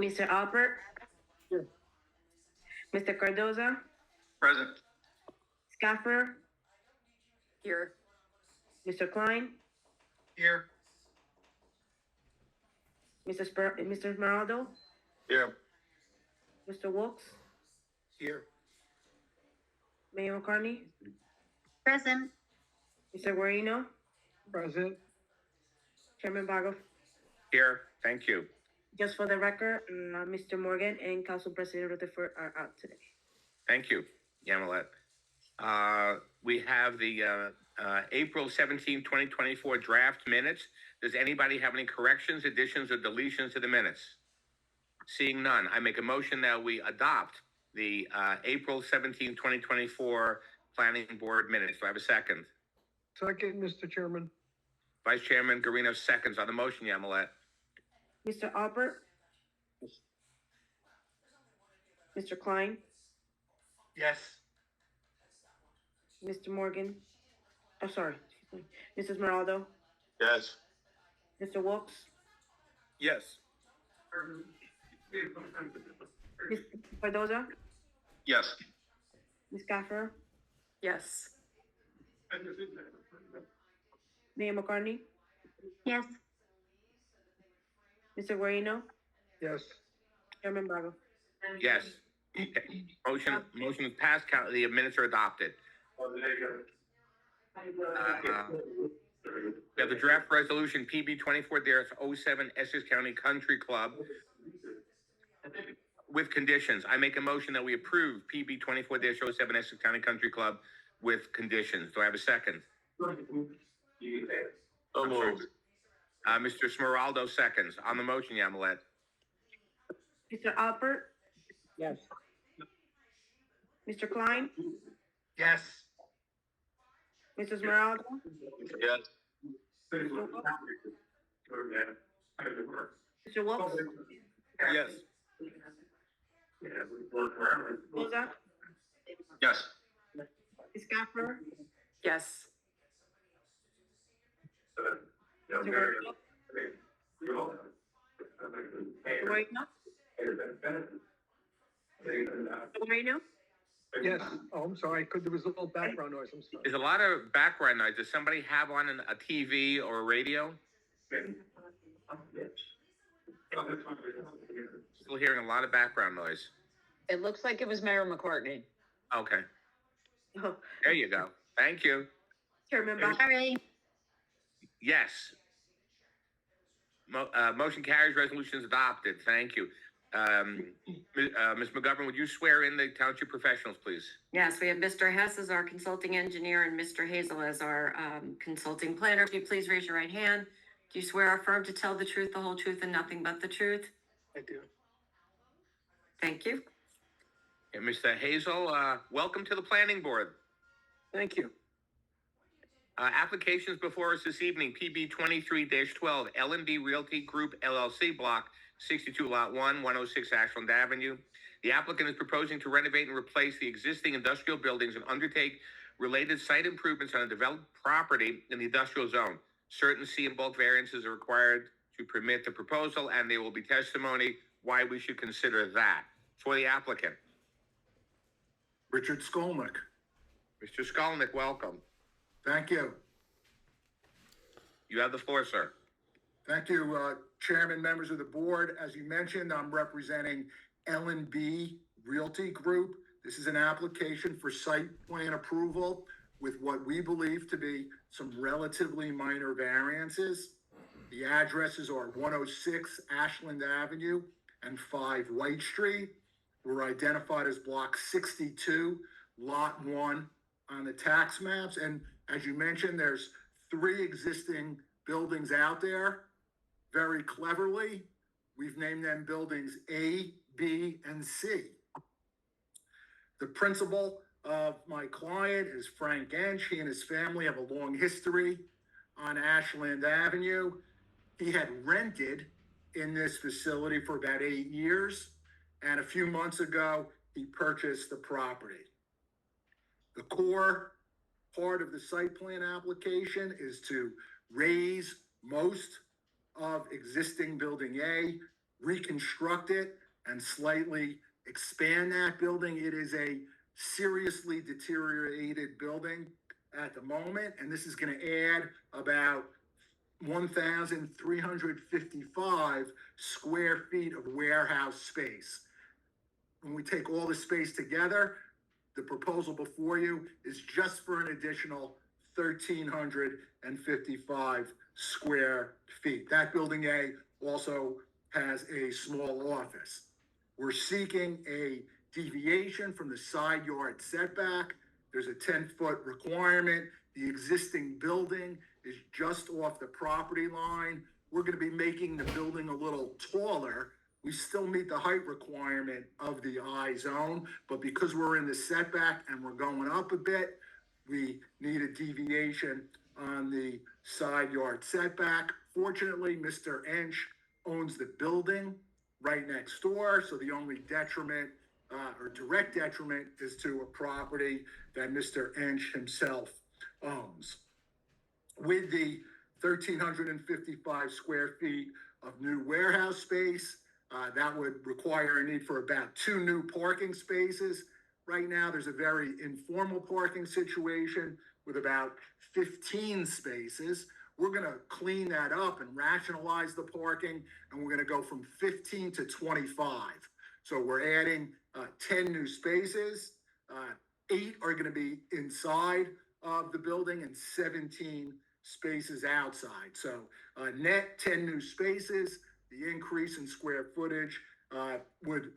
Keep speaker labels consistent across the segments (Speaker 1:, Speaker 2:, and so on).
Speaker 1: Mr. Albert?
Speaker 2: Here.
Speaker 1: Mr. Cardoza?
Speaker 3: Present.
Speaker 1: Scaffer?
Speaker 4: Here.
Speaker 1: Mr. Klein?
Speaker 3: Here.
Speaker 1: Mr. Esmeraldo?
Speaker 3: Here.
Speaker 1: Mr. Wilkes?
Speaker 3: Here.
Speaker 1: Mayor McCartney?
Speaker 4: Present.
Speaker 1: Mr. Guarino?
Speaker 2: Present.
Speaker 1: Chairman Bago?
Speaker 3: Here. Thank you.
Speaker 1: Just for the record, Mr. Morgan and Council President Rutherford are out today.
Speaker 3: Thank you, Yamilet. We have the April 17, 2024 draft minutes. Does anybody have any corrections, additions, or deletions to the minutes? Seeing none, I make a motion that we adopt the April 17, 2024 Planning Board minutes. Do I have a second?
Speaker 2: Second, Mr. Chairman.
Speaker 3: Vice Chairman Guarino seconds on the motion, Yamilet.
Speaker 1: Mr. Albert? Mr. Klein?
Speaker 3: Yes.
Speaker 1: Mr. Morgan? Oh, sorry. Mrs. Esmeraldo?
Speaker 3: Yes.
Speaker 1: Mr. Wilkes?
Speaker 3: Yes.
Speaker 1: Mr. Cardoza?
Speaker 3: Yes.
Speaker 1: Ms. Scaffer?
Speaker 4: Yes.
Speaker 1: Mayor McCartney?
Speaker 4: Yes.
Speaker 1: Mr. Guarino?
Speaker 2: Yes.
Speaker 1: Chairman Bago?
Speaker 3: Yes. Motion is passed. The minutes are adopted. We have the draft resolution PB 24-07 Essex County Country Club with conditions. I make a motion that we approve PB 24-07 Essex County Country Club with conditions. Do I have a second?
Speaker 5: So moved.
Speaker 3: Mr. Smeraldo seconds. On the motion, Yamilet.
Speaker 1: Mr. Albert?
Speaker 2: Yes.
Speaker 1: Mr. Klein?
Speaker 3: Yes.
Speaker 1: Mrs. Esmeraldo?
Speaker 5: Yes.
Speaker 1: Mr. Wilkes?
Speaker 3: Yes.
Speaker 1: Cardoza?
Speaker 3: Yes.
Speaker 1: Ms. Scaffer?
Speaker 4: Yes.
Speaker 1: Mr. Guarino? Guarino?
Speaker 2: Yes. Oh, I'm sorry. There was a little background noise. I'm sorry.
Speaker 3: There's a lot of background noise. Does somebody have on a TV or a radio? Still hearing a lot of background noise.
Speaker 4: It looks like it was Mayor McCartney.
Speaker 3: Okay.
Speaker 1: Oh,
Speaker 3: There you go. Thank you.
Speaker 1: Chairman Bago?
Speaker 4: Sorry.
Speaker 3: Yes. Motion carries. Resolution is adopted. Thank you. Ms. McGovern, would you swear in the township professionals, please?
Speaker 6: Yes, we have Mr. Hess as our consulting engineer and Mr. Hazel as our consulting planner. If you please raise your right hand. Do you swear or affirm to tell the truth, the whole truth, and nothing but the truth?
Speaker 2: I do.
Speaker 6: Thank you.
Speaker 3: And Mr. Hazel, welcome to the planning board.
Speaker 2: Thank you.
Speaker 3: Applications before us this evening, PB 23-12, B Realty Group LLC, Block 62, Lot 1, 106 Ashland Avenue. The applicant is proposing to renovate and replace the existing industrial buildings and undertake related site improvements on a developed property in the industrial zone. Certain C and bulk variances are required to permit the proposal, and there will be testimony why we should consider that. For the applicant,
Speaker 7: Richard Skolnick.
Speaker 3: Mr. Skolnick, welcome.
Speaker 7: Thank you.
Speaker 3: You have the floor, sir.
Speaker 7: Thank you, Chairman, members of the board. As you mentioned, I'm representing B Realty Group. This is an application for site plan approval with what we believe to be some relatively minor variances. The addresses are 106 Ashland Avenue and 5 White Street. We're identified as Block 62, Lot 1 on the tax maps. And as you mentioned, there's 3 existing buildings out there. Very cleverly, we've named them buildings A, B, and C. The principal of my client is Frank Gensch. He and his family have a long history on Ashland Avenue. He had rented in this facility for about 8 years, and a few months ago, he purchased the property. The core part of the site plan application is to raise most of existing building A reconstruct it and slightly expand that building. It is a seriously deteriorated building at the moment, and this is going to add about 1,355 square feet of warehouse space. When we take all the space together, the proposal before you is just for an additional 1,355 square feet. That building A also has a small office. We're seeking a deviation from the side yard setback. There's a 10-foot requirement. The existing building is just off the property line. We're going to be making the building a little taller. We still meet the height requirement of the I zone, but because we're in the setback and we're going up a bit, we need a deviation on the side yard setback. Fortunately, Mr. Ench owns the building right next door, so the only detriment or direct detriment is to a property that Mr. Ench himself owns. With the 1,355 square feet of new warehouse space, that would require a need for about 2 new parking spaces. Right now, there's a very informal parking situation with about 15 spaces. We're going to clean that up and rationalize the parking, and we're going to go from 15 to 25. So we're adding 10 new spaces. 8 are going to be inside of the building and 17 spaces outside. So net 10 new spaces. The increase in square footage would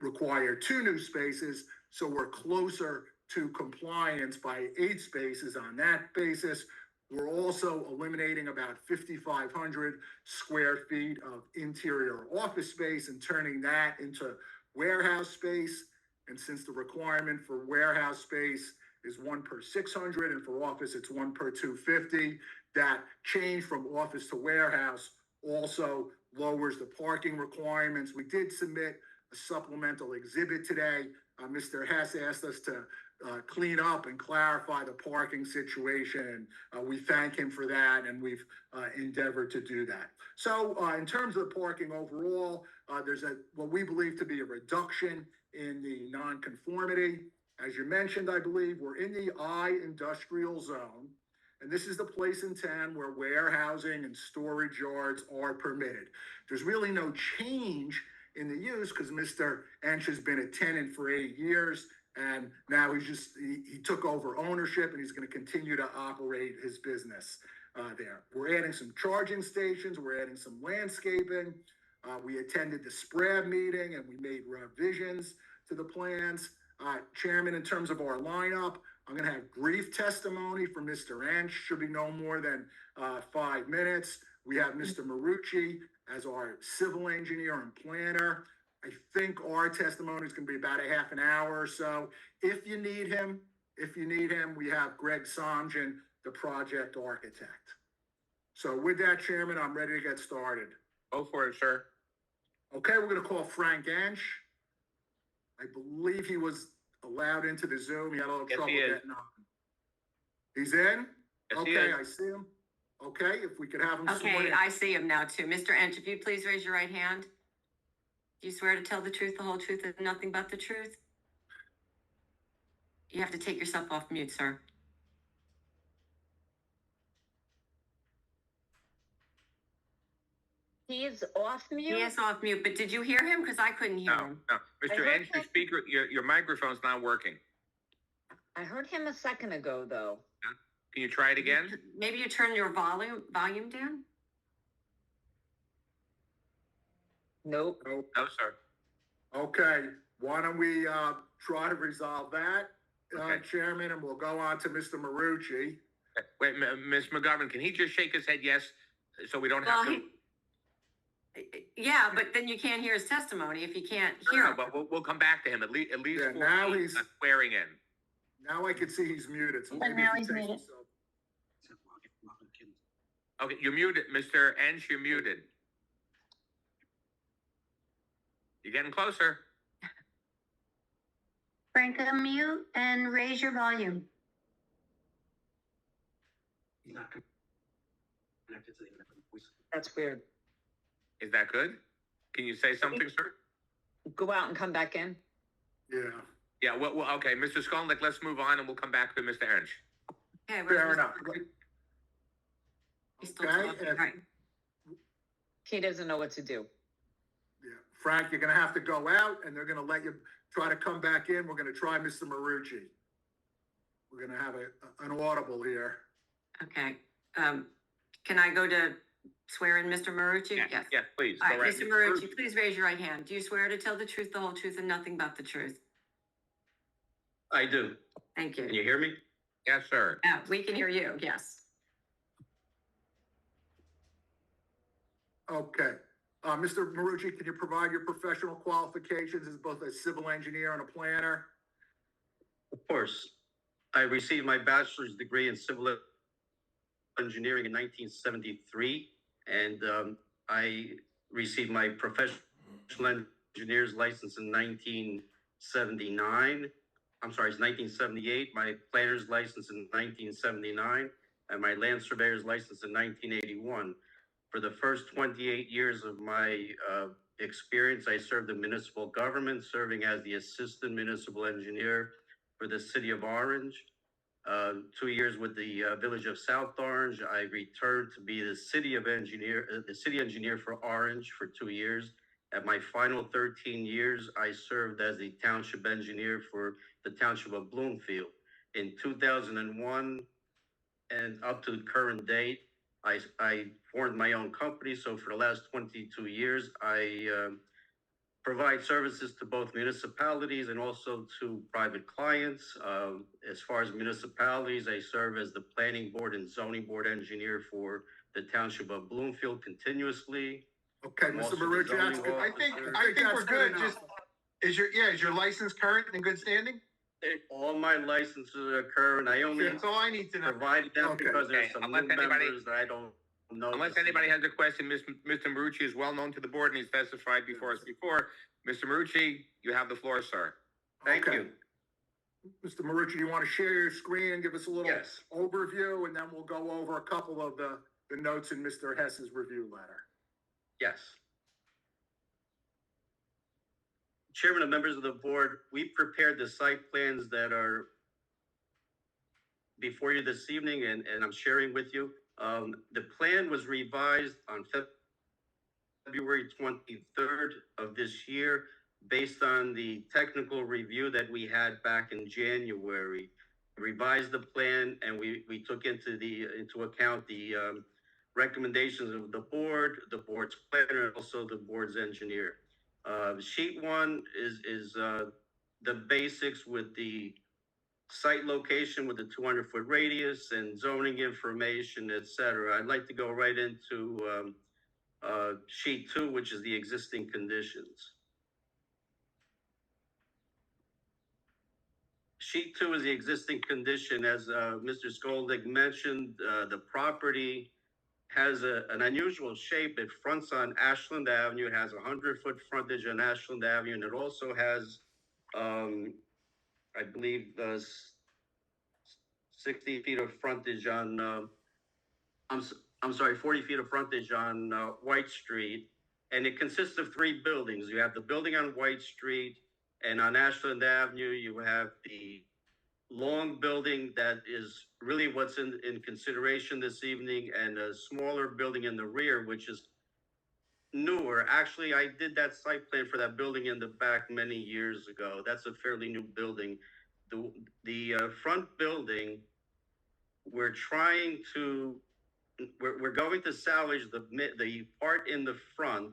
Speaker 7: require 2 new spaces. So we're closer to compliance by 8 spaces on that basis. We're also eliminating about 5,500 square feet of interior office space and turning that into warehouse space. And since the requirement for warehouse space is 1 per 600 and for office it's 1 per 250, that change from office to warehouse also lowers the parking requirements. We did submit a supplemental exhibit today. Mr. Hess asked us to clean up and clarify the parking situation. We thank him for that, and we've endeavored to do that. So in terms of the parking overall, there's what we believe to be a reduction in the nonconformity. As you mentioned, I believe we're in the I industrial zone, and this is the place in town where warehousing and storage yards are permitted. There's really no change in the use because Mr. Ench has been a tenant for 8 years, and now he took over ownership, and he's going to continue to operate his business there. We're adding some charging stations. We're adding some landscaping. We attended the SPRAB meeting, and we made revisions to the plans. Chairman, in terms of our lineup, I'm going to have brief testimony from Mr. Ench. Should be no more than 5 minutes. We have Mr. Marucci as our civil engineer and planner. I think our testimony is going to be about a half an hour or so. If you need him, we have Greg Somjan, the project architect. So with that, Chairman, I'm ready to get started.
Speaker 3: Go for it, sir.
Speaker 7: Okay, we're going to call Frank Ench. I believe he was allowed into the Zoom. He had a little trouble getting on. He's in?
Speaker 3: Yes, he
Speaker 7: Okay,
Speaker 3: is.
Speaker 7: I see him. Okay, if we could have him sworn
Speaker 6: Okay,
Speaker 7: in.
Speaker 6: I see him now too. Mr. Ench, if you please raise your right hand. Do you swear to tell the truth, the whole truth, and nothing but the truth? You have to take yourself off mute, sir.
Speaker 4: He is off mute?
Speaker 6: He is off mute, but did you hear him? Because I couldn't hear
Speaker 3: No,
Speaker 6: him.
Speaker 3: no. Mr.
Speaker 4: heard
Speaker 3: Ench, your
Speaker 4: him.
Speaker 3: speaker, your microphone's not working.
Speaker 4: I heard him a second ago, though.
Speaker 3: Can you try it again?
Speaker 6: Maybe you turn your volume down?
Speaker 4: Nope.
Speaker 7: Nope.
Speaker 3: No, sir.
Speaker 7: Okay, why don't we try to resolve that,
Speaker 3: Okay.
Speaker 7: Chairman, and we'll go on to Mr. Marucci.
Speaker 3: Wait, Ms. McGovern, can he just shake his head yes, so we don't have
Speaker 6: Well,
Speaker 3: to?
Speaker 6: yeah, but then you can't hear his testimony if you can't
Speaker 3: No,
Speaker 6: hear
Speaker 3: no,
Speaker 6: him.
Speaker 3: but we'll come back to him at least
Speaker 7: Yeah,
Speaker 3: for
Speaker 7: now
Speaker 3: the,
Speaker 7: he's-
Speaker 3: swearing in.
Speaker 7: Now I can see he's muted, so
Speaker 4: And
Speaker 7: maybe
Speaker 4: now
Speaker 7: if he
Speaker 4: he's
Speaker 7: takes
Speaker 4: muted.
Speaker 7: himself.
Speaker 3: Okay, you're muted, Mr. Ench, you're muted. You're getting closer.
Speaker 5: Frank, unmute and raise your volume.
Speaker 4: That's weird.
Speaker 3: Is that good? Can you say something, sir?
Speaker 4: Go out and come back in.
Speaker 7: Yeah,
Speaker 3: Yeah, well, okay, Mr. Skolnick, let's move on and we'll come back to Mr. Ernst.
Speaker 6: Okay,
Speaker 7: fair
Speaker 6: where's
Speaker 7: enough.
Speaker 6: He's still
Speaker 7: Okay,
Speaker 6: talking,
Speaker 7: and-
Speaker 6: right?
Speaker 4: He doesn't know what to do.
Speaker 7: Yeah, Frank, you're gonna have to go out and they're gonna let you try to come back in. We're gonna try Mr. Marucci. We're gonna have an audible here.
Speaker 6: Okay, can I go to swear in Mr. Marucci? Yes.
Speaker 3: Yeah, please.
Speaker 6: All
Speaker 3: go
Speaker 6: right,
Speaker 3: right.
Speaker 6: Mr. Marucci, please raise your right hand. Do you swear to tell the truth, the whole truth, and nothing but the truth?
Speaker 8: I do.
Speaker 6: Thank
Speaker 8: Can
Speaker 6: you.
Speaker 8: you hear me?
Speaker 3: Yes, sir.
Speaker 6: We can hear you, yes.
Speaker 7: Okay. Mr. Marucci, can you provide your professional qualifications as both a civil engineer and a planner?
Speaker 8: Of course. I received my bachelor's degree in civil engineering in 1973, and I received my professional engineer's license in 1979. I'm sorry, it's 1978. My planner's license in 1979, and my land surveyor's license in 1981. For the first 28 years of my experience, I served in municipal government, serving as the assistant municipal engineer for the city of Orange. 2 years with the village of South Orange. I returned to be the city engineer for Orange for 2 years. At my final 13 years, I served as the township engineer for the township of Bloomfield. In 2001 and up to the current date, I formed my own company. So for the last 22 years, I provide services to both municipalities and also to private clients. As far as municipalities, I serve as the planning board and zoning board engineer for the township of Bloomfield continuously.
Speaker 7: Okay,
Speaker 8: I'm
Speaker 7: Mr.
Speaker 8: also the
Speaker 7: Marucci, that's
Speaker 8: zoning
Speaker 7: good.
Speaker 2: I think
Speaker 7: that's
Speaker 2: we're good.
Speaker 7: enough.
Speaker 2: Just, is your license current and in good standing?
Speaker 8: All my licenses are current. I only
Speaker 2: That's all I need to know.
Speaker 8: provided them
Speaker 7: Okay.
Speaker 8: because there's
Speaker 3: Okay,
Speaker 8: some
Speaker 3: unless
Speaker 8: new
Speaker 3: anybody-
Speaker 8: members that I don't know.
Speaker 3: Unless anybody has a question, Mr. Marucci is well known to the board and he's testified before us before. Mr. Marucci, you have the floor, sir.
Speaker 8: Thank
Speaker 7: Okay.
Speaker 8: you.
Speaker 7: Mr. Marucci, you want to share your screen and give us a little
Speaker 8: Yes.
Speaker 7: overview, and then we'll go over a couple of the notes in Mr. Hess's review letter.
Speaker 8: Yes. Chairman and members of the board, we prepared the site plans that are before you this evening, and I'm sharing with you. The plan was revised on February 23rd of this year, based on the technical review that we had back in January. Revised the plan, and we took into account the recommendations of the board's planner, and also the board's engineer. Sheet one is the basics with the site location with the 200-foot radius and zoning information, et cetera. I'd like to go right into sheet two, which is the existing conditions. Sheet two is the existing condition. As Mr. Skolnick mentioned, the property has an unusual shape. It fronts on Ashland Avenue. It has 100-foot frontage on Ashland Avenue, and it also has, I believe, 60 feet of frontage on, I'm sorry, 40 feet of frontage on White Street. And it consists of 3 buildings. You have the building on White Street, and on Ashland Avenue, you have the long building that is really what's in consideration this evening, and a smaller building in the rear, which is newer. Actually, I did that site plan for that building in the back many years ago. That's a fairly new building. The front building, we're going to salvage the part in the front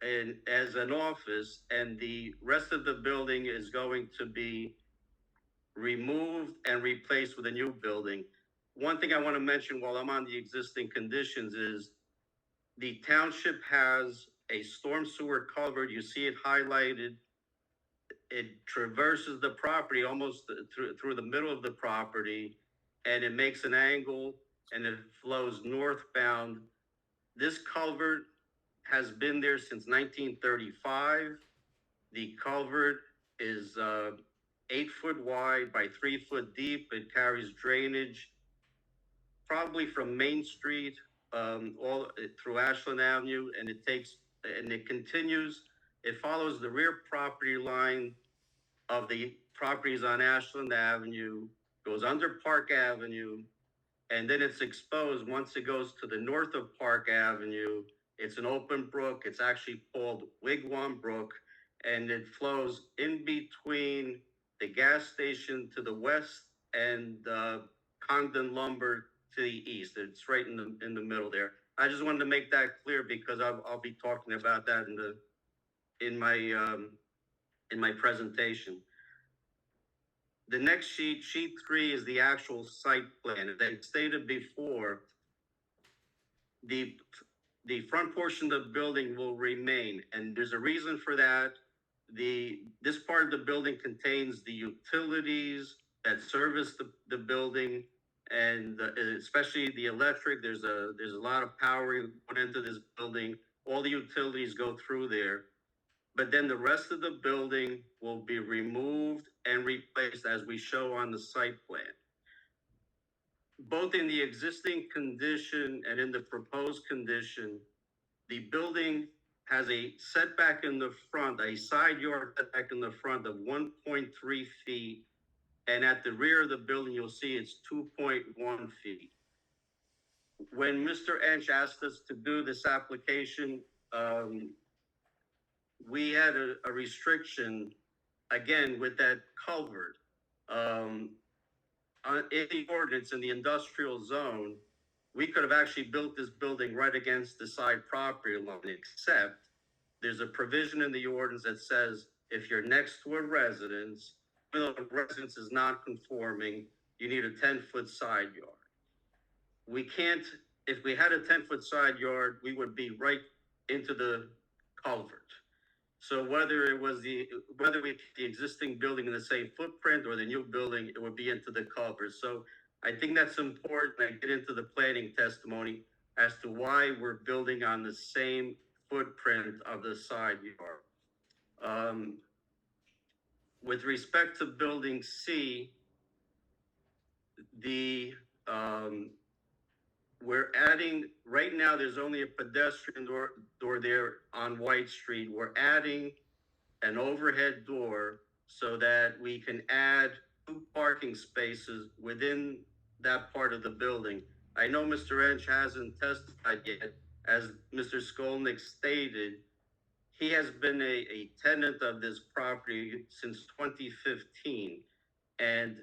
Speaker 8: and as an office, and the rest of the building is going to be removed and replaced with a new building. One thing I want to mention while I'm on the existing conditions is the township has a storm sewer culvert. You see it highlighted. It traverses the property almost through the middle of the property, and it makes an angle and it flows northbound. This culvert has been there since 1935. The culvert is 8 foot wide by 3 foot deep. It carries drainage probably from Main Street all through Ashland Avenue, and it takes and it continues, it follows the rear property line of the properties on Ashland Avenue, goes under Park Avenue, and then it's exposed once it goes to the north of Park Avenue. It's an open brook. It's actually called Wigwam Brook, and it flows in between the gas station to the west and Congdon Lumber to the east. It's right in the middle there. I just wanted to make that clear because I'll be talking about that in my presentation. The next sheet, sheet 3, is the actual site plan. As I stated before, the front portion of the building will remain, and there's a reason for that. This part of the building contains the utilities that service the building, and especially the electric. There's a lot of power put into this building. All the utilities go through there. But then the rest of the building will be removed and replaced as we show on the site plan. Both in the existing condition and in the proposed condition, the building has a setback in the front, a side yard setback in the front of 1.3 feet. And at the rear of the building, you'll see it's 2.1 feet. When Mr. Ench asked us to do this application, we had a restriction, again, with that culvert. In the ordinance in the industrial zone, we could have actually built this building right against the side property line, except there's a provision in the ordinance that says if you're next to a residence, even though the residence is not conforming, you need a 10-foot side yard. We can't, if we had a 10-foot side yard, we would be right into the culvert. So whether we the existing building in the same footprint or the new building, it would be into the culvert. So I think that's important. I get into the planning testimony as to why we're building on the same footprint of the side yard. With respect to building C, we're adding, right now there's only a pedestrian door there on White Street. We're adding an overhead door so that we can add 2 parking spaces within that part of the building. I know Mr. Ench hasn't testified yet. As Mr. Skolnick stated, he has been a tenant of this property since 2015, and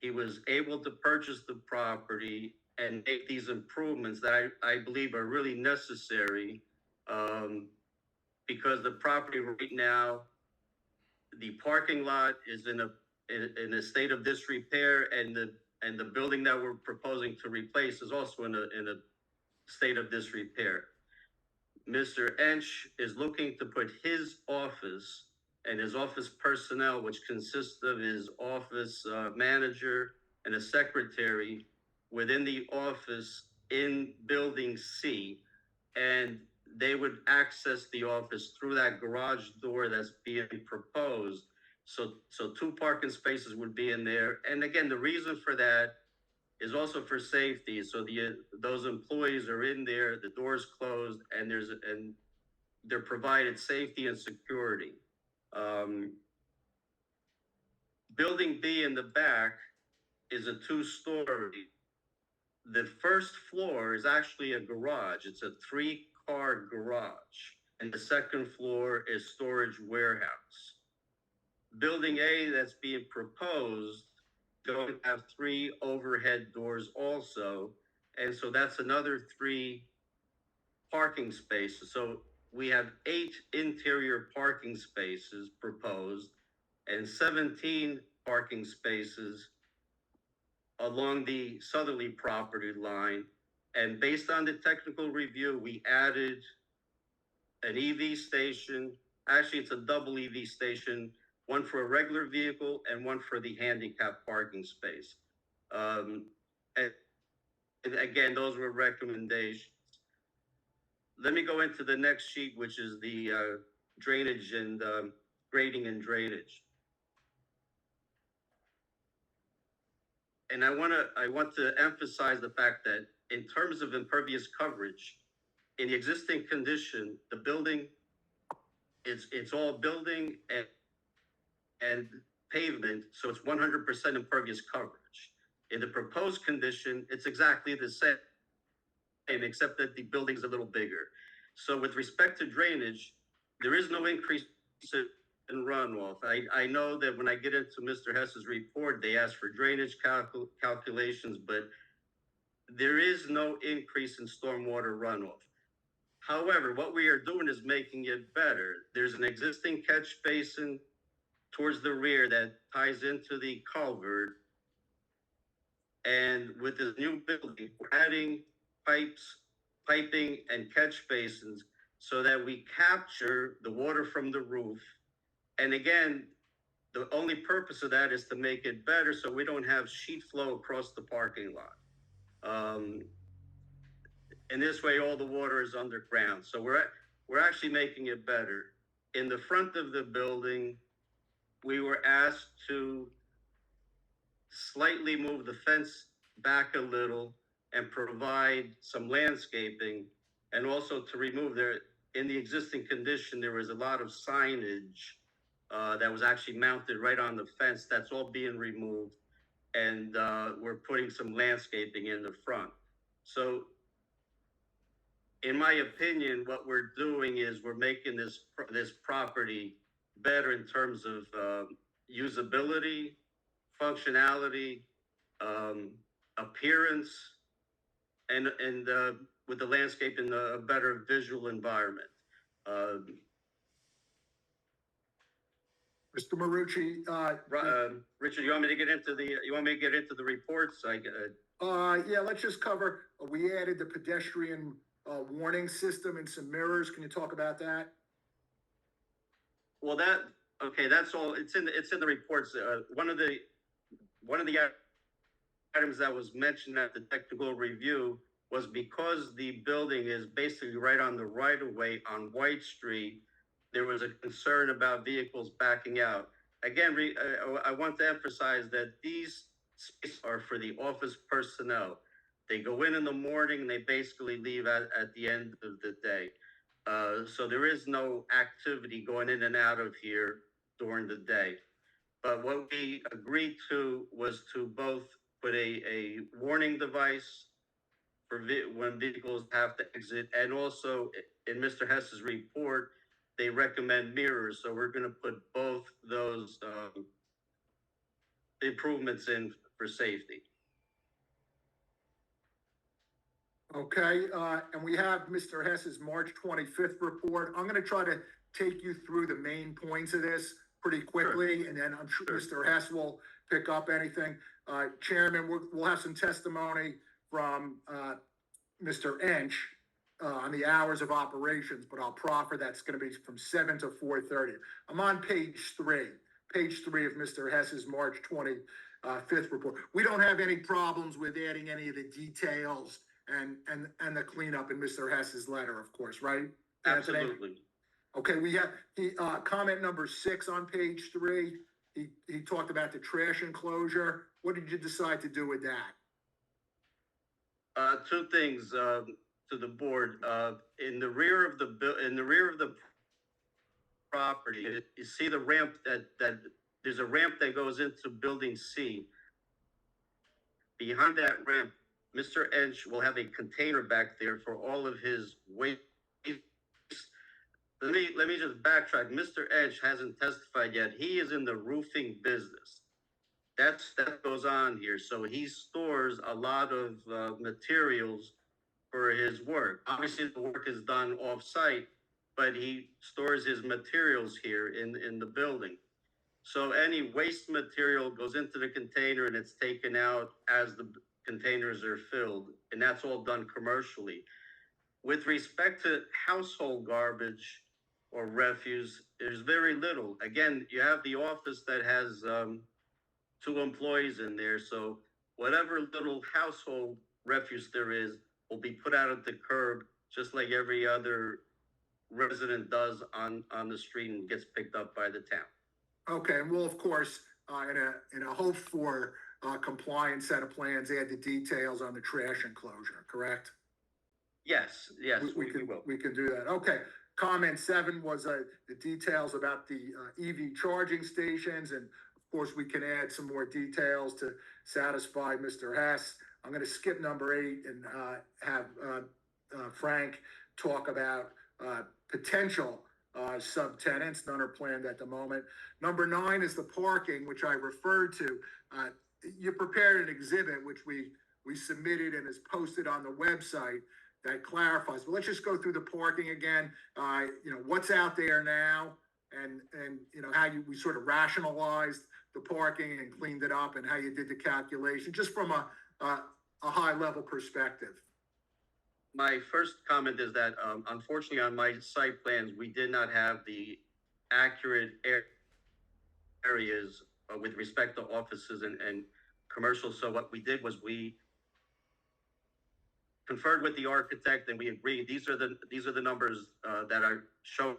Speaker 8: he was able to purchase the property and make these improvements that I believe are really necessary, because the property right now, the parking lot is in a state of disrepair, and the building that we're proposing to replace is also in a state of disrepair. Mr. Ench is looking to put his office and his office personnel, which consists of his office manager and a secretary, within the office in building C, and they would access the office through that garage door that's being proposed. So 2 parking spaces would be in there. And again, the reason for that is also for safety. So those employees are in there, the door's closed, and they're provided safety and security. Building B in the back is a 2-story. The first floor is actually a garage. It's a 3-car garage. And the second floor is storage warehouse. Building A that's being proposed going to have 3 overhead doors also. And so that's another 3 parking spaces. So we have 8 interior parking spaces proposed and 17 parking spaces along the southerly property line. And based on the technical review, we added an EV station. Actually, it's a double EV station, one for a regular vehicle and one for the handicap parking space. And again, those were recommendations. Let me go into the next sheet, which is the drainage and grading and drainage. And I want to emphasize the fact that in terms of impervious coverage, in the existing condition, the building, it's all building and pavement, so it's 100% impervious coverage. In the proposed condition, it's exactly the same, except that the building's a little bigger. So with respect to drainage, there is no increase in runoff. I know that when I get into Mr. Hess's report, they ask for drainage calculations, but there is no increase in stormwater runoff. However, what we are doing is making it better. There's an existing catch basin towards the rear that ties into the culvert. And with this new building, we're adding piping and catch basins so that we capture the water from the roof. And again, the only purpose of that is to make it better so we don't have sheet flow across the parking lot. And this way, all the water is underground. So we're actually making it better. In the front of the building, we were asked to slightly move the fence back a little and provide some landscaping, and also to remove in the existing condition, there was a lot of signage that was actually mounted right on the fence. That's all being removed, and we're putting some landscaping in the front. So in my opinion, what we're doing is we're making this property better in terms of usability, functionality, appearance, and with the landscape in a better visual environment.
Speaker 7: Mr. Marucci,
Speaker 8: Richard, you want me to get into the reports?
Speaker 7: yeah, let's just cover, we added the pedestrian warning system and some mirrors. Can you talk about that?
Speaker 8: Well, that's all. It's in the reports. One of the items that was mentioned at the technical review was because the building is basically right on the right of way on White Street, there was a concern about vehicles backing out. Again, I want to emphasize that these spaces are for the office personnel. They go in the morning and they basically leave at the end of the day. So there is no activity going in and out of here during the day. But what we agreed to was to both put a warning device for when vehicles have to exit, and also in Mr. Hess's report, they recommend mirrors. So we're going to put both those improvements in for safety.
Speaker 7: Okay, and we have Mr. Hess's March 25th report. I'm going to try to take you through the main points of this pretty quickly, and then I'm sure Mr. Hess will pick up anything. Chairman, we'll have some testimony from Mr. Ench on the hours of operations, but I'll proffer that's going to be from 7 to 4:30. I'm on page 3 of Mr. Hess's March 25th report. We don't have any problems with adding any of the details and the cleanup in Mr. Hess's letter, of course, right? Anthony?
Speaker 8: Absolutely.
Speaker 7: Okay, we have the comment number 6 on page 3. He talked about the trash enclosure. What did you decide to do with that?
Speaker 8: Two things to the board. In the rear of the property, you see the ramp that there's a ramp that goes into building C. Behind that ramp, Mr. Ench will have a container back there for all of his waste. Let me just backtrack. Mr. Ench hasn't testified yet. He is in the roofing business. That goes on here. So he stores a lot of materials for his work. Obviously, the work is done off-site, but he stores his materials here in the building. So any waste material goes into the container and it's taken out as the containers are filled, and that's all done commercially. With respect to household garbage or refuse, there's very little. Again, you have the office that has 2 employees in there, so whatever little household refuse there is will be put out at the curb, just like every other resident does on the street and gets picked up by the town.
Speaker 7: Okay, and we'll, of course, in a hope for compliance set of plans, add the details on the trash enclosure, correct?
Speaker 8: Yes, we will.
Speaker 7: We can do that. Okay. Comment 7 was the details about the EV charging stations, and of course we can add some more details to satisfy Mr. Hess. I'm going to skip number 8 and have Frank talk about potential subtenants. None are planned at the moment. Number 9 is the parking, which I referred to. You prepared an exhibit which we submitted and is posted on the website that clarifies. But let's just go through the parking again. What's out there now, and how we sort of rationalized the parking and cleaned it up, and how you did the calculation, just from a high level perspective.
Speaker 8: My first comment is that, unfortunately, on my site plans, we did not have the accurate areas with respect to offices and commercial. So what we did was we conferred with the architect, and we agreed these are the numbers that are shown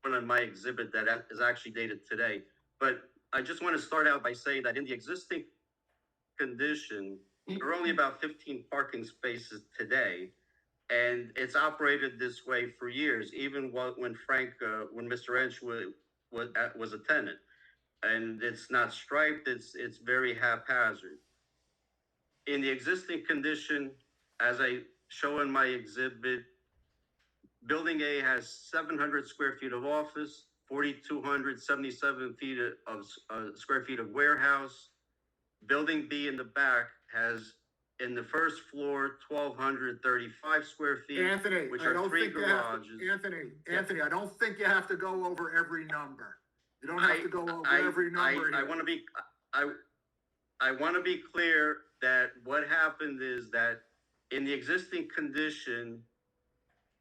Speaker 8: on my exhibit that is actually dated today. But I just want to start out by saying that in the existing condition, there are only about 15 parking spaces today, and it's operated this way for years, even when Mr. Ench was a tenant. And it's not striped, it's very haphazard. In the existing condition, as I show in my exhibit, Building A has 700 square feet of office, 4,277 feet of square feet of warehouse. Building B in the back has, in the first floor, 1,235 square feet,
Speaker 7: Anthony,
Speaker 8: which
Speaker 7: I
Speaker 8: are
Speaker 7: don't
Speaker 8: 3
Speaker 7: think
Speaker 8: garages.
Speaker 7: Anthony, I don't think you have to go over every number. You don't have to go over every number.
Speaker 8: I want to be clear that what happened is that in the existing condition,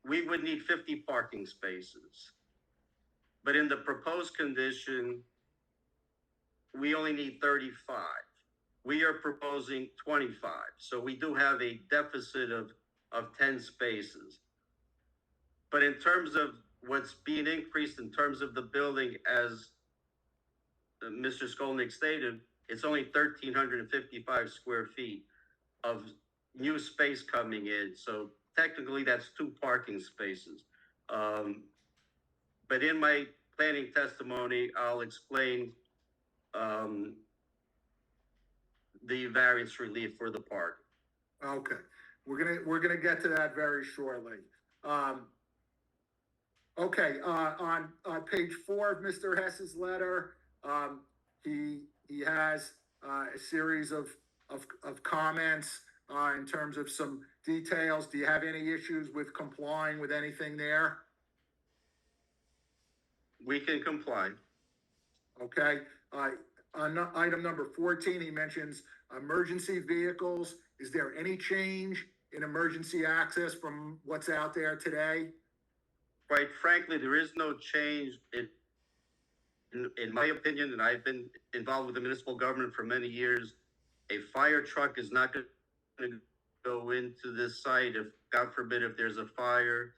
Speaker 8: we would need 50 parking spaces. But in the proposed condition, we only need 35. We are proposing 25. So we do have a deficit of 10 spaces. But in terms of what's being increased in terms of the building, as Mr. Skolnick stated, it's only 1,355 square feet of new space coming in. So technically that's 2 parking spaces. But in my planning testimony, I'll explain the variance relief for the park.
Speaker 7: Okay, we're gonna get to that very shortly. Okay, on page 4 of Mr. Hess's letter, he has a series of comments in terms of some details. Do you have any issues with complying with anything there?
Speaker 8: We can comply.
Speaker 7: Okay. On item number 14, he mentions emergency vehicles. Is there any change in emergency access from what's out there today?
Speaker 8: Quite frankly, there is no change in my opinion, and I've been involved with the municipal government for many years. A fire truck is not going to go into this site if, God forbid, if there's a fire.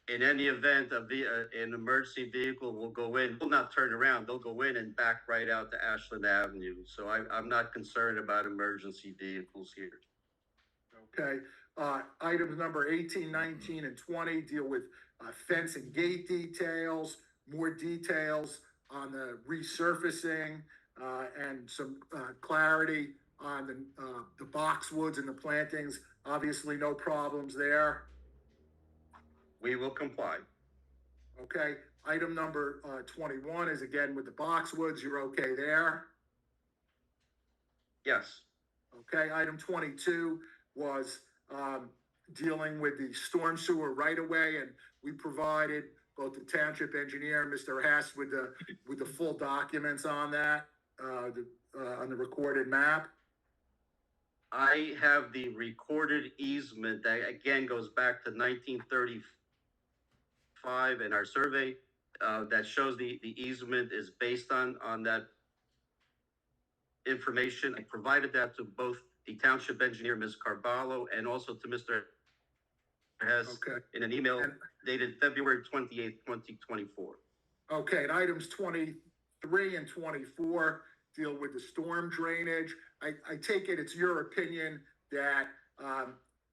Speaker 8: In any event, an emergency vehicle will go in, will not turn around, they'll go in and back right out to Ashland Avenue. So I'm not concerned about emergency vehicles here.
Speaker 7: Okay. Items number 18, 19, and 20 deal with fence and gate details, more details on the resurfacing, and some clarity on the boxwoods and the plantings. Obviously, no problems there.
Speaker 8: We will comply.
Speaker 7: Okay. Item number 21 is again with the boxwoods. You're okay there?
Speaker 8: Yes.
Speaker 7: Okay. Item 22 was dealing with the storm sewer right of way, and we provided both the township engineer and Mr. Hess with the full documents on that, on the recorded map.
Speaker 8: I have the recorded easement that again goes back to 1935, and our survey that shows the easement is based on that information. I provided that to both the township engineer, Ms. Carballo, and also to Mr. Hess in an email dated February 28th, 2024.
Speaker 7: Okay, and items 23 and 24 deal with the storm drainage. I take it's your opinion that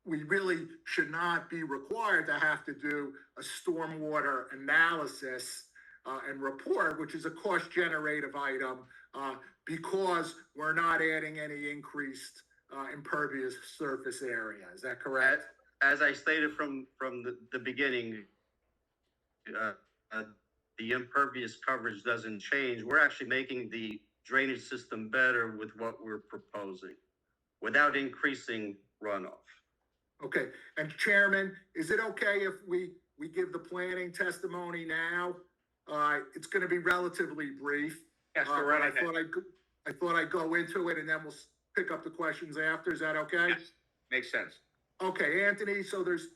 Speaker 7: we really should not be required to have to do a stormwater analysis and report, which is a cost generative item, because we're not adding any increased impervious surface area. Is that correct?
Speaker 8: As I stated from the beginning, uh, uh, the impervious coverage doesn't change. We're actually making the drainage system better with what we're proposing without increasing runoff.
Speaker 7: Okay, and Chairman, is it okay if we give the planning testimony now? It's gonna be relatively brief.
Speaker 3: Yes, go
Speaker 7: But
Speaker 3: right
Speaker 7: I
Speaker 3: ahead.
Speaker 7: thought I'd go into it and then we'll pick up the questions after. Is that okay?
Speaker 3: Yes, makes sense.
Speaker 7: Okay, Anthony, so there's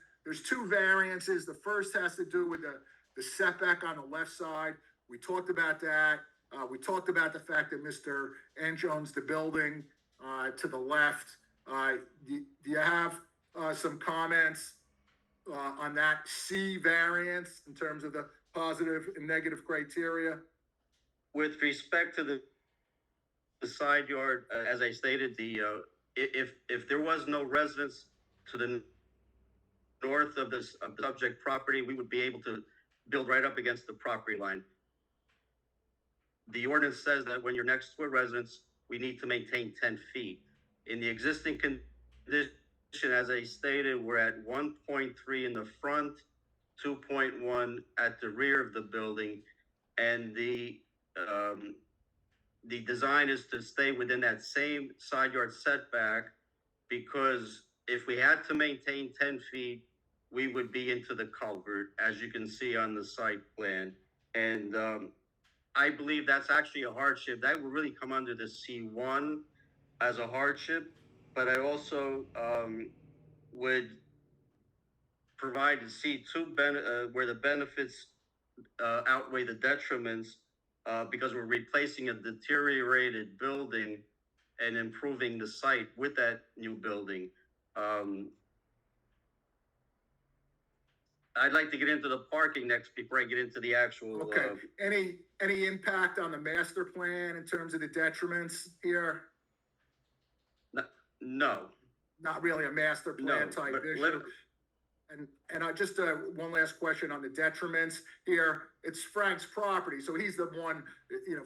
Speaker 7: two variances. The first has to do with the setback on the left side. We talked about that. We talked about the fact that Mr. Inch owns the building, to the left. Do you have, some comments, on that C variance in terms of the positive and negative criteria?
Speaker 8: With respect to the side yard, as I stated, if there was no residence to the north of the subject property, we would be able to build right up against the property line. The ordinance says that when you're next to a residence, we need to maintain 10 feet. In the existing condition, as I stated, we're at 1.3 in the front, 2.1 at the rear of the building, and the design is to stay within that same side yard setback, because if we had to maintain 10 feet, we would be into the culvert, as you can see on the site plan. And I believe that's actually a hardship. That would really come under the C1 as a hardship, but I also would provide the C2 where the benefits outweigh the detriments, because we're replacing a deteriorated building and improving the site with that new building. I'd like to get into the parking next before I get into the actual.
Speaker 7: Okay, any impact on the master plan in terms of the detriments here?
Speaker 8: No.
Speaker 7: Not really a master plan type
Speaker 8: but
Speaker 7: issue. And I just, one last question on the detriments here. It's Frank's property, so he's the one,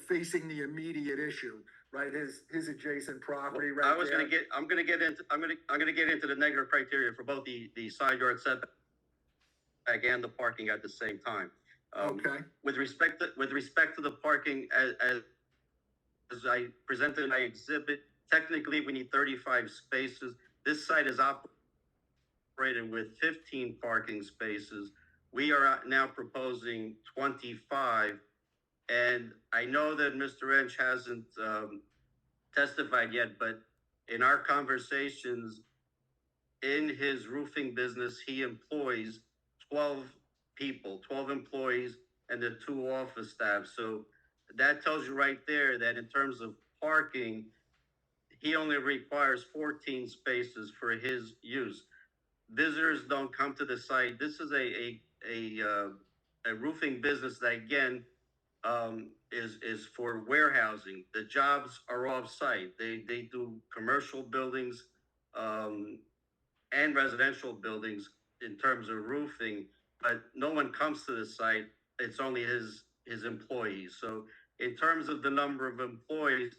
Speaker 7: facing the immediate issue, right? His adjacent property right there.
Speaker 8: I'm gonna get into the negative criteria for both the side yard setback and the parking at the same time.
Speaker 7: Okay,
Speaker 8: With respect to the parking, as I presented in my exhibit, technically we need 35 spaces. This site is operated with 15 parking spaces. We are now proposing 25. And I know that Mr. Inch hasn't testified yet, but in our conversations, in his roofing business, he employs 12 people, 12 employees, and the 2 office staff. So that tells you right there that in terms of parking, he only requires 14 spaces for his use. Visitors don't come to the site. This is a roofing business that, again, is for warehousing. The jobs are off-site. They do commercial buildings and residential buildings in terms of roofing, but no one comes to the site. It's only his employees. So in terms of the number of employees,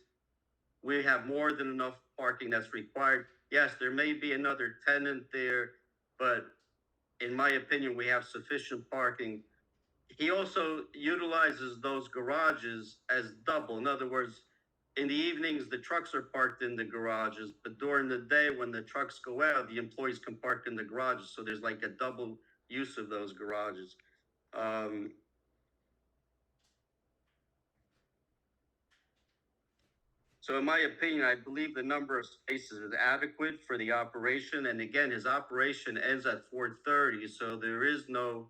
Speaker 8: we have more than enough parking that's required. Yes, there may be another tenant there, but in my opinion, we have sufficient parking. He also utilizes those garages as double. In other words, in the evenings, the trucks are parked in the garages, but during the day, when the trucks go out, the employees can park in the garages. So there's like a double use of those garages. So in my opinion, I believe the number of spaces is adequate for the operation. And again, his operation ends at 4:30, so there is no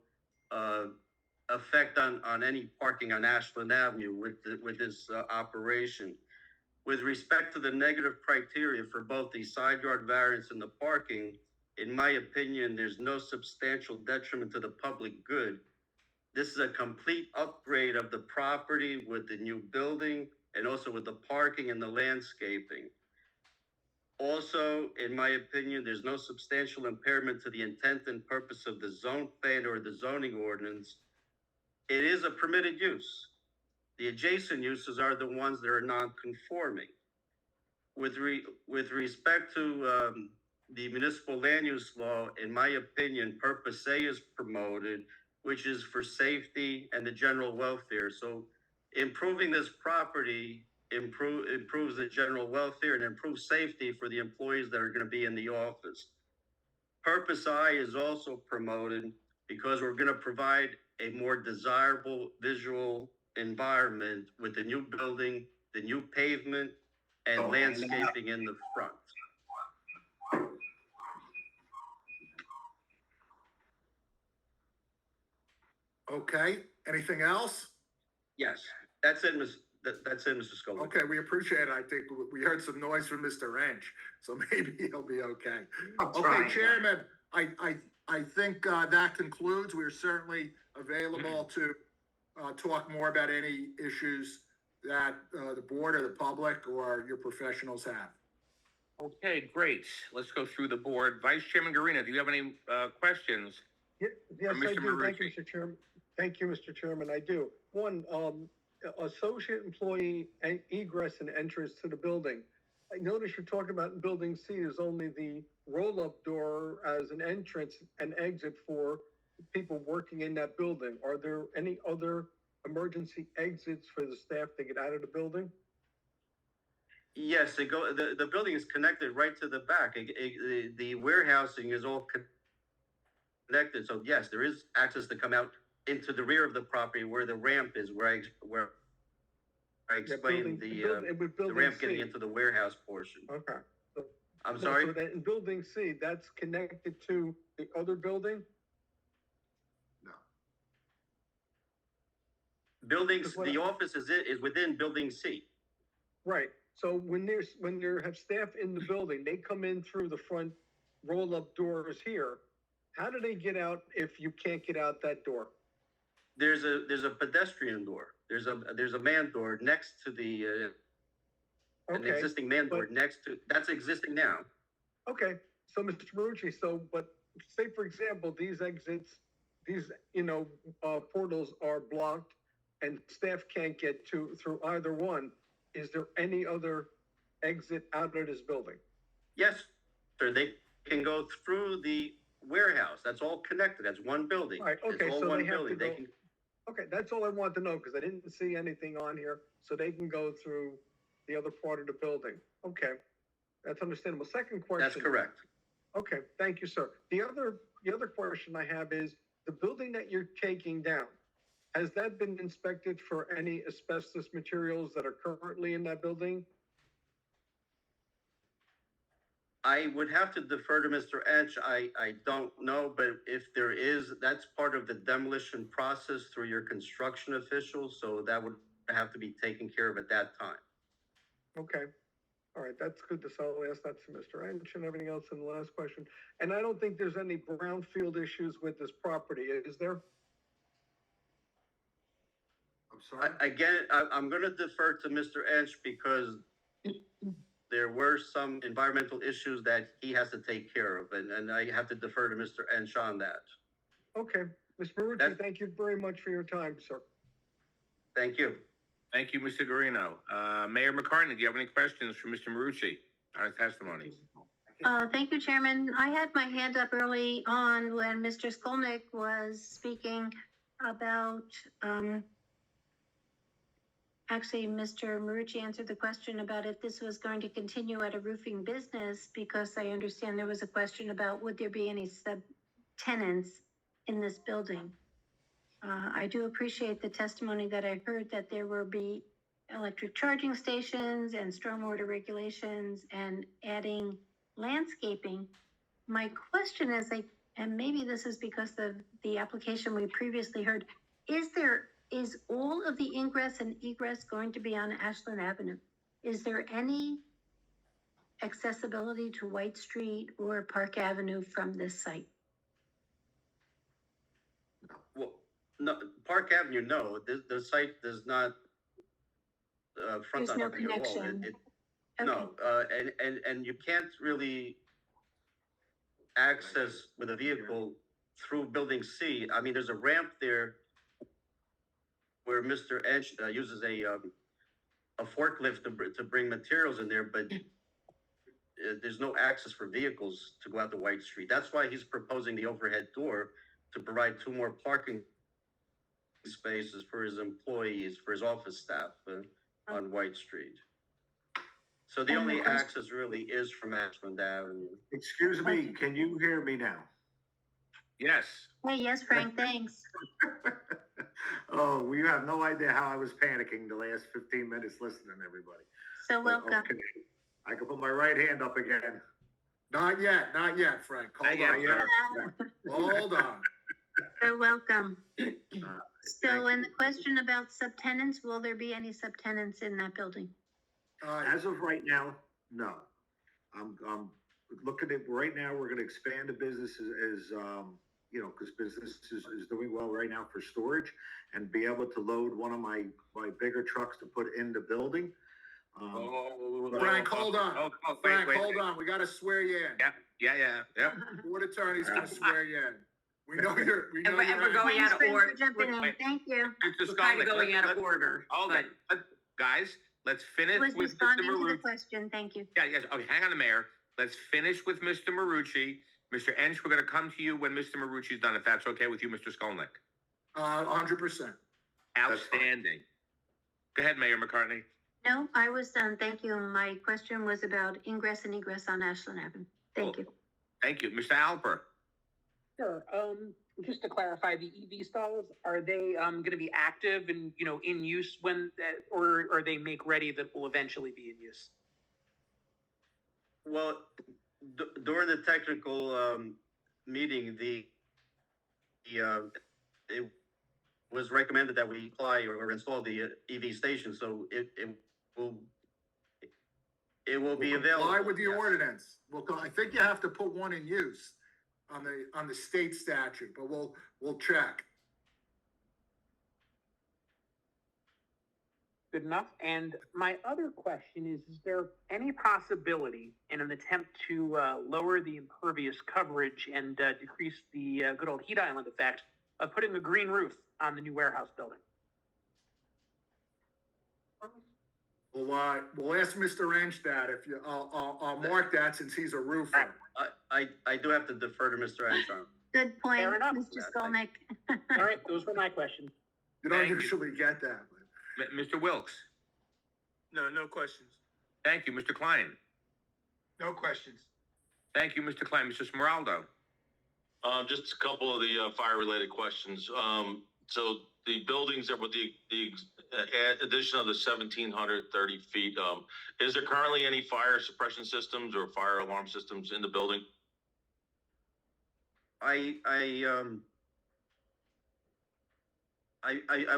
Speaker 8: effect on any parking on Ashland Avenue with this operation. With respect to the negative criteria for both the side yard variance and the parking, in my opinion, there's no substantial detriment to the public good. This is a complete upgrade of the property with the new building and also with the parking and the landscaping. Also, in my opinion, there's no substantial impairment to the intent and purpose of the zone plan or the zoning ordinance. It is a permitted use. The adjacent uses are the ones that are non-conforming. With respect to the municipal land use law, in my opinion, purpose A is promoted, which is for safety and the general welfare. So improving this property improves the general welfare and improves safety for the employees that are going to be in the office. Purpose I is also promoted because we're going to provide a more desirable visual environment with the new building, the new pavement, and landscaping in the front.
Speaker 7: Okay, anything else?
Speaker 8: Yes, that's it, Mr. Scully.
Speaker 7: Okay, we appreciate it. I think we heard some noise from Mr. Wrench, so maybe he'll be okay. Okay, Chairman, I think that concludes. We're certainly available to talk more about any issues that the board or the public or your professionals have.
Speaker 3: Okay, great. Let's go through the board. Vice Chairman Garina, do you have any questions?
Speaker 2: Yes,
Speaker 3: From
Speaker 2: I
Speaker 3: Mr.
Speaker 2: do. Thank you,
Speaker 3: Marucci.
Speaker 2: Mr. Chairman. Thank you, Mr. Chairman. I do. One, associate employee and egress and entrance to the building. I notice you're talking about in building C is only the roll-up door as an entrance and exit for people working in that building. Are there any other emergency exits for the staff to get out of the building?
Speaker 8: Yes, the building is connected right to the back. The warehousing is all connected. So yes, there is access to come out into the rear of the property where the ramp is, where I explained the ramp getting into the warehouse portion.
Speaker 2: Okay. So,
Speaker 8: I'm sorry?
Speaker 2: So that in building C, that's connected to the other building?
Speaker 8: The office is within building C.
Speaker 2: Right. So when you have staff in the building, they come in through the front roll-up doors here. How do they get out if you can't get out that door?
Speaker 8: There's a pedestrian door. There's a man door next to the an existing man door next to that's existing now.
Speaker 2: Okay. So Mr. Marucci, but say for example, these exits, these portals are blocked and staff can't get through either one. Is there any other exit out of this building?
Speaker 8: Yes, sir. They can go through the warehouse. That's all connected. That's one building.
Speaker 2: Right. Okay.
Speaker 8: It's all
Speaker 2: So
Speaker 8: one
Speaker 2: they have
Speaker 8: building.
Speaker 2: to go. Okay, that's all I want to know because I didn't see anything on here, so they can go through the other part of the building. Okay, that's understandable. Second question.
Speaker 8: That's correct.
Speaker 2: Okay, thank you, sir. The other question I have is the building that you're taking down. Has that been inspected for any asbestos materials that are currently in that building?
Speaker 8: I would have to defer to Mr. Ench. I don't know, but if there is, that's part of the demolition process through your construction officials, so that would have to be taken care of at that time.
Speaker 2: Okay. All right, that's good. So I'll ask that to Mr. Ench and everything else in the last question. And I don't think there's any brownfield issues with this property, is there?
Speaker 7: I'm sorry?
Speaker 8: I'm going to defer to Mr. Ench because there were some environmental issues that he has to take care of, and I have to defer to Mr. Ench on that.
Speaker 2: Okay. Mr. Marucci, thank you very much for your time, sir.
Speaker 8: Thank you.
Speaker 3: Thank you, Mr. Garino. Mayor McCartney, do you have any questions for Mr. Marucci on his testimony?
Speaker 5: Thank you, Chairman. I had my hand up early on when Mr. Skolnick was speaking about, actually, Mr. Marucci answered the question about if this was going to continue at a roofing business, because I understand there was a question about would there be any sub-tenants in this building. I do appreciate the testimony that I heard that there will be electric charging stations and stormwater regulations and adding landscaping. My question is, and maybe this is because of the application we previously heard, is all of the ingress and egress going to be on Ashland Avenue? Is there any accessibility to White Street or Park Avenue from this site?
Speaker 8: Well, no, Park Avenue, no. The site does not front
Speaker 5: There's
Speaker 8: on
Speaker 5: no
Speaker 8: nothing at all.
Speaker 5: connection.
Speaker 8: No, and you can't really access with a vehicle through building C. I mean, there's a ramp there where Mr. Edge uses a forklift to bring materials in there, but there's no access for vehicles to go out to White Street. That's why he's proposing the overhead door to provide 2 more parking spaces for his employees, for his office staff on White Street. So the only access really is from Ashland Avenue.
Speaker 9: Excuse me, can you hear me now?
Speaker 3: Yes.
Speaker 5: Hey, yes, Frank, thanks.
Speaker 9: Oh, you have no idea how I was panicking the last 15 minutes listening to everybody.
Speaker 5: So welcome.
Speaker 9: Okay. I can put my right hand up again.
Speaker 7: Not yet, Frank. Hold on.
Speaker 3: sir.
Speaker 7: Hold on.
Speaker 5: So welcome.
Speaker 9: Thank
Speaker 5: So, and
Speaker 9: you.
Speaker 5: the question about subtenants, will there be any subtenants in that building?
Speaker 9: As of right now, no. I'm looking at, right now, we're gonna expand the business as because business is doing well right now for storage and be able to load one of my bigger trucks to put in the building.
Speaker 7: Frank, hold on. Frank, hold on. We gotta swear you in.
Speaker 3: Yeah.
Speaker 7: Board attorney's gonna swear you in. We know you're.
Speaker 6: And we're going
Speaker 5: Thanks,
Speaker 6: out of
Speaker 5: Frank,
Speaker 6: order.
Speaker 5: for jumping in.
Speaker 3: Wait.
Speaker 5: Thank you.
Speaker 3: Mr.
Speaker 6: We're kind of
Speaker 3: Skolnick,
Speaker 6: going out of
Speaker 3: let's-
Speaker 6: order.
Speaker 3: Hold
Speaker 6: but-
Speaker 3: on. Guys, let's finish
Speaker 5: Was
Speaker 3: with Mr.
Speaker 5: responding to the
Speaker 3: Marucci.
Speaker 5: question, thank you.
Speaker 3: Yeah, yes. Okay, hang on, Mayor. Let's finish with Mr. Marucci. Mr. Ench, we're going to come to you when Mr. Marucci's done, if that's okay with you, Mr. Skolnick.
Speaker 7: 100%.
Speaker 3: Outstanding. Go ahead, Mayor McCartney.
Speaker 5: No, I was done, thank you. My question was about ingress and egress on Ashland Avenue. Thank you.
Speaker 3: Thank you. Mr. Alper.
Speaker 10: Sure. Just to clarify, the EV stalls, are they going to be active and, in use when, or are they make ready that will eventually be in use?
Speaker 8: Well, during the technical meeting, it was recommended that we apply or install the EV station, so it will be available.
Speaker 7: Comply with the
Speaker 8: yes.
Speaker 7: ordinance. Well, I think you have to put one in use on the state statute, but we'll check.
Speaker 10: Good enough. And my other question is there any possibility in an attempt to lower the impervious coverage and decrease the good old heat island effect of putting a green roof on the new warehouse building?
Speaker 7: Well, we'll ask Mr. Ench that I'll mark that since he's a roofer.
Speaker 8: I do have to defer to Mr. Ench.
Speaker 5: Good point,
Speaker 10: Fair enough.
Speaker 5: Mr. Skolnick.
Speaker 10: All right, those were my questions.
Speaker 7: You don't
Speaker 3: Thank you.
Speaker 7: usually get that, but.
Speaker 3: Mr. Wilks.
Speaker 11: No questions.
Speaker 3: Thank you. Mr. Klein.
Speaker 11: No questions.
Speaker 3: Thank you, Mr. Klein. Mr. Smeraldo.
Speaker 11: Just a couple of the fire-related questions. So the buildings that with the addition of the 1,730 feet, is there currently any fire suppression systems or fire alarm systems in the building?
Speaker 8: I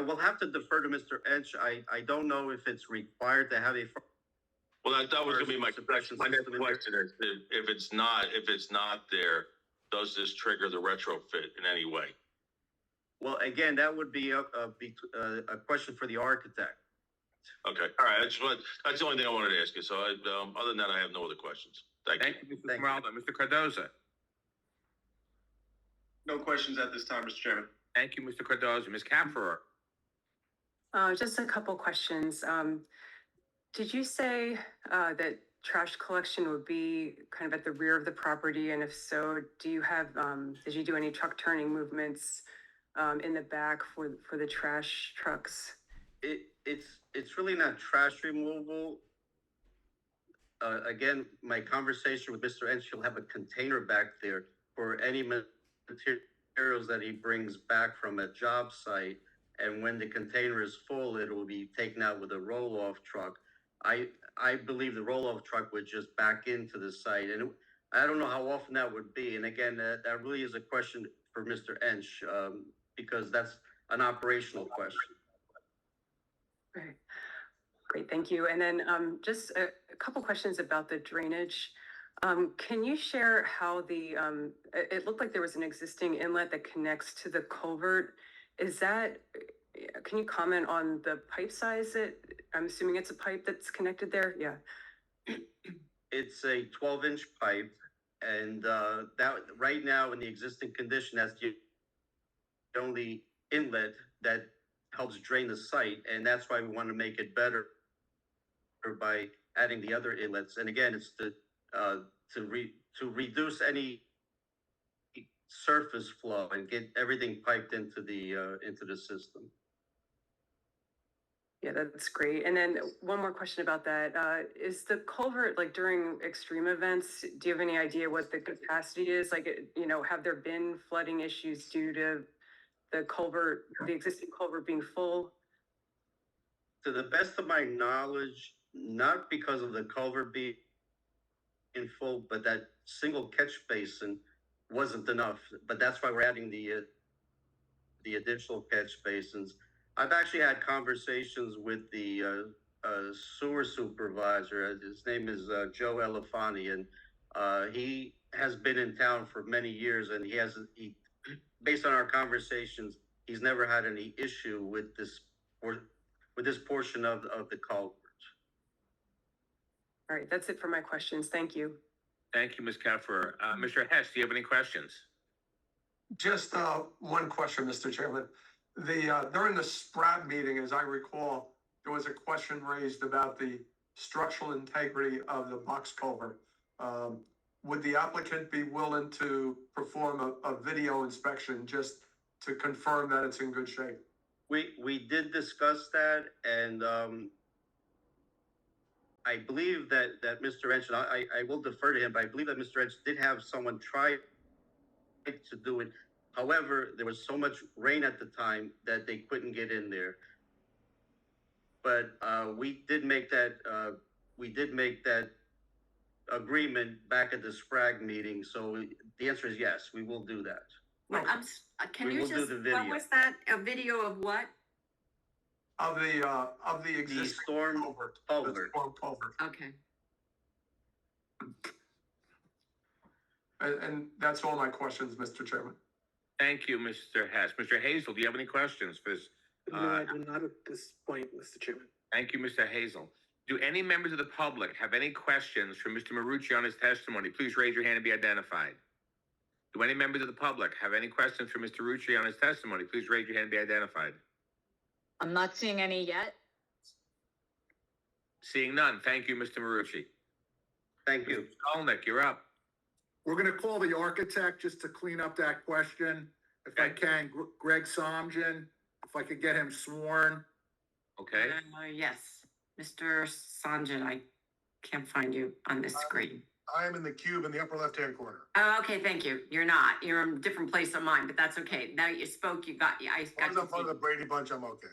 Speaker 8: will have to defer to Mr. Ench. I don't know if it's required to have a.
Speaker 11: Well, that was going to be my
Speaker 8: Suppression
Speaker 11: question. My next
Speaker 8: system in there.
Speaker 11: question is, if it's not there, does this trigger the retrofit in any way?
Speaker 8: Well, again, that would be a question for the architect.
Speaker 11: Okay, all right. That's the only thing I wanted to ask you. So, other than that, I have no other questions. Thank you.
Speaker 3: Thank you, Mr.
Speaker 8: Thank you.
Speaker 3: Smeraldo. Mr. Cardoza.
Speaker 11: No questions at this time, Mr. Chairman.
Speaker 3: Thank you, Mr. Cardoza. Ms. Camphor.
Speaker 12: Just a couple questions. Did you say that trash collection would be kind of at the rear of the property? And if so, did you do any truck turning movements in the back for the trash trucks?
Speaker 8: It's really not trash removal. Again, my conversation with Mr. Ench, he'll have a container back there for any materials that he brings back from a job site. And when the container is full, it will be taken out with a roll-off truck. I believe the roll-off truck would just back into the site. And I don't know how often that would be. And again, that really is a question for Mr. Ench, because that's an operational question.
Speaker 12: Right. Great, thank you. And then just a couple questions about the drainage. Can you share how it looked like there was an existing inlet that connects to the culvert. Can you comment on the pipe size I'm assuming it's a pipe that's connected there? Yeah.
Speaker 8: it's a 12-inch pipe, and that right now in the existing condition, that's the only inlet that helps drain the site, and that's why we want to make it better by adding the other inlets. And again, it's to reduce any surface flow and get everything piped into the system.
Speaker 12: Yeah, that's great. And then one more question about that. Is the culvert, like during extreme events, do you have any idea what the capacity is? Like, have there been flooding issues due to the culvert, the existing culvert being full?
Speaker 8: To the best of my knowledge, not because of the culvert being in full, but that single catch basin wasn't enough. But that's why we're adding the additional catch basins. I've actually had conversations with the sewer supervisor. His name is Joe Elefani, and he has been in town for many years, and he based on our conversations, he's never had any issue with this portion of the culvert.
Speaker 12: All right, that's it for my questions. Thank you.
Speaker 3: Thank you, Ms. Keffer. Mr. Hess, do you have any questions?
Speaker 13: Just one question, Mr. Chairman. During the SPRAB meeting, as I recall, there was a question raised about the structural integrity of the box culvert. Would the applicant be willing to perform a video inspection just to confirm that it's in good shape?
Speaker 8: We did discuss that, and I believe that Mr. Wrench, and I will defer to him, but I believe that Mr. Wrench did have someone try to do it. However, there was so much rain at the time that they couldn't get in there. But we did make that agreement back at the SPRAG meeting. So the answer is yes, we will do that.
Speaker 6: Wait, can
Speaker 8: We
Speaker 6: you
Speaker 8: will do
Speaker 6: just,
Speaker 8: the video.
Speaker 6: what was that? A video of what?
Speaker 13: Of the existing
Speaker 8: storm
Speaker 13: culvert.
Speaker 8: culvert.
Speaker 13: The storm culvert.
Speaker 6: Okay.
Speaker 13: And that's all my questions, Mr. Chairman.
Speaker 3: Thank you, Mr. Hess. Mr. Hazel, do you have any questions for this?
Speaker 10: No, I do not at this point, Mr. Chairman.
Speaker 3: Thank you, Mr. Hazel. Do any members of the public have any questions for Mr. Marucci on his testimony? Please raise your hand and be identified. Do any members of the public have any questions for Mr. Marucci on his testimony? Please raise your hand and be identified.
Speaker 4: I'm not seeing any yet.
Speaker 3: Seeing none, thank you, Mr. Marucci.
Speaker 8: Thank you.
Speaker 3: Mr. Skolnick, you're up.
Speaker 7: We're going to call the architect just to clean up that question. If I can, Greg Somjan, if I could get him sworn.
Speaker 3: Okay.
Speaker 6: Yes, Mr. Sanjay, I can't find you on this screen.
Speaker 13: I am in the cube in the upper left-hand corner.
Speaker 6: Oh, okay, thank you. You're not. You're in a different place on mine, but that's okay. Now you spoke, I
Speaker 13: As
Speaker 6: got
Speaker 13: long as I'm part of the Brady Bunch, I'm okay.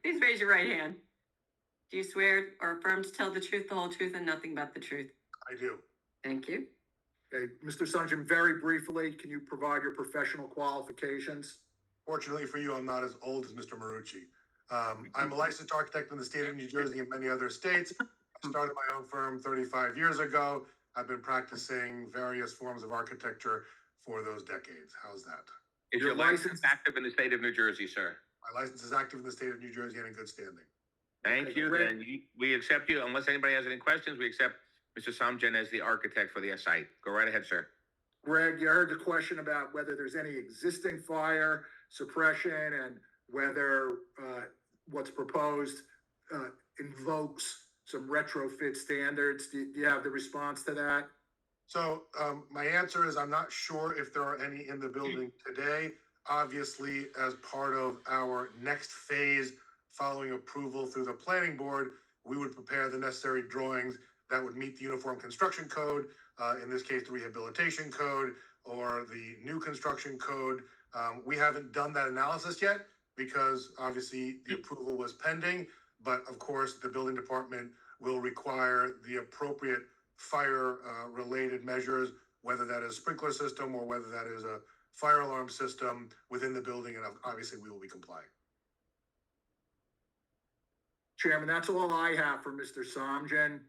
Speaker 6: Please raise your right hand. Do you swear or affirm to tell the truth, the whole truth, and nothing but the truth?
Speaker 13: I do.
Speaker 6: Thank you.
Speaker 7: Okay, Mr. Sanjan, very briefly, can you provide your professional qualifications?
Speaker 13: Fortunately for you, I'm not as old as Mr. Marucci. I'm a licensed architect in the state of New Jersey and many other states. I started my own firm 35 years ago. I've been practicing various forms of architecture for those decades. How's that?
Speaker 3: Is your license active in the state of New Jersey, sir?
Speaker 13: My license is active in the state of New Jersey and in good standing.
Speaker 3: Thank you. Then we accept you. Unless anybody has any questions, we accept Mr. Somjan as the architect for the site. Go right ahead, sir.
Speaker 7: Greg, you heard the question about whether there's any existing fire suppression and whether what's proposed invokes some retrofit standards. Do you have the response to that?
Speaker 13: So my answer is I'm not sure if there are any in the building today. Obviously, as part of our next phase following approval through the planning board, we would prepare the necessary drawings that would meet the Uniform Construction Code, in this case, the Rehabilitation Code or the New Construction Code. We haven't done that analysis yet because obviously the approval was pending, but of course the building department will require the appropriate fire related measures, whether that is sprinkler system or whether that is a fire alarm system within the building, and obviously we will be complying.
Speaker 7: Chairman, that's all I have for Mr. Somjan.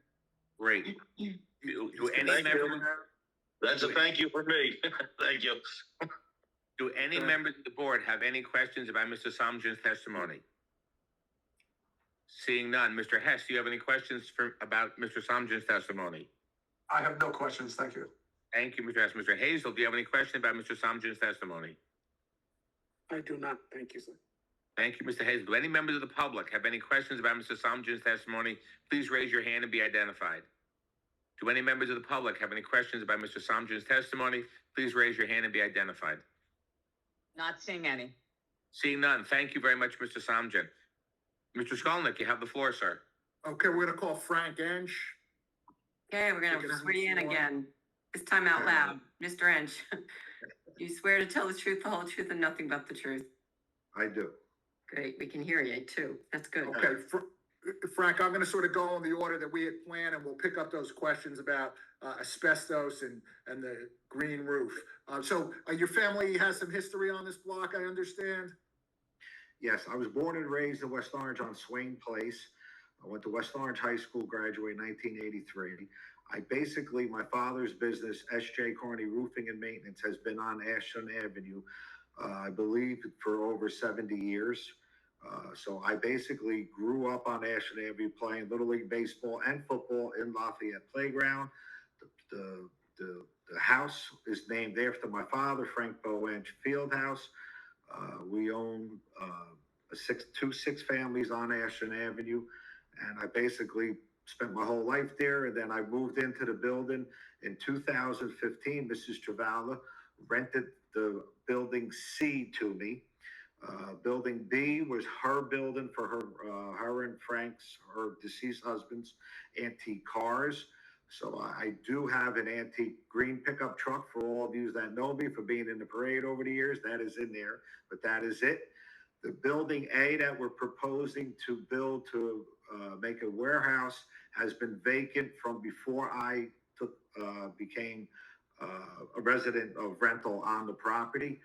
Speaker 3: Great. Do any members?
Speaker 11: That's a thank you for me. Thank you.
Speaker 3: Do any members of the board have any questions about Mr. Somjan's testimony? Seeing none. Mr. Hess, do you have any questions about Mr. Somjan's testimony?
Speaker 13: I have no questions, thank you.
Speaker 3: Thank you, Mr. Hess. Mr. Hazel, do you have any question about Mr. Somjan's testimony?
Speaker 10: I do not, thank you, sir.
Speaker 3: Thank you, Mr. Hazel. Do any members of the public have any questions about Mr. Somjan's testimony? Please raise your hand and be identified. Do any members of the public have any questions about Mr. Somjan's testimony? Please raise your hand and be identified.
Speaker 4: Not seeing any.
Speaker 3: Seeing none. Thank you very much, Mr. Somjan. Mr. Skolnick, you have the floor, sir.
Speaker 7: Okay, we're gonna call Frank Ench.
Speaker 6: Okay, we're
Speaker 7: Take it
Speaker 6: gonna
Speaker 7: on
Speaker 6: swear
Speaker 7: the
Speaker 6: you in
Speaker 7: floor.
Speaker 6: again. This time out loud. Mr. Ench, you swear to tell the truth, the whole truth, and nothing but the truth.
Speaker 9: I do.
Speaker 6: Great, we can hear you too. That's good.
Speaker 7: Okay, Frank, I'm gonna sort of go in the order that we had planned, and we'll pick up those questions about asbestos and the green roof. So your family has some history on this block, I understand?
Speaker 9: Yes, I was born and raised in West Orange on Swain Place. I went to West Orange High School, graduated in 1983. My father's business, S.J. Carney Roofing and Maintenance, has been on Ashland Avenue, I believe, for over 70 years. So I basically grew up on Ashland Avenue playing Little League Baseball and football in Lafayette Playground. The house is named after my father, Frank Bo-Orange Field House. We own two six families on Ashland Avenue, and I basically spent my whole life there. And then I moved into the building in 2015. Mrs. Travala rented the building C to me. Building B was her building for her and Frank's, her deceased husband's antique cars. So I do have an antique green pickup truck for all of you that know me for being in the parade over the years. That is in there, but that is it. The building A that we're proposing to build to make a warehouse has been vacant from before I became a resident of rental on the property.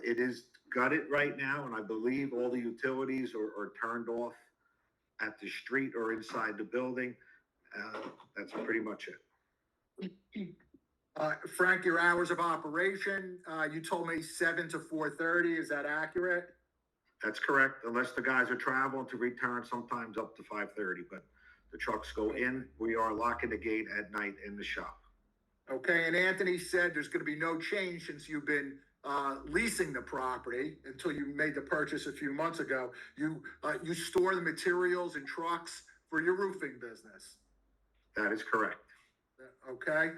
Speaker 9: It is gutted right now, and I believe all the utilities are turned off at the street or inside the building. That's pretty much it.
Speaker 7: Frank, your hours of operation, you told me 7 to 4:30. Is that accurate?
Speaker 9: That's correct, unless the guys are traveling to return, sometimes up to 5:30, but the trucks go in. We are locking the gate at night in the shop.
Speaker 7: Okay, and Anthony said there's gonna be no change since you've been leasing the property until you made the purchase a few months ago. You store the materials in trucks for your roofing business.
Speaker 9: That is correct.
Speaker 7: Okay,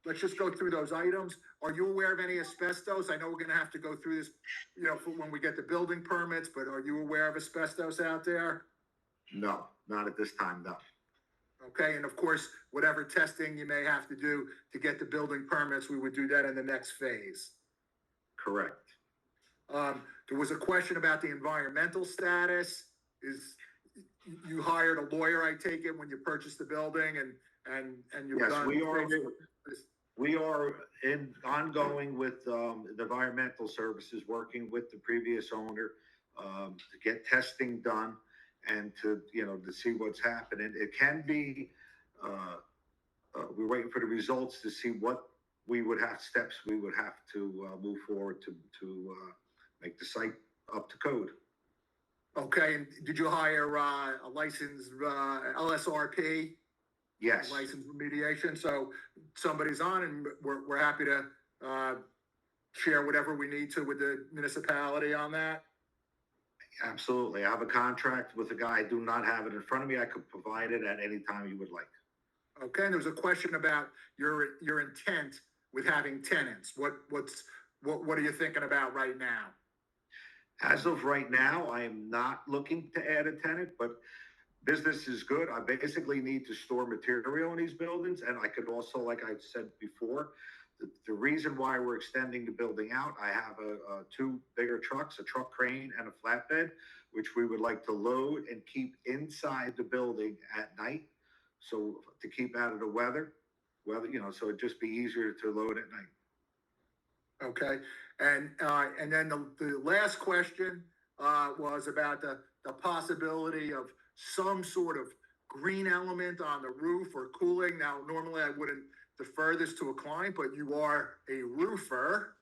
Speaker 7: let's just go through those items. Are you aware of any asbestos? I know we're gonna have to go through this, for when we get the building permits, but are you aware of asbestos out there?
Speaker 9: No, not at this time, no.
Speaker 7: Okay, and of course, whatever testing you may have to do to get the building permits, we would do that in the next phase.
Speaker 9: Correct.
Speaker 7: There was a question about the environmental status. You hired a lawyer, I take it, when you purchased the building, and you've
Speaker 9: Yes,
Speaker 7: done.
Speaker 9: we are ongoing with the environmental services, working with the previous owner to get testing done and to see what's happening. It can be, we're waiting for the results to see what steps we would have to move forward to make the site up to code.
Speaker 7: Okay, and did you hire a licensed LSRP?
Speaker 9: Yes.
Speaker 7: License remediation, so somebody's on, and we're happy to share whatever we need to with the municipality on that.
Speaker 9: Absolutely. I have a contract with the guy. I do not have it in front of me. I could provide it at any time you would like.
Speaker 7: Okay, and there was a question about your intent with having tenants. What are you thinking about right now?
Speaker 9: As of right now, I am not looking to add a tenant, but business is good. I basically need to store material in these buildings, and I could also, like I said before, the reason why we're extending the building out, I have two bigger trucks, a truck crane and a flatbed, which we would like to load and keep inside the building at night, so to keep out of the weather, so it'd just be easier to load at night.
Speaker 7: Okay, and then the last question was about the possibility of some sort of green element on the roof or cooling. Now, normally I wouldn't defer this to a client, but you are a roofer.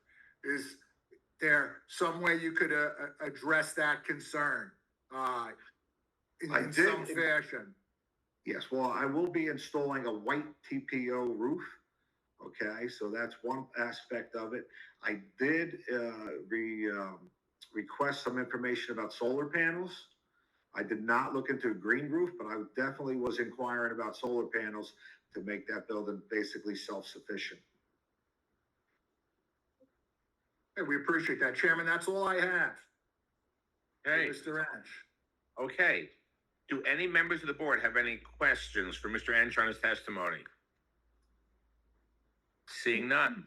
Speaker 7: there some way you could address that concern in some fashion?
Speaker 9: Yes, well, I will be installing a white TPO roof. Okay, so that's one aspect of it. I did request some information about solar panels. I did not look into a green roof, but I definitely was inquiring about solar panels to make that building basically self-sufficient.
Speaker 7: Hey, we appreciate that, Chairman. That's all I have.
Speaker 3: Okay,
Speaker 7: Mr. Ench.
Speaker 3: okay. Do any members of the board have any questions for Mr. Ench on his testimony? Seeing none.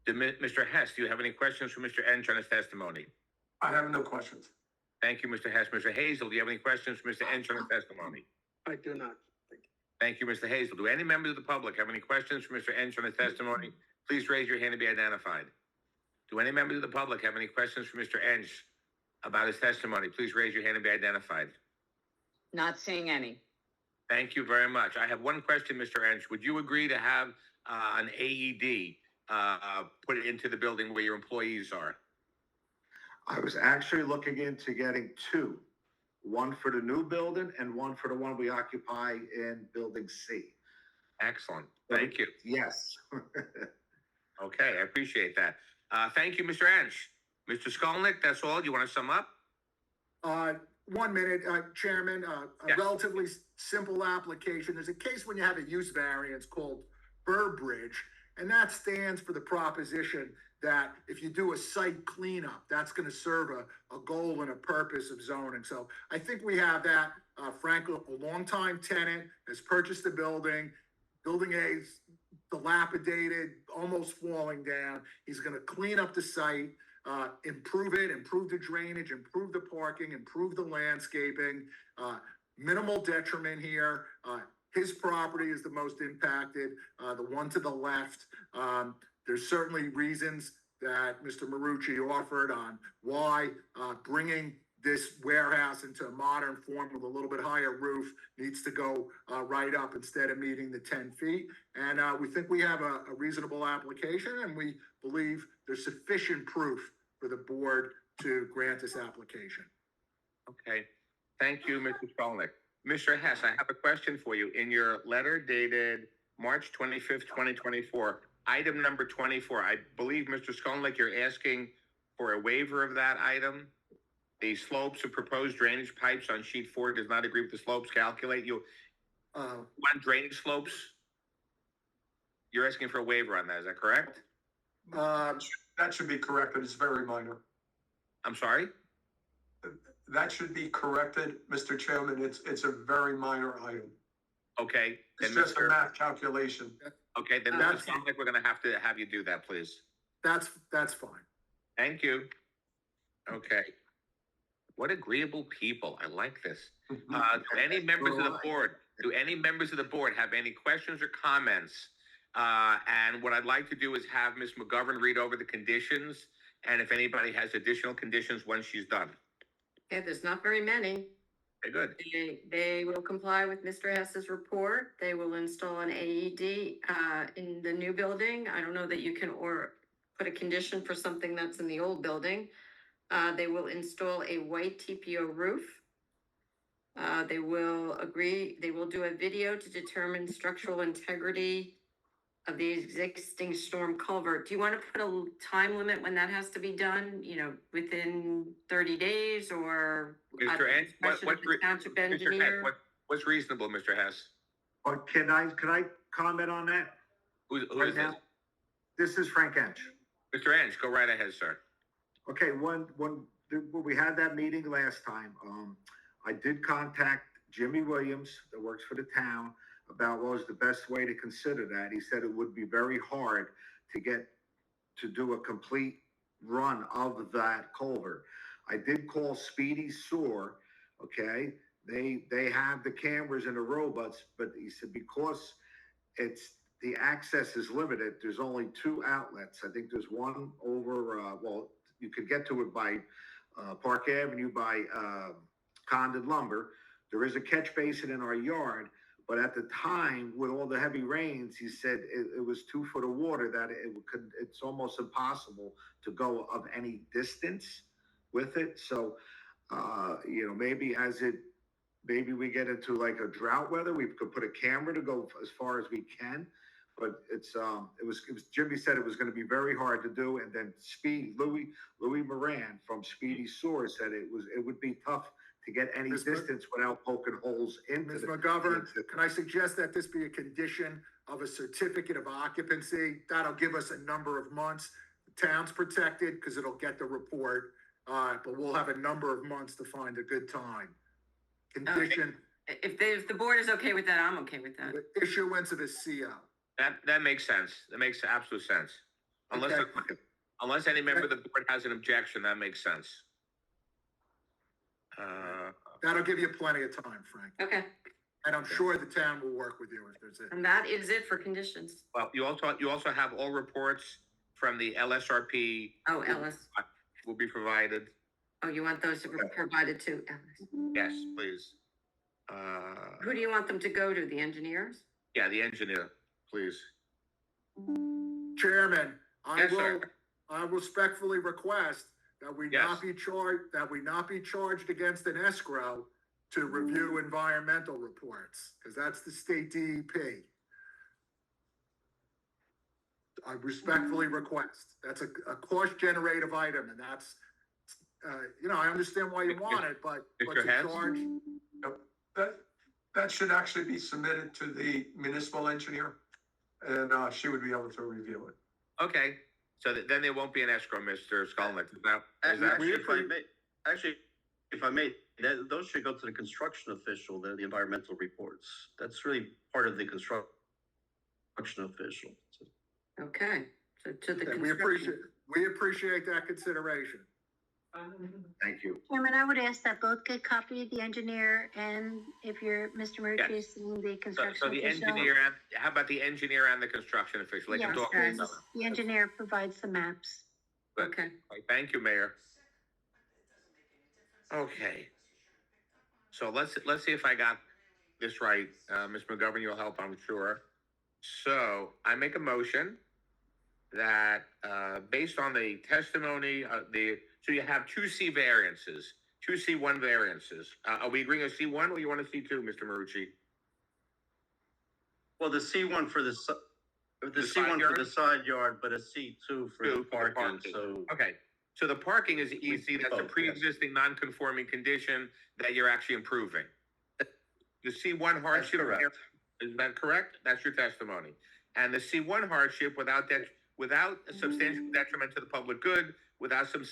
Speaker 3: Mr. Hess, do you have any questions for Mr. Ench on his testimony?
Speaker 13: I have no questions.
Speaker 3: Thank you, Mr. Hess. Mr. Hazel, do you have any questions for Mr. Ench on his testimony?
Speaker 2: I do not.
Speaker 3: Thank you, Mr. Hazel. Do any members of the public have any questions for Mr. Ench on his testimony? Please raise your hand to be identified. Do any members of the public have any questions for Mr. Ench about his testimony? Please raise your hand and be identified.
Speaker 4: Not seeing any.
Speaker 3: Thank you very much. I have one question, Mr. Ench. Would you agree to have an AED put into the building where your employees are?
Speaker 9: I was actually looking into getting two, one for the new building and one for the one we occupy in Building C.
Speaker 3: Excellent. Thank you.
Speaker 9: Yes.
Speaker 3: Okay, I appreciate that. Thank you, Mr. Ench. Mr. Skolnick, that's all. Do you want to sum up?
Speaker 7: 1 minute, Chairman,
Speaker 3: Yes.
Speaker 7: relatively simple application. There's a case when you have a use variance called Burbridge, and that stands for the proposition that if you do a site cleanup, that's going to serve a goal and a purpose of zoning. So I think we have that. Frank, a longtime tenant, has purchased the building. Building A is dilapidated, almost falling down. He's going to clean up the site, improve it, improve the drainage, improve the parking, improve the landscaping, minimal detriment here. His property is the most impacted, the one to the left. There's certainly reasons that Mr. Marucci offered on why bringing this warehouse into a modern form with a little bit higher roof needs to go right up instead of meeting the 10 feet. And we think we have a reasonable application, and we believe there's sufficient proof for the board to grant this application.
Speaker 3: Okay. Thank you, Mr. Skolnick. Mr. Hess, I have a question for you. In your letter dated March 25th, 2024, item number 24, I believe, Mr. Skolnick, you're asking for a waiver of that item. The slopes of proposed drainage pipes on sheet 4 does not agree with the slopes. Calculate you want drainage slopes. You're asking for a waiver on that. Is that correct?
Speaker 13: That should be corrected. It's very minor.
Speaker 3: I'm sorry?
Speaker 13: That should be corrected, Mr. Chairman. It's a very minor item.
Speaker 3: Okay.
Speaker 13: It's just a math calculation.
Speaker 3: Okay, then Mr. Skolnick, we're going to have you do that, please.
Speaker 7: That's fine.
Speaker 3: Thank you. Okay. What agreeable people. I like this. Do any members of the board have any questions or comments? And what I'd like to do is have Ms. McGovern read over the conditions, and if anybody has additional conditions once she's done.
Speaker 6: Okay, there's not very many.
Speaker 3: Okay, good.
Speaker 6: They will comply with Mr. Hess's report. They will install an AED in the new building. I don't know that you can put a condition for something that's in the old building. They will install a white TPO roof. They will do a video to determine structural integrity of the existing storm culvert. Do you want to put a time limit when that has to be done? You know, within 30 days or?
Speaker 3: Mr. Hess, what's reasonable, Mr. Hess?
Speaker 9: Can I comment on that?
Speaker 3: Who
Speaker 9: Right
Speaker 3: is
Speaker 9: now? This is Frank Ench.
Speaker 3: Mr. Ench, go right ahead, sir.
Speaker 9: Okay, when we had that meeting last time, I did contact Jimmy Williams, that works for the town, about what was the best way to consider that. He said it would be very hard to do a complete run of that culvert. I did call Speedy Sewer, okay? They have the cameras and the robots, but he said because the access is limited, there's only 2 outlets. I think there's one over, you could get to it by Park Avenue by Condon Lumber. There is a catch basin in our yard, But at the time, with all the heavy rains, he said it was 2 foot of water, that it's almost impossible to go of any distance with it. So, maybe we get into like a drought weather, we could put a camera to go as far as we can. But it was Jimmy said it was going to be very hard to do. And then Louis Moran from Speedy Source said it would be tough to get any distance without poking holes into
Speaker 7: Ms.
Speaker 9: the.
Speaker 7: McGovern, can I suggest that this be a condition of a certificate of occupancy? That'll give us a number of months. The town's protected because it'll get the report, but we'll have a number of months to find a good time. Condition,
Speaker 6: If the board is okay with that, I'm okay with that.
Speaker 7: the issuance of a CO.
Speaker 3: That makes sense. That makes absolute sense. Unless any member of the board has an objection, that makes sense.
Speaker 7: That'll give you plenty of time, Frank.
Speaker 6: Okay,
Speaker 7: And I'm sure the town will work with you if there's it.
Speaker 6: and that is it for conditions.
Speaker 3: Well, you also have all reports from the LSRP
Speaker 6: Oh, Ellis.
Speaker 3: will be provided.
Speaker 6: Oh, you want those to be provided to Ellis?
Speaker 3: Yes, please.
Speaker 6: Who do you want them to go to? The engineers?
Speaker 3: Yeah, the engineer, please.
Speaker 7: Chairman,
Speaker 3: Yes, sir.
Speaker 7: I respectfully request that we
Speaker 3: Yes.
Speaker 7: not be charged against an escrow to review environmental reports, because that's the state DEP. I respectfully request. That's a cost generative item, and that's, I understand why you want it, but
Speaker 3: Mr.
Speaker 7: to
Speaker 3: Hess?
Speaker 7: charge.
Speaker 14: That should actually be submitted to the municipal engineer, and she would be able to review it.
Speaker 3: Okay, so then there won't be an escrow, Mr. Skolnick. Is that?
Speaker 8: Actually, if I may, those should go to the construction official, the environmental reports. That's really part of the construction official.
Speaker 6: Okay, so to the
Speaker 7: Okay,
Speaker 6: construction.
Speaker 7: we appreciate that consideration.
Speaker 9: Thank you.
Speaker 5: Chairman, I would ask that both get copy of the engineer and if you're, Mr. Marucci is seeing the
Speaker 3: So
Speaker 5: construction
Speaker 3: the
Speaker 5: official.
Speaker 3: engineer, how about the engineer and the construction official? They can
Speaker 5: Yes,
Speaker 3: talk.
Speaker 5: and the engineer provides the maps.
Speaker 6: Okay.
Speaker 3: Okay, thank you, Mayor. Okay. So let's see if I got this right. Ms. McGovern, you'll help, I'm sure. So I make a motion that, based on the testimony, so you have two C variances, two C1 variances. Are we agreeing on C1 or you want a C2, Mr. Marucci?
Speaker 8: Well, the C1 for the
Speaker 3: The
Speaker 8: C1
Speaker 3: side
Speaker 8: for
Speaker 3: yard?
Speaker 8: the side yard, but a C2 for the parking, so.
Speaker 3: Okay, so the parking is easy. That's a
Speaker 8: Both,
Speaker 3: pre-existing non-conforming condition that you're actually improving. The C1 hardship,
Speaker 8: correct.
Speaker 3: is that correct? That's your testimony. And the C1 hardship without a substantial detriment to the public good, without some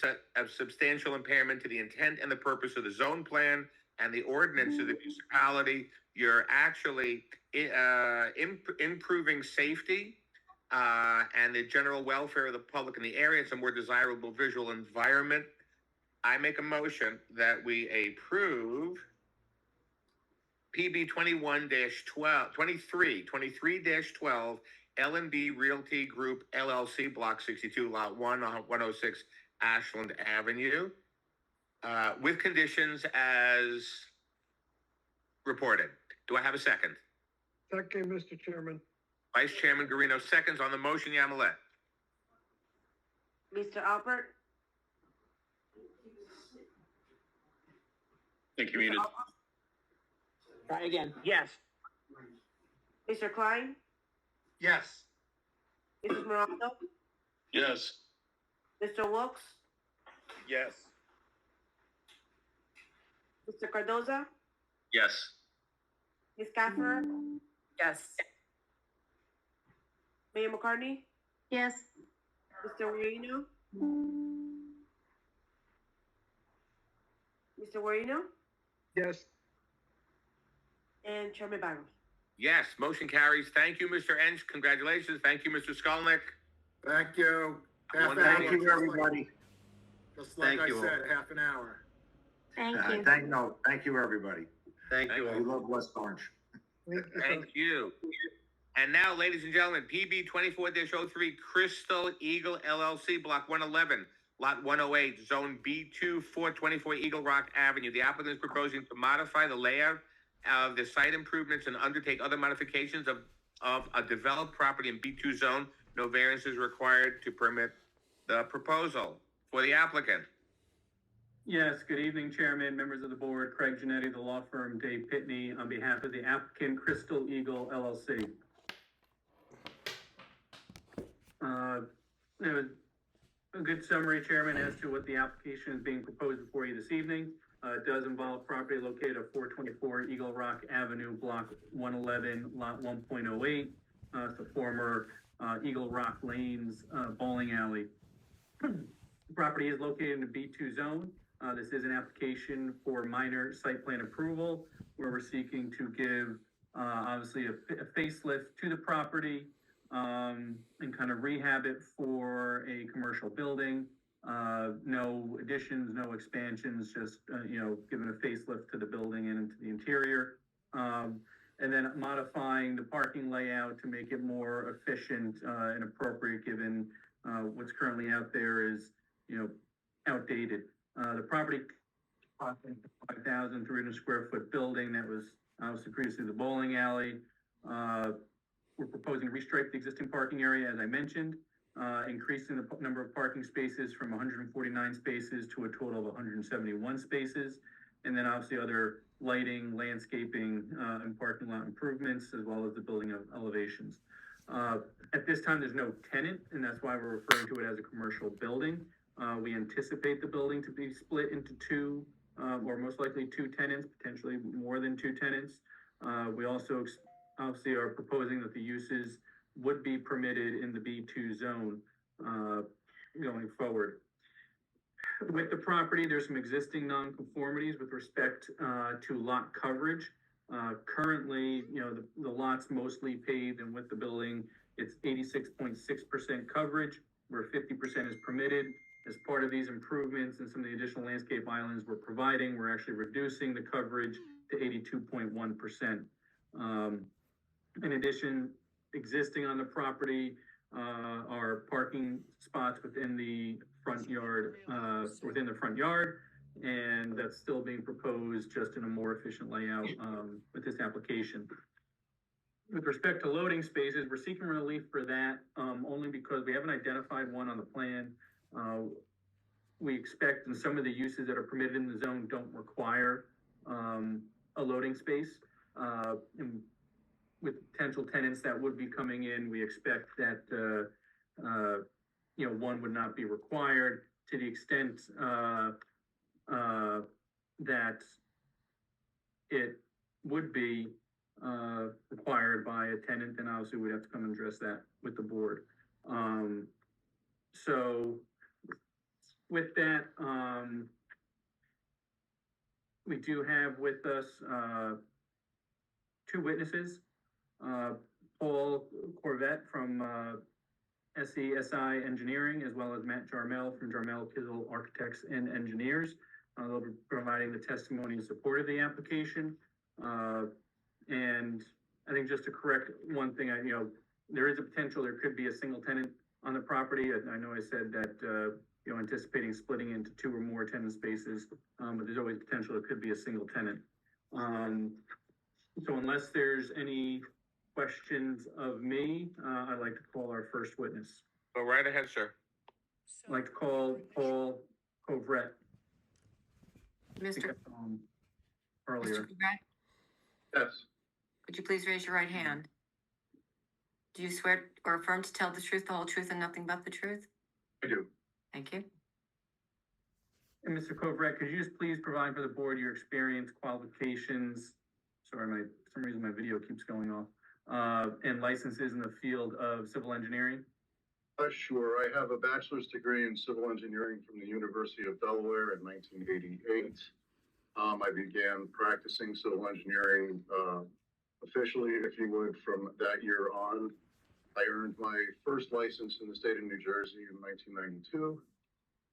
Speaker 3: substantial impairment to the intent and the purpose of the zone plan and the ordinance of the municipality, you're actually improving safety and the general welfare of the public in the area. It's a more desirable visual environment. I make a motion that we approve PB 23-12 L&B Realty Group LLC, Block 62, Lot 1, 106 Ashland Avenue, with conditions as reported. Do I have a second?
Speaker 2: Second, Mr. Chairman.
Speaker 3: Vice Chairman Garino seconds on the motion. Yamilet.
Speaker 1: Mr. Alpert?
Speaker 11: Thank you, muted.
Speaker 10: Try again. Yes.
Speaker 1: Mr. Klein?
Speaker 14: Yes.
Speaker 1: Mrs. Morano?
Speaker 11: Yes.
Speaker 1: Mr. Wilks?
Speaker 14: Yes.
Speaker 1: Mr. Cardoza?
Speaker 11: Yes.
Speaker 1: Ms. Caffer?
Speaker 12: Yes.
Speaker 1: Mayor McCartney?
Speaker 5: Yes,
Speaker 1: Mr. Guarino? Mr. Guarino?
Speaker 2: Yes.
Speaker 1: And Chairman Barros?
Speaker 3: Yes, motion carries. Thank you, Mr. Ench. Congratulations. Thank you, Mr. Skolnick.
Speaker 7: Thank you. Half an
Speaker 3: Thank
Speaker 7: hour,
Speaker 9: Thank you, everybody.
Speaker 7: Just like
Speaker 8: Thank
Speaker 7: I
Speaker 8: you all.
Speaker 7: said, half an hour.
Speaker 5: thank you.
Speaker 9: Thank you, everybody.
Speaker 8: Thank you
Speaker 9: We
Speaker 8: all.
Speaker 9: love West Orange.
Speaker 3: Thank you. And now, ladies and gentlemen, PB 24-03 Crystal Eagle LLC, Block 111, Lot 108, Zone B2, 424 Eagle Rock Avenue. The applicant is proposing to modify the layout of the site improvements and undertake other modifications of a developed property in B2 zone. No variance is required to permit the proposal. For the applicant.
Speaker 15: Yes, good evening, Chairman, members of the board. Craig Genetti, the law firm Dave Pitney, on behalf of the applicant Crystal Eagle LLC. It was a good summary, Chairman, as to what the application is being proposed before you this evening. It does involve property located at 424 Eagle Rock Avenue, Block 111, Lot 1.08. It's the former Eagle Rock Lanes bowling alley. The property is located in the B2 zone. This is an application for minor site plan approval, where we're seeking to give, obviously, a facelift to the property, and kind of rehab it for a commercial building. No additions, no expansions, just, giving a facelift to the building and into the interior. And then modifying the parking layout to make it more efficient and appropriate, given what's currently out there is, outdated. The property, 5,300 square foot building that was obviously previously the bowling alley. We're proposing to restripe the existing parking area, as I mentioned, increasing the number of parking spaces from 149 spaces to a total of 171 spaces. And then obviously other lighting, landscaping, and parking lot improvements, as well as the building of elevations. At this time, there's no tenant, and that's why we're referring to it as a commercial building. We anticipate the building to be split into two, or most likely two tenants, potentially more than two tenants. We also obviously are proposing that the uses would be permitted in the B2 zone going forward. With the property, there's some existing nonconformities with respect to lot coverage. Currently, the lot's mostly paved, and with the building, it's 86.6% coverage, where 50% is permitted. As part of these improvements and some of the additional landscape islands we're providing, we're actually reducing the coverage to 82.1%. In addition, existing on the property are parking spots within the front yard, and that's still being proposed just in a more efficient layout with this application. With respect to loading spaces, we're seeking relief for that only because we haven't identified one on the plan. We expect, and some of the uses that are permitted in the zone don't require a loading space. And with potential tenants that would be coming in, we expect that one would not be required. To the extent that it would be required by a tenant, then obviously we'd have to come and address that with the board. So with that, we do have with us two witnesses, Paul Corvette from SESI Engineering, as well as Matt Jarmel from Jarmel Kizzle Architects and Engineers. They'll be providing the testimony in support of the application. And I think just to correct one thing, there is a potential there could be a single tenant on the property. I know I said that, anticipating splitting into two or more tenant spaces, but there's always potential it could be a single tenant. So unless there's any questions of me, I'd like to call our first witness.
Speaker 3: Go right ahead, sir.
Speaker 15: I'd like to call Paul Corvette.
Speaker 6: Mr.
Speaker 15: Earlier.
Speaker 6: Mr. Conrad,
Speaker 14: Yes.
Speaker 6: could you please raise your right hand? Do you swear or affirm to tell the truth, the whole truth, and nothing but the truth?
Speaker 14: I do.
Speaker 6: Thank you.
Speaker 15: And Mr. Corvette, could you just please provide for the board your experience, qualifications? Sorry, for some reason my video keeps going off. And licenses in the field of civil engineering?
Speaker 16: Sure. I have a bachelor's degree in civil engineering from the University of Delaware in 1988. I began practicing civil engineering officially, if you would, from that year on. I earned my first license in the state of New Jersey in 1992,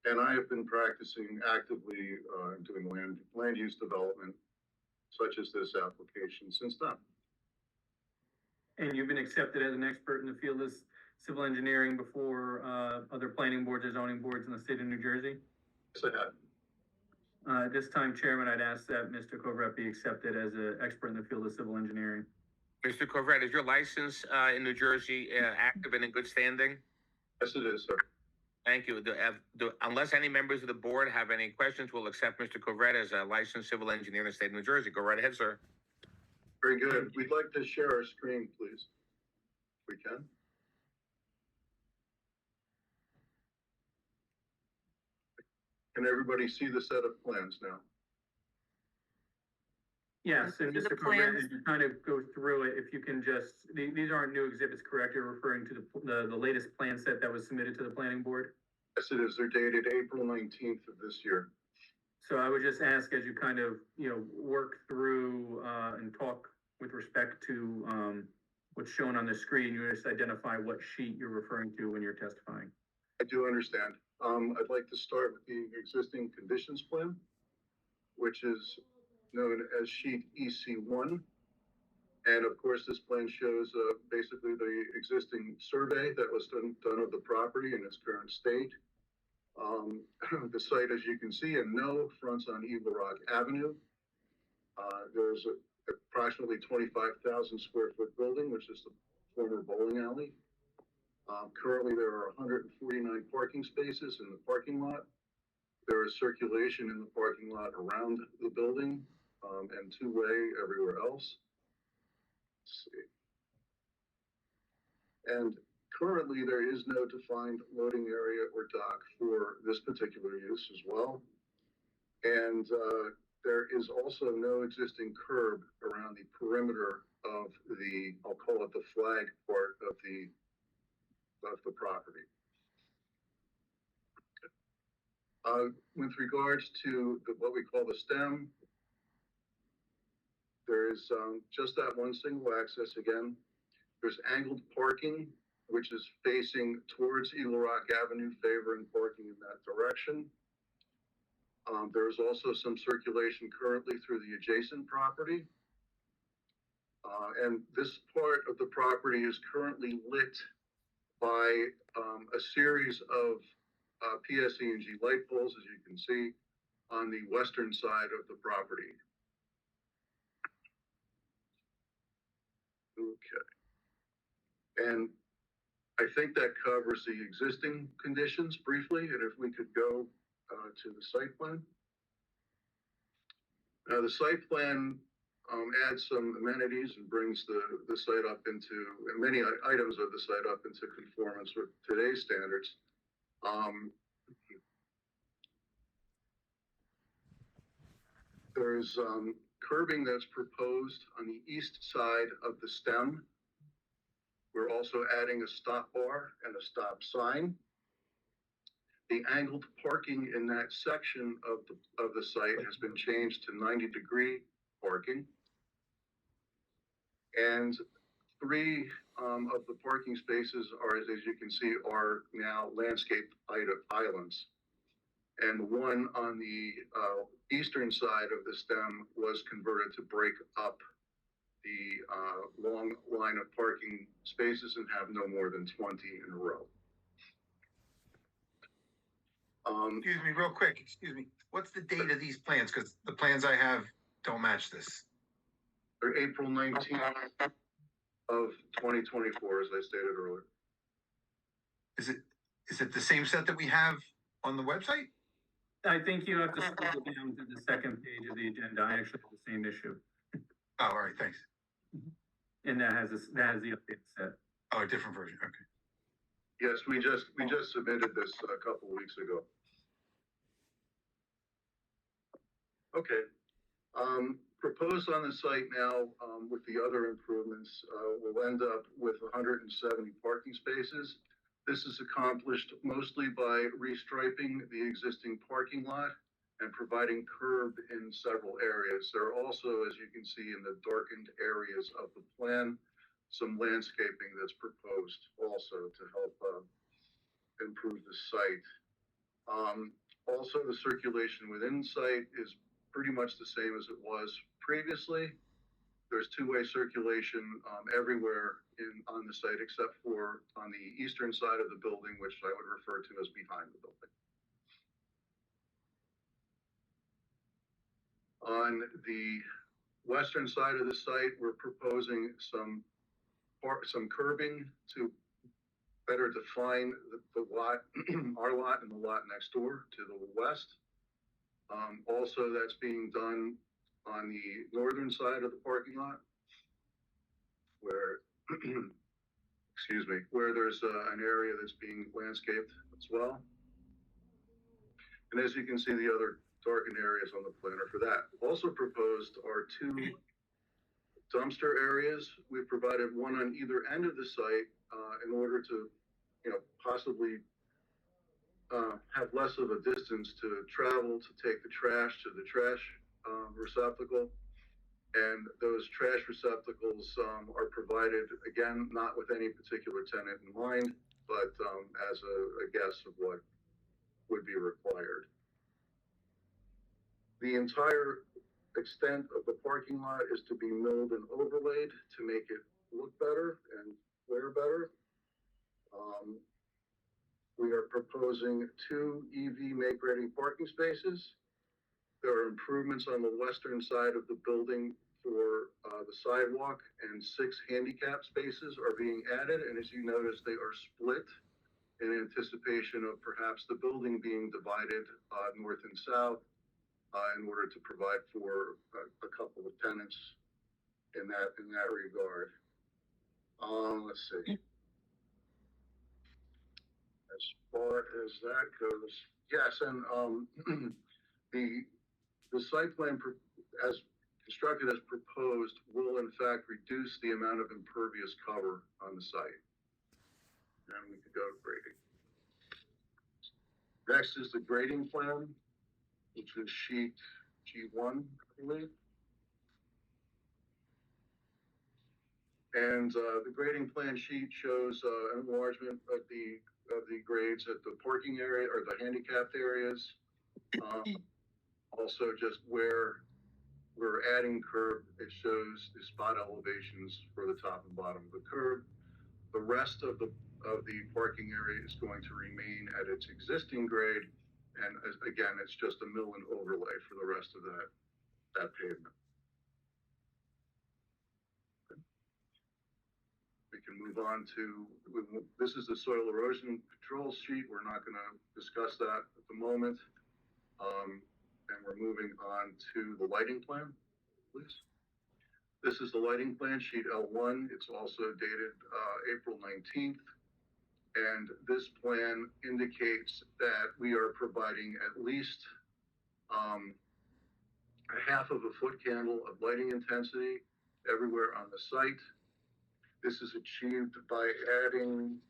Speaker 16: and I have been practicing actively doing land use development, such as this application, since then.
Speaker 15: And you've been accepted as an expert in the field of civil engineering before other planning boards or zoning boards in the state of New Jersey?
Speaker 16: Yes, I have.
Speaker 15: At this time, Chairman, I'd ask that Mr. Covert be accepted as an expert in the field of civil engineering.
Speaker 3: Mr. Corvette, is your license in New Jersey active and in good standing?
Speaker 16: Yes, it is, sir.
Speaker 3: Thank you. Unless any members of the board have any questions, we'll accept Mr. Corvette as a licensed civil engineer in the state of New Jersey. Go right ahead, sir.
Speaker 16: Very good. We'd like to share our screen, please. If we can. Can everybody see the set of plans now?
Speaker 15: Yes, and
Speaker 6: The
Speaker 15: Mr. Covert,
Speaker 6: plans-
Speaker 15: as you kind of go through it, if you can just, these aren't new exhibits, correct? You're referring to the latest plan set that was submitted to the planning board?
Speaker 16: Yes, it is. They're dated April 19th of this year.
Speaker 15: So I would just ask, as you kind of, work through, and talk with respect to, what's shown on the screen, you just identify what sheet you're referring to when you're testifying.
Speaker 16: I do understand. I'd like to start with the existing conditions plan, which is known as sheet EC1. And of course, this plan shows basically the existing survey that was done of the property in its current state. The site, as you can see, and know, fronts on Eagle Rock Avenue. There's approximately 25,000 square foot building, which is the former bowling alley. Currently, there are 149 parking spaces in the parking lot. There is circulation in the parking lot around the building, and two-way everywhere else. Let's see. And currently, there is no defined loading area or dock for this particular use as well. And there is also no existing curb around the perimeter of the, I'll call it the flag part of the property. With regards to what we call the stem, there is just that one single access again. There's angled parking, which is facing towards Eagle Rock Avenue, favoring parking in that direction. There's also some circulation currently through the adjacent property. And this part of the property is currently lit by a series of PSE&G light poles, as you can see, on the western side of the property. Okay. And I think that covers the existing conditions briefly, and if we could go to the site plan. Now, the site plan adds some amenities and brings the site up into, and many items of the site up into conformance with today's standards. There's curbing that's proposed on the east side of the stem. We're also adding a stop bar and a stop sign. The angled parking in that section of the site has been changed to 90-degree parking. And three of the parking spaces are, as you can see, are now landscaped islands. And one on the eastern side of the stem was converted to break up the long line of parking spaces and have no more than 20 in a row.
Speaker 17: Excuse me, real quick, excuse me. What's the date of these plans? Because the plans I have don't match this.
Speaker 16: They're April 19th of 2024, as I stated earlier.
Speaker 17: Is it the same set that we have on the website?
Speaker 15: I think you have to scroll down to the second page of the agenda. I actually have the same issue.
Speaker 17: Oh, all right, thanks.
Speaker 15: And that has the updated set.
Speaker 17: Oh, a different version, okay.
Speaker 16: Yes, we just submitted this a couple of weeks ago. Okay. Proposed on the site now with the other improvements will end up with 170 parking spaces. This is accomplished mostly by restriping the existing parking lot and providing curb in several areas. There are also, as you can see in the darkened areas of the plan, some landscaping that's proposed also to help improve the site. Also, the circulation within site is pretty much the same as it was previously. There's two-way circulation everywhere on the site except for on the eastern side of the building, which I would refer to as behind the building. On the western side of the site, we're proposing some curbing to better define the lot, our lot and the lot next door to the west. Also, that's being done on the northern side of the parking lot, where, excuse me, where there's an area that's being landscaped as well. And as you can see, the other darkened areas on the planner for that. Also proposed are two dumpster areas. We've provided one on either end of the site in order to, possibly have less of a distance to travel to take the trash to the trash receptacle. And those trash receptacles are provided, again, not with any particular tenant in mind, but as a guess of what would be required. The entire extent of the parking lot is to be milled and overlaid to make it look better and wear better. We are proposing 2 EV make-ready parking spaces. There are improvements on the western side of the building for the sidewalk, and 6 handicap spaces are being added. And as you notice, they are split in anticipation of perhaps the building being divided north and south in order to provide for a couple of tenants in that regard. Let's see. As far as that goes, yes, and the site plan as constructed as proposed will in fact reduce the amount of impervious cover on the site. And we could go to grading. Next is the grading plan, which is sheet G1, I believe. And the grading plan sheet shows an enlargement of the grades at the parking area or the handicapped areas. Also, just where we're adding curb, it shows the spot elevations for the top and bottom of the curb. The rest of the parking area is going to remain at its existing grade, and again, it's just a mill and overlay for the rest of that pavement. We can move on to, this is the soil erosion control sheet. We're not going to discuss that at the moment. And we're moving on to the lighting plan, please. This is the lighting plan, sheet L1. It's also dated April 19th. And this plan indicates that we are providing at least a half of a foot candle of lighting intensity everywhere on the site. This is achieved by adding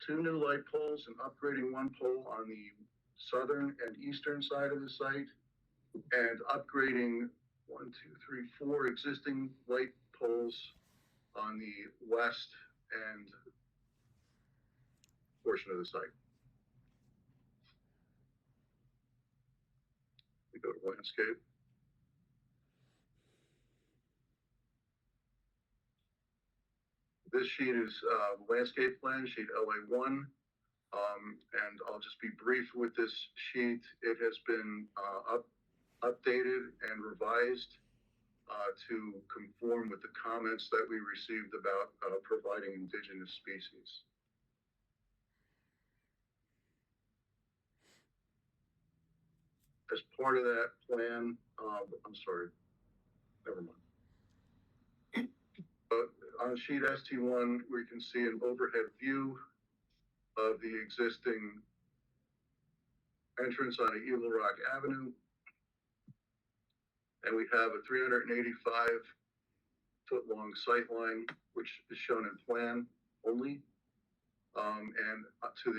Speaker 16: two new light poles and upgrading one pole on the southern and eastern side of the site, and upgrading 4 existing light poles on the west and portion of the site. We go to landscape. This sheet is landscape plan, sheet LA1. And I'll just be brief with this sheet. It has been updated and revised to conform with the comments that we received about providing indigenous species. As part of that plan, I'm sorry, never mind. But on sheet ST1, we can see an overhead view of the existing entrance on Eagle Rock Avenue. And we have a 385-foot long sight line, which is shown in plan only. And to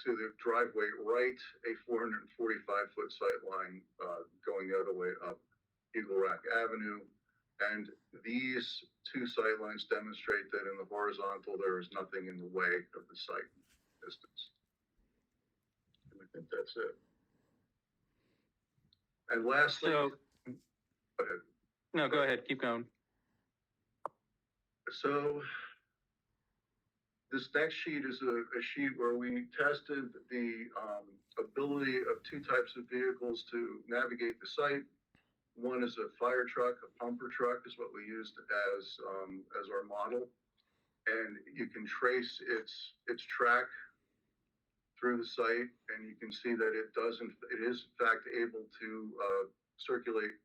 Speaker 16: the driveway right, a 445-foot sight line going the other way up Eagle Rock Avenue. And these two sight lines demonstrate that in the horizontal, there is nothing in the way of the site distance. And I think that's it. And lastly,
Speaker 15: So,
Speaker 16: go ahead.
Speaker 15: no, go ahead, keep going.
Speaker 16: So this next sheet is a sheet where we tested the ability of two types of vehicles to navigate the site. One is a fire truck, a pumper truck is what we used as our model. And you can trace its track through the site, and you can see that it is in fact able to circulate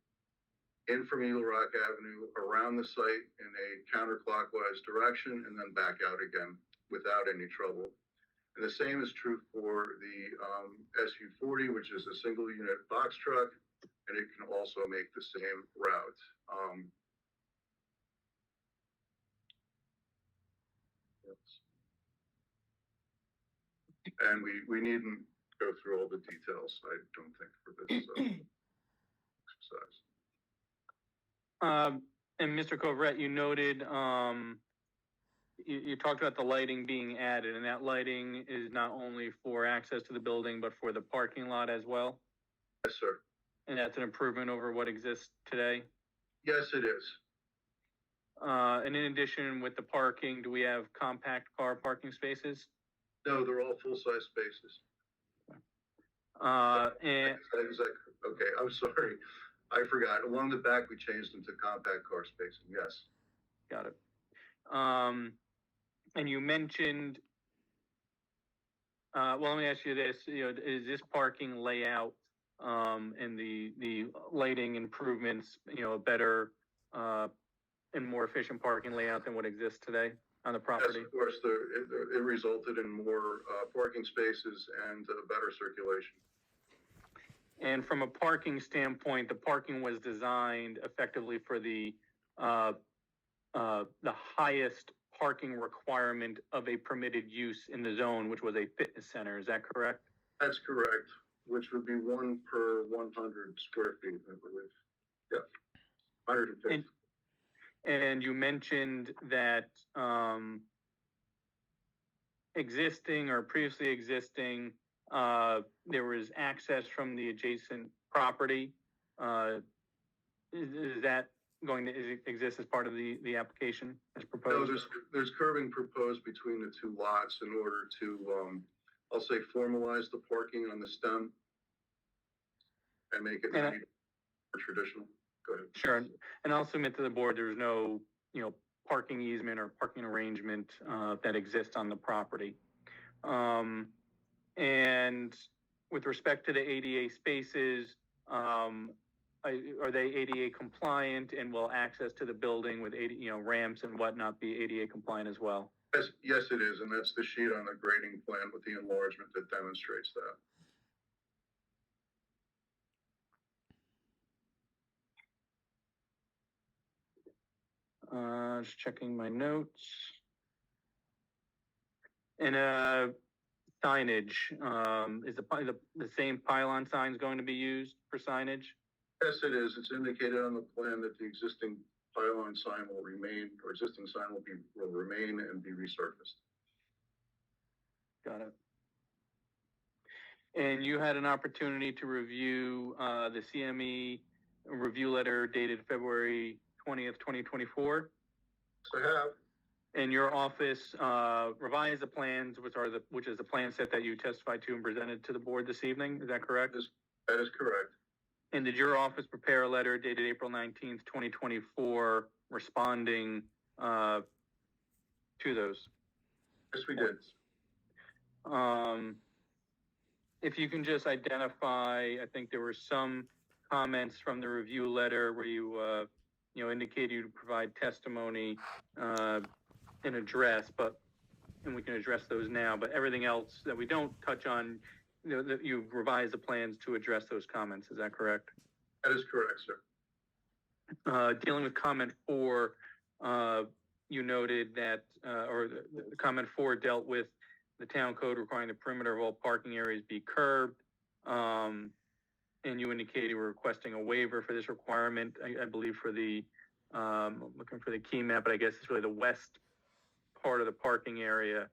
Speaker 16: in from Eagle Rock Avenue around the site in a counterclockwise direction and then back out again without any trouble. And the same is true for the SU40, which is a single unit box truck, and it can also make the same route. And we needn't go through all the details, I don't think, for this exercise.
Speaker 15: And Mr. Coverett, you noted, you talked about the lighting being added, and that lighting is not only for access to the building, but for the parking lot as well?
Speaker 16: Yes, sir.
Speaker 15: And that's an improvement over what exists today?
Speaker 16: Yes, it is.
Speaker 15: And in addition, with the parking, do we have compact car parking spaces?
Speaker 16: No, they're all full-size spaces.
Speaker 15: And
Speaker 16: Okay, I'm sorry. I forgot. Along the back, we changed them to compact car spacing. Yes.
Speaker 15: got it. And you mentioned, well, let me ask you this, is this parking layout, and the lighting improvements, a better, and more efficient parking layout than what exists today on the property?
Speaker 16: Yes, of course, it resulted in more parking spaces and better circulation.
Speaker 15: And from a parking standpoint, the parking was designed effectively for the highest parking requirement of a permitted use in the zone, which was a fitness center. Is that correct?
Speaker 16: That's correct, which would be 1 per 100 square feet, I believe. Yeah, 150.
Speaker 15: And you mentioned that existing or previously existing, there was access from the adjacent property. Is that going to exist as part of the application as proposed?
Speaker 16: No, there's curbing proposed between the two lots in order to, I'll say, formalize the parking on the stem and make it more traditional. Go ahead.
Speaker 15: Sure. And I'll submit to the board, there's no, parking easement or parking arrangement that exists on the property. And with respect to the ADA spaces, are they ADA compliant, and will access to the building with ramps and whatnot be ADA compliant as well?
Speaker 16: Yes, it is, and that's the sheet on the grading plan with the enlargement that demonstrates that.
Speaker 15: Just checking my notes. And signage, is the same pylon signs going to be used for signage?
Speaker 16: Yes, it is. It's indicated on the plan that the existing pylon sign will remain, or existing sign will remain and be resurfaced.
Speaker 15: Got it. And you had an opportunity to review the CME review letter dated February 20th, 2024?
Speaker 16: Yes, I have.
Speaker 15: And your office revised the plans, which is the plan set that you testified to and presented to the board this evening. Is that correct?
Speaker 16: That is correct.
Speaker 15: And did your office prepare a letter dated April 19th, 2024, responding to those?
Speaker 16: Yes, we did.
Speaker 15: If you can just identify, I think there were some comments from the review letter where you, indicated you provide testimony and address, and we can address those now, but everything else that we don't touch on, that you've revised the plans to address those comments. Is that correct?
Speaker 16: That is correct, sir.
Speaker 15: Dealing with comment 4, you noted that, or the comment 4 dealt with the town code requiring the perimeter of all parking areas be curbed. And you indicated you were requesting a waiver for this requirement, I believe for the, looking for the key map, but I guess it's really the west part of the parking area,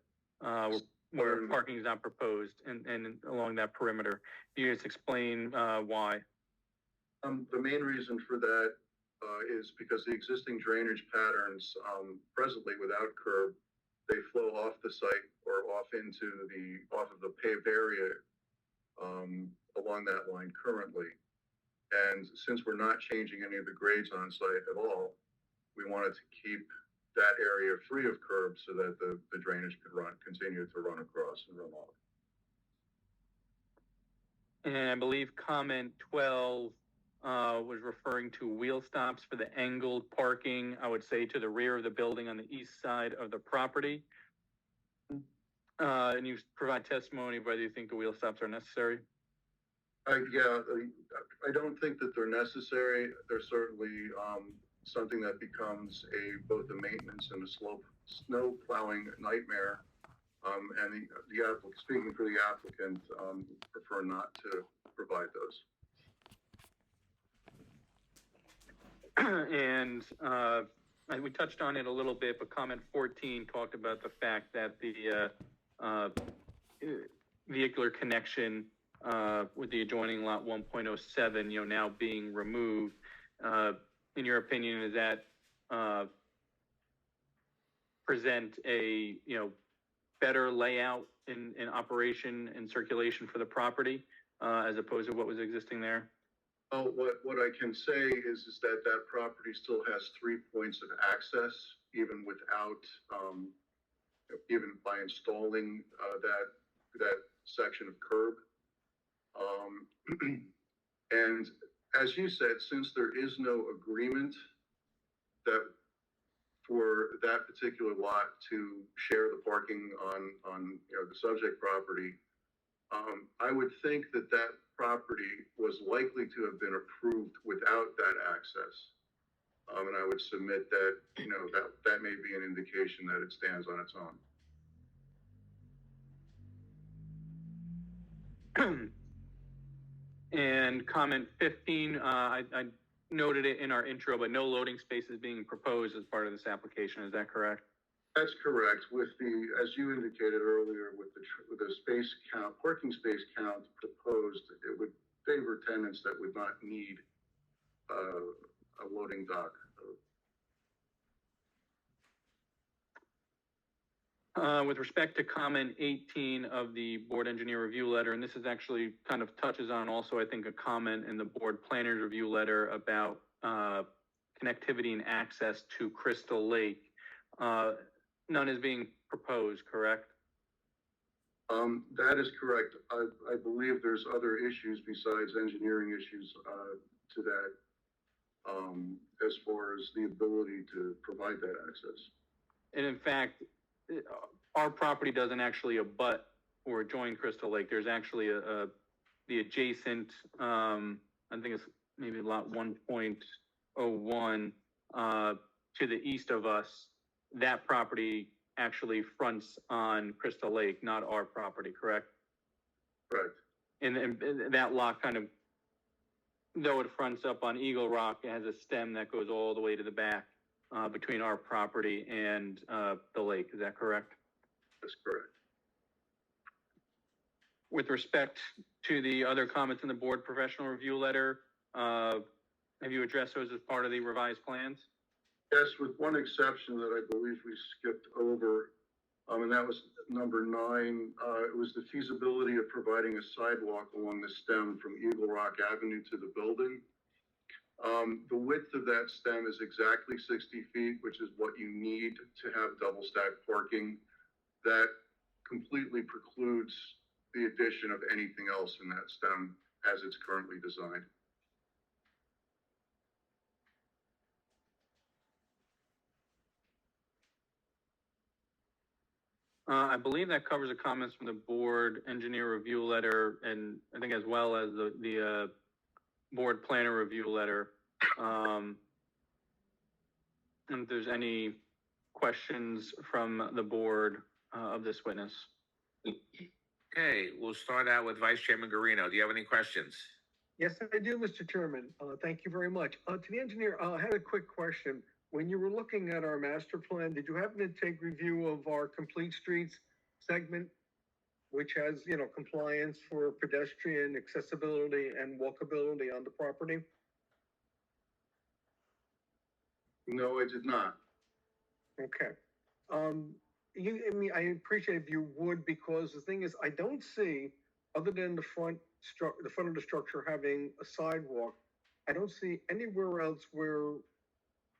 Speaker 15: where parking is not proposed and along that perimeter. Can you just explain why?
Speaker 16: The main reason for that is because the existing drainage patterns presently without curb they flow off the site or off of the paved area, along that line currently. And since we're not changing any of the grades on site at all, we wanted to keep that area free of curbs so that the drainage could continue to run across and run off.
Speaker 15: And I believe comment 12 was referring to wheel stops for the angled parking, I would say to the rear of the building on the east side of the property. And you provide testimony of whether you think the wheel stops are necessary.
Speaker 16: I don't think that they're necessary. They're certainly something that becomes both a maintenance and a snow plowing nightmare. And the applicant, speaking for the applicant, prefer not to provide those.
Speaker 15: And we touched on it a little bit, but comment 14 talked about the fact that the vehicular connection with the adjoining lot 1.07, now being removed. In your opinion, does that present a, better layout in operation and circulation for the property as opposed to what was existing there?
Speaker 16: Oh, what I can say is that property still has 3 points of access, even without, even by installing that section of curb. And as you said, since there is no agreement for that particular lot to share the parking on the subject property, I would think that property was likely to have been approved without that access. And I would submit that, that may be an indication that it stands on its own.
Speaker 15: And comment 15, I noted it in our intro, but no loading space is being proposed as part of this application. Is that correct?
Speaker 16: That's correct. As you indicated earlier, with the space count, parking space count proposed, it would favor tenants that would not need a loading dock.
Speaker 15: With respect to comment 18 of the board engineer review letter, and this is actually kind of touches on also, I think, a comment in the board planners review letter about connectivity and access to Crystal Lake. None is being proposed, correct?
Speaker 16: That is correct. I believe there's other issues besides engineering issues to that, as far as the ability to provide that access.
Speaker 15: And in fact, our property doesn't actually abut or join Crystal Lake. There's actually the adjacent, I think it's maybe lot 1.01 to the east of us. That property actually fronts on Crystal Lake, not our property, correct?
Speaker 16: Correct.
Speaker 15: And that lot kind of, though it fronts up on Eagle Rock, it has a stem that goes all the way to the back between our property and the lake. Is that correct?
Speaker 16: That's correct.
Speaker 15: With respect to the other comments in the board professional review letter, have you addressed those as part of the revised plans?
Speaker 16: Yes, with one exception that I believe we skipped over, and that was number 9. It was the feasibility of providing a sidewalk along the stem from Eagle Rock Avenue to the building. The width of that stem is exactly 60 feet, which is what you need to have double stack parking. That completely precludes the addition of anything else in that stem as it's currently designed.
Speaker 15: I believe that covers the comments from the board engineer review letter, and I think as well as the board planner review letter. And if there's any questions from the board of this witness.
Speaker 3: Okay, we'll start out with Vice Chairman Garino. Do you have any questions?
Speaker 2: Yes, I do, Mr. Chairman. Thank you very much. To the engineer, I had a quick question. When you were looking at our master plan, did you happen to take review of our complete streets segment, which has, compliance for pedestrian accessibility and walkability on the property?
Speaker 16: No, I did not.
Speaker 2: Okay. I mean, I appreciate if you would, because the thing is, I don't see, other than the front of the structure having a sidewalk, I don't see anywhere else where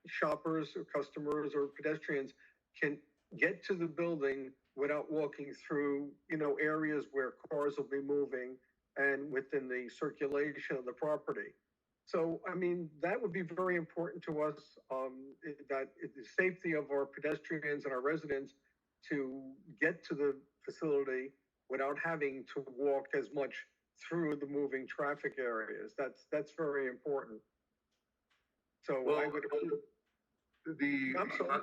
Speaker 2: shoppers or customers or pedestrians can get to the building without walking through, areas where cars will be moving and within the circulation of the property. So, I mean, that would be very important to us, that the safety of our pedestrians and our residents to get to the facility without having to walk as much through the moving traffic areas. That's very important. So
Speaker 16: Well,
Speaker 2: I would. I'm sorry.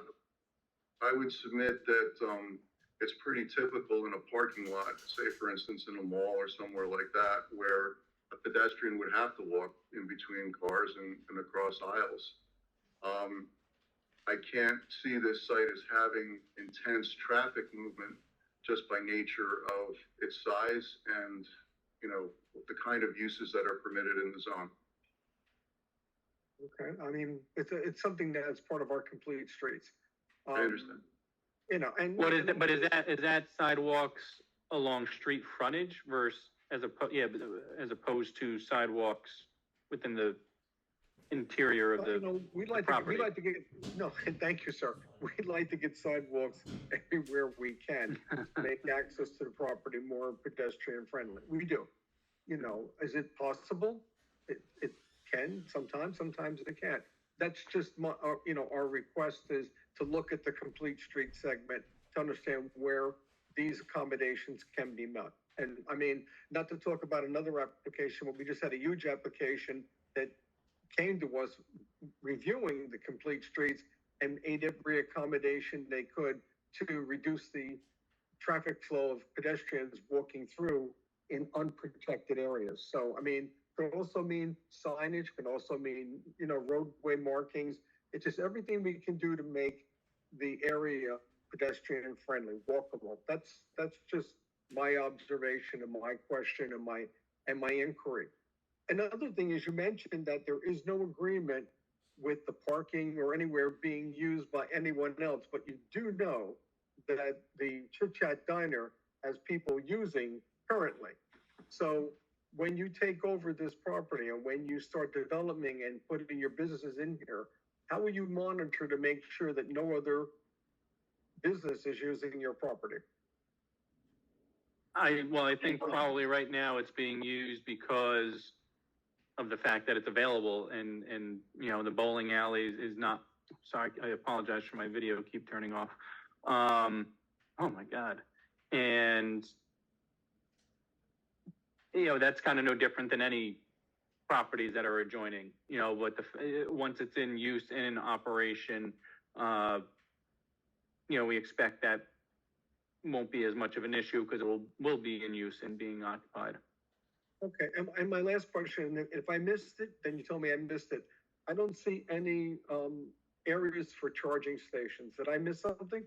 Speaker 16: I would submit that, it's pretty typical in a parking lot, say for instance, in a mall or somewhere like that, where a pedestrian would have to walk in between cars and across aisles. I can't see this site as having intense traffic movement just by nature of its size and, the kind of uses that are permitted in the zone.
Speaker 2: Okay, I mean, it's something that's part of our complete streets.
Speaker 16: I understand.
Speaker 2: And.
Speaker 15: What is it, but is that sidewalks along street frontage versus as opposed to sidewalks within the interior of the property?
Speaker 2: We'd like to get, no, thank you, sir. We'd like to get sidewalks everywhere we can, make access to the property more pedestrian friendly. We do. Is it possible? It can sometimes it can't. That's just our request is to look at the complete street segment to understand where these accommodations can be met. And I mean, not to talk about another application, but we just had a huge application that came to us reviewing the complete streets and made every accommodation they could to reduce the traffic flow of pedestrians walking through in unprotected areas. So, I mean, could also mean signage, could also mean, roadway markings. It's just everything we can do to make the area pedestrian friendly, walkable. That's just my observation and my question and my inquiry. Another thing is, you mentioned that there is no agreement with the parking or anywhere being used by anyone else, but you do know that the Chit Chat Diner has people using currently. So when you take over this property and when you start developing and putting your businesses in here, how will you monitor to make sure that no other business is using your property?
Speaker 15: I think probably right now it's being used because of the fact that it's available and the bowling alley is not, sorry, I apologize for my video, keep turning off. Oh my God. And that's kind of no different than any properties that are adjoining, but once it's in use and in operation, we expect that won't be as much of an issue because it will be in use and being occupied.
Speaker 2: Okay, and my last question, if I missed it, then you tell me I missed it. I don't see any areas for charging stations. Did I miss something?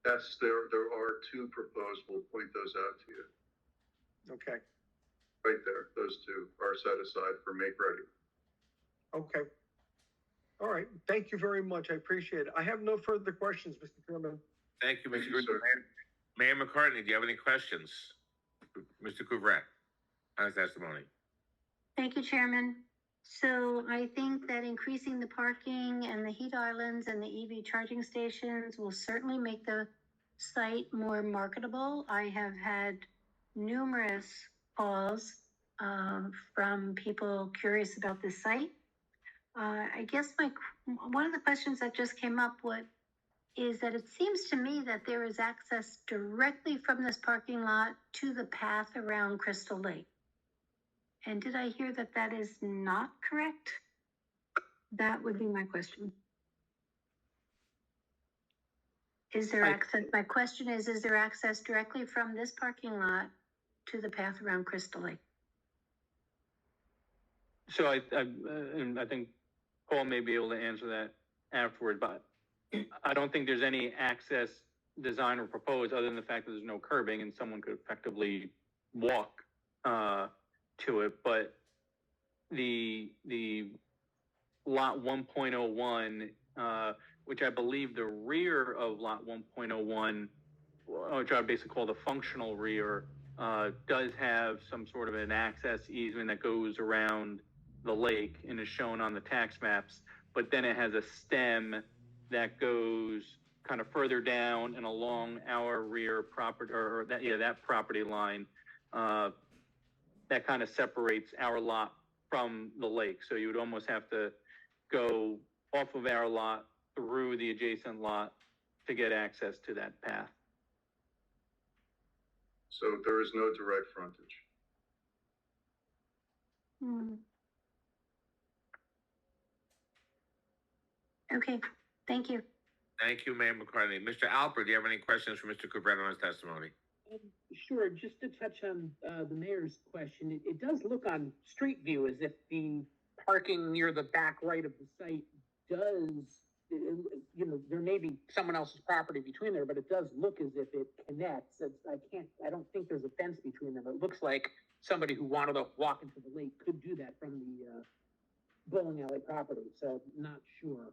Speaker 16: Yes, there are two proposed. We'll point those out to you.
Speaker 2: Okay.
Speaker 16: Right there, those two are set aside for make ready.
Speaker 2: Okay. All right, thank you very much. I appreciate it. I have no further questions, Mr. Chairman.
Speaker 3: Thank you, Mr.
Speaker 16: Thank you, sir.
Speaker 3: Mayor McCartney, do you have any questions? Mr. Couvret, on his testimony.
Speaker 5: Thank you, Chairman. So I think that increasing the parking and the heat islands and the EV charging stations will certainly make the site more marketable. I have had numerous calls from people curious about this site. I guess one of the questions that just came up is that it seems to me that there is access directly from this parking lot to the path around Crystal Lake. And did I hear that that is not correct? That would be my question. Is there access? My question is there access directly from this parking lot to the path around Crystal Lake?
Speaker 15: So I think Paul may be able to answer that afterward, but I don't think there's any access design or proposed other than the fact that there's no curbing and someone could effectively walk to it. But the lot 1.01, which I believe the rear of lot 1.01 which I basically call the functional rear, does have some sort of an access easement that goes around the lake and is shown on the tax maps, but then it has a stem that goes kind of further down and along our rear property, or that property line, that kind of separates our lot from the lake. So you would almost have to go off of our lot through the adjacent lot to get access to that path.
Speaker 16: So there is no direct frontage.
Speaker 5: Okay, thank you.
Speaker 3: Thank you, Mayor McCartney. Mr. Alpert, do you have any questions for Mr. Couvret on his testimony?
Speaker 10: Sure, just to touch on the mayor's question, it does look on street view as if the parking near the back right of the site does, you know, there may be someone else's property between there, but it does look as if it connects. I don't think there's a fence between them. It looks like somebody who wanted to walk into the lake could do that from the bowling alley property, so not sure.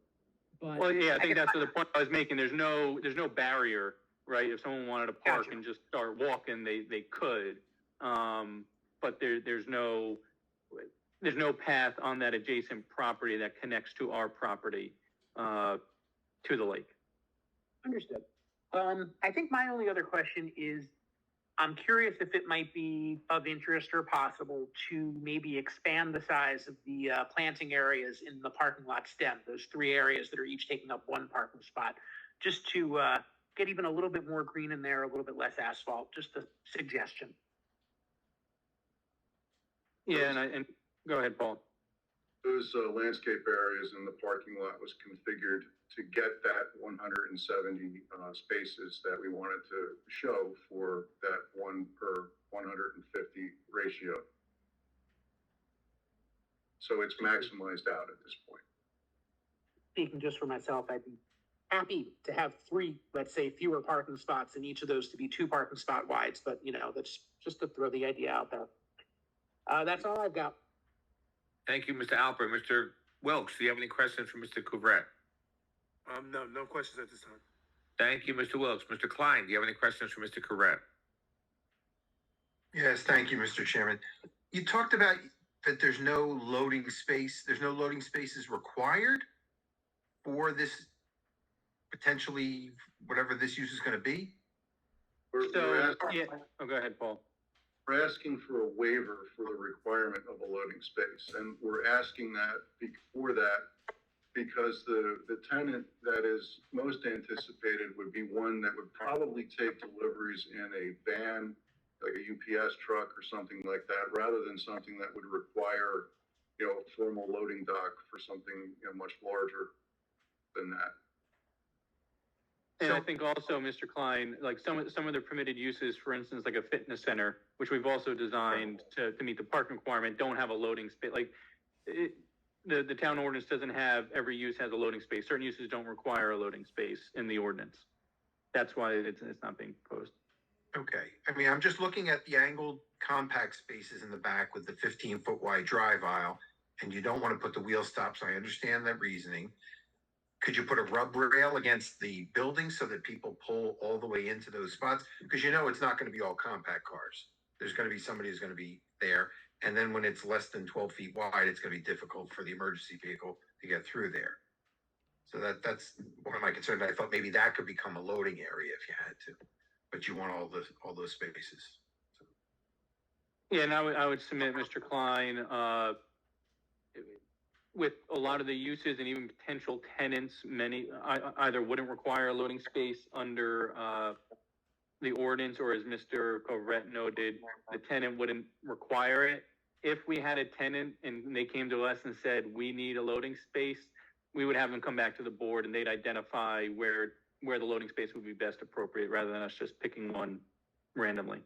Speaker 10: But
Speaker 15: well, yeah, I think that's the point I was making. There's no barrier, right? If someone wanted to park
Speaker 10: Gotcha.
Speaker 15: and just start walking, they could. But there's no path on that adjacent property that connects to our property to the lake.
Speaker 10: Understood. I think my only other question is, I'm curious if it might be of interest or possible to maybe expand the size of the planting areas in the parking lot stem, those 3 areas that are each taking up 1 parking spot, just to get even a little bit more green in there, a little bit less asphalt, just a suggestion.
Speaker 15: Yeah, and go ahead, Paul.
Speaker 16: Those landscape areas in the parking lot was configured to get that 170 spaces that we wanted to show for that 1 per 150 ratio. So it's maximized out at this point.
Speaker 10: Speaking just for myself, I'd be happy to have 3, let's say, fewer parking spots and each of those to be 2 parking spot wides, but you know, that's just to throw the idea out there. That's all I've got.
Speaker 3: Thank you, Mr. Alpert. Mr. Wilkes, do you have any questions for Mr. Couvret?
Speaker 14: No questions at this time.
Speaker 3: Thank you, Mr. Wilkes. Mr. Klein, do you have any questions for Mr. Couvret?
Speaker 17: Yes, thank you, Mr. Chairman. You talked about that there's no loading space, there's no loading spaces required for this potentially, whatever this use is going to be?
Speaker 15: So, yeah, go ahead, Paul.
Speaker 16: We're asking for a waiver for the requirement of a loading space, and we're asking that before that because the tenant that is most anticipated would be one that would probably take deliveries in a van, like a UPS truck or something like that, rather than something that would require, you know, a formal loading dock for something, you know, much larger than that.
Speaker 15: And I think also, Mr. Klein, like some of the permitted uses, for instance, like a fitness center, which we've also designed to meet the parking requirement, don't have a loading space. Like the town ordinance doesn't have every use has a loading space. Certain uses don't require a loading space in the ordinance. That's why it's not being proposed.
Speaker 17: Okay. I mean, I'm just looking at the angled compact spaces in the back with the 15-foot wide drive aisle, and you don't want to put the wheel stops. I understand that reasoning. Could you put a rub rail against the building so that people pull all the way into those spots? Because you know it's not going to be all compact cars. There's going to be somebody who's going to be there. And then when it's less than 12 feet wide, it's going to be difficult for the emergency vehicle to get through there. So that's one of my concerns. I thought maybe that could become a loading area if you had to, but you want all those spaces. So.
Speaker 15: Yeah, and I would submit, Mr. Klein, with a lot of the uses and even potential tenants, many either wouldn't require a loading space under the ordinance, or as Mr. Couvret noted, the tenant wouldn't require it. If we had a tenant and they came to us and said, we need a loading space, we would have them come back to the board and they'd identify where the loading space would be best appropriate rather than us just picking one randomly.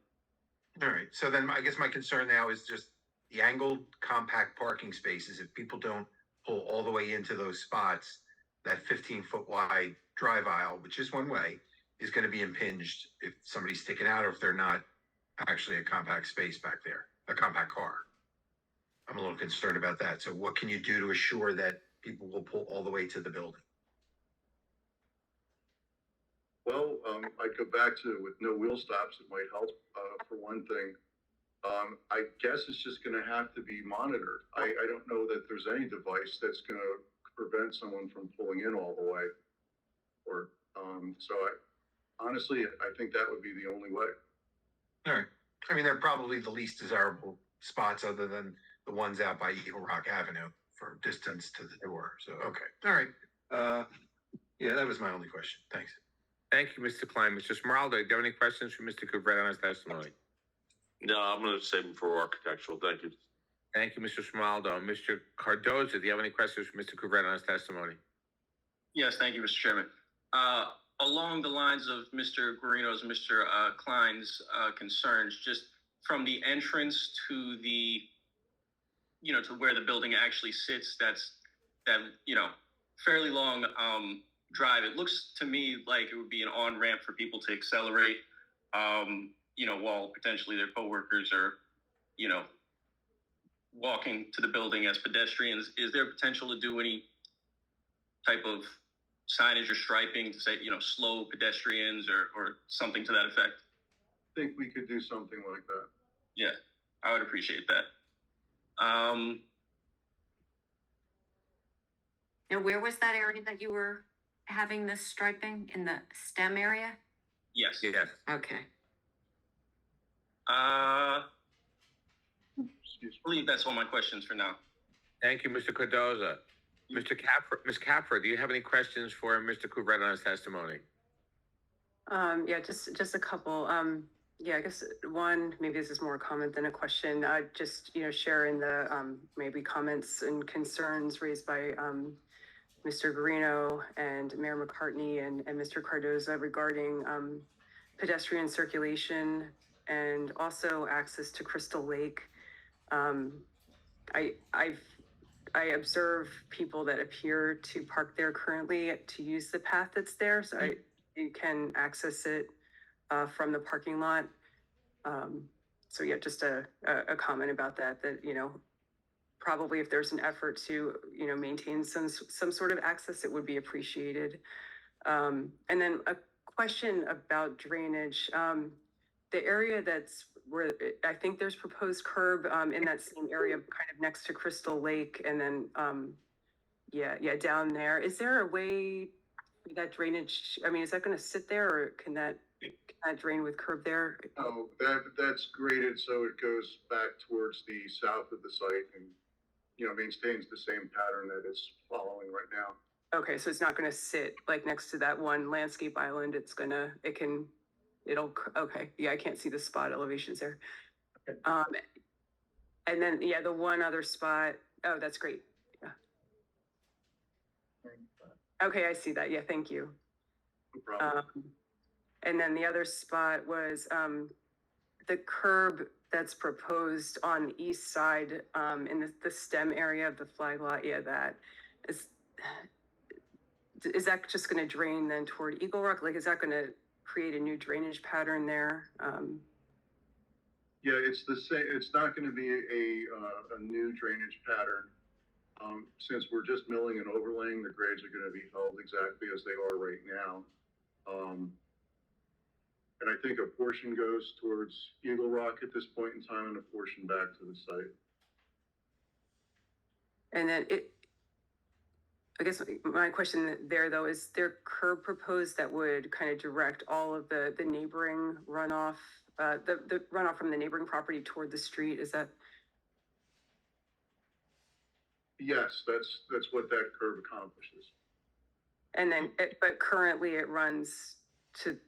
Speaker 17: All right. So then I guess my concern now is just the angled compact parking spaces. If people don't pull all the way into those spots, that 15-foot wide drive aisle, which is one way, is going to be impinged if somebody's sticking out or if they're not actually a compact space back there, a compact car. I'm a little concerned about that. So what can you do to assure that people will pull all the way to the building?
Speaker 16: I'd go back to with no wheel stops, it might help, for one thing. I guess it's just gonna have to be monitored. I don't know that there's any device that's gonna prevent someone from pulling in all the way. Or, so honestly, I think that would be the only way.
Speaker 17: All right. I mean, they're probably the least desirable spots other than the ones out by Eagle Rock Avenue for distance to the door. So, okay. All right. Yeah, that was my only question. Thanks.
Speaker 3: Thank you, Mr. Klein. Mr. Smiraldo, do you have any questions for Mr. Cabrera on his testimony?
Speaker 11: No, I'm gonna save them for architectural. Thank you.
Speaker 3: Thank you, Mr. Smiraldo. Mr. Cardoza, do you have any questions for Mr. Cabrera on his testimony?
Speaker 18: Yes, thank you, Mr. Chairman. Along the lines of Mr. Guarino's and Mr. Klein's concerns, just from the entrance to the, to where the building actually sits, that fairly long drive. It looks to me like it would be an on-ramp for people to accelerate, while potentially their coworkers are, walking to the building as pedestrians. Is there potential to do any type of signage or striping to say, slow pedestrians or something to that effect?
Speaker 16: I think we could do something like that.
Speaker 18: Yeah, I would appreciate that.
Speaker 6: And where was that area that you were having this striping, in the STEM area?
Speaker 18: Yes.
Speaker 3: Yes.
Speaker 6: Okay.
Speaker 18: I believe that's all my questions for now.
Speaker 3: Thank you, Mr. Cardoza. Mr. Capra, Ms. Capra, do you have any questions for Mr. Cabrera on his testimony?
Speaker 12: Yeah, just a couple. Yeah, I guess one, maybe this is more a comment than a question. Just, sharing the maybe comments and concerns raised by Mr. Guarino and Mayor McCartney and Mr. Cardoza regarding pedestrian circulation and also access to Crystal Lake. I observe people that appear to park there currently to use the path that's there, so you can access it from the parking lot. So yeah, just a comment about that, probably if there's an effort to, maintain some sort of access, it would be appreciated. And then a question about drainage. The area that's where I think there's proposed curb in that same area, kind of next to Crystal Lake, and then down there. Is there a way that drainage? I mean, is that going to sit there, or can that drain with curb there?
Speaker 16: No, that's graded so it goes back towards the south of the site and maintains the same pattern that it's following right now.
Speaker 12: Okay, so it's not going to sit like next to that one landscape island. Okay. Yeah, I can't see the spot elevations there.
Speaker 16: Okay.
Speaker 12: And then, the one other spot. Oh, that's great. Yeah. Okay, I see that. Yeah, thank you.
Speaker 16: No problem.
Speaker 12: And then the other spot was the curb that's proposed on the east side in the STEM area of the flag lot. Yeah, that is that just going to drain then toward Eagle Rock? Like, is that going to create a new drainage pattern there?
Speaker 16: Yeah, it's the same. It's not going to be a new drainage pattern. Since we're just milling and overlaying, the grades are going to be held exactly as they are right now. And I think a portion goes towards Eagle Rock at this point in time and a portion back to the site.
Speaker 12: And then I guess my question there, though, is there curb proposed that would kind of direct all of the neighboring runoff, the runoff from the neighboring property toward the street? Is that?
Speaker 16: Yes, that's what that curb accomplishes.
Speaker 12: And then, but currently it runs to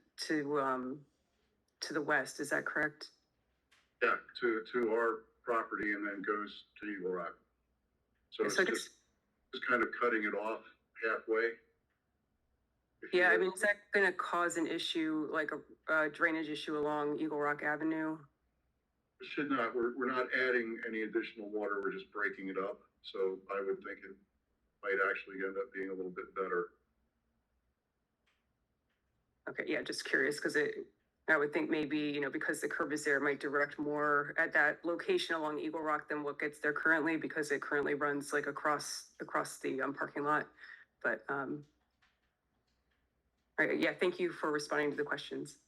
Speaker 12: the west. Is that correct?
Speaker 16: Yeah, to our property and then goes to Eagle Rock. So it's just kind of cutting it off halfway.
Speaker 12: Yeah, I mean, is that going to cause an issue, like a drainage issue along Eagle Rock Avenue?
Speaker 16: It should not. We're not adding any additional water. We're just breaking it up. So I would think it might actually end up being a little bit better.
Speaker 12: Okay, yeah, just curious because I would think maybe, because the curb is there, it might direct more at that location along Eagle Rock than what gets there currently, because it currently runs like across the parking lot. But All right, yeah, thank you for responding to the questions.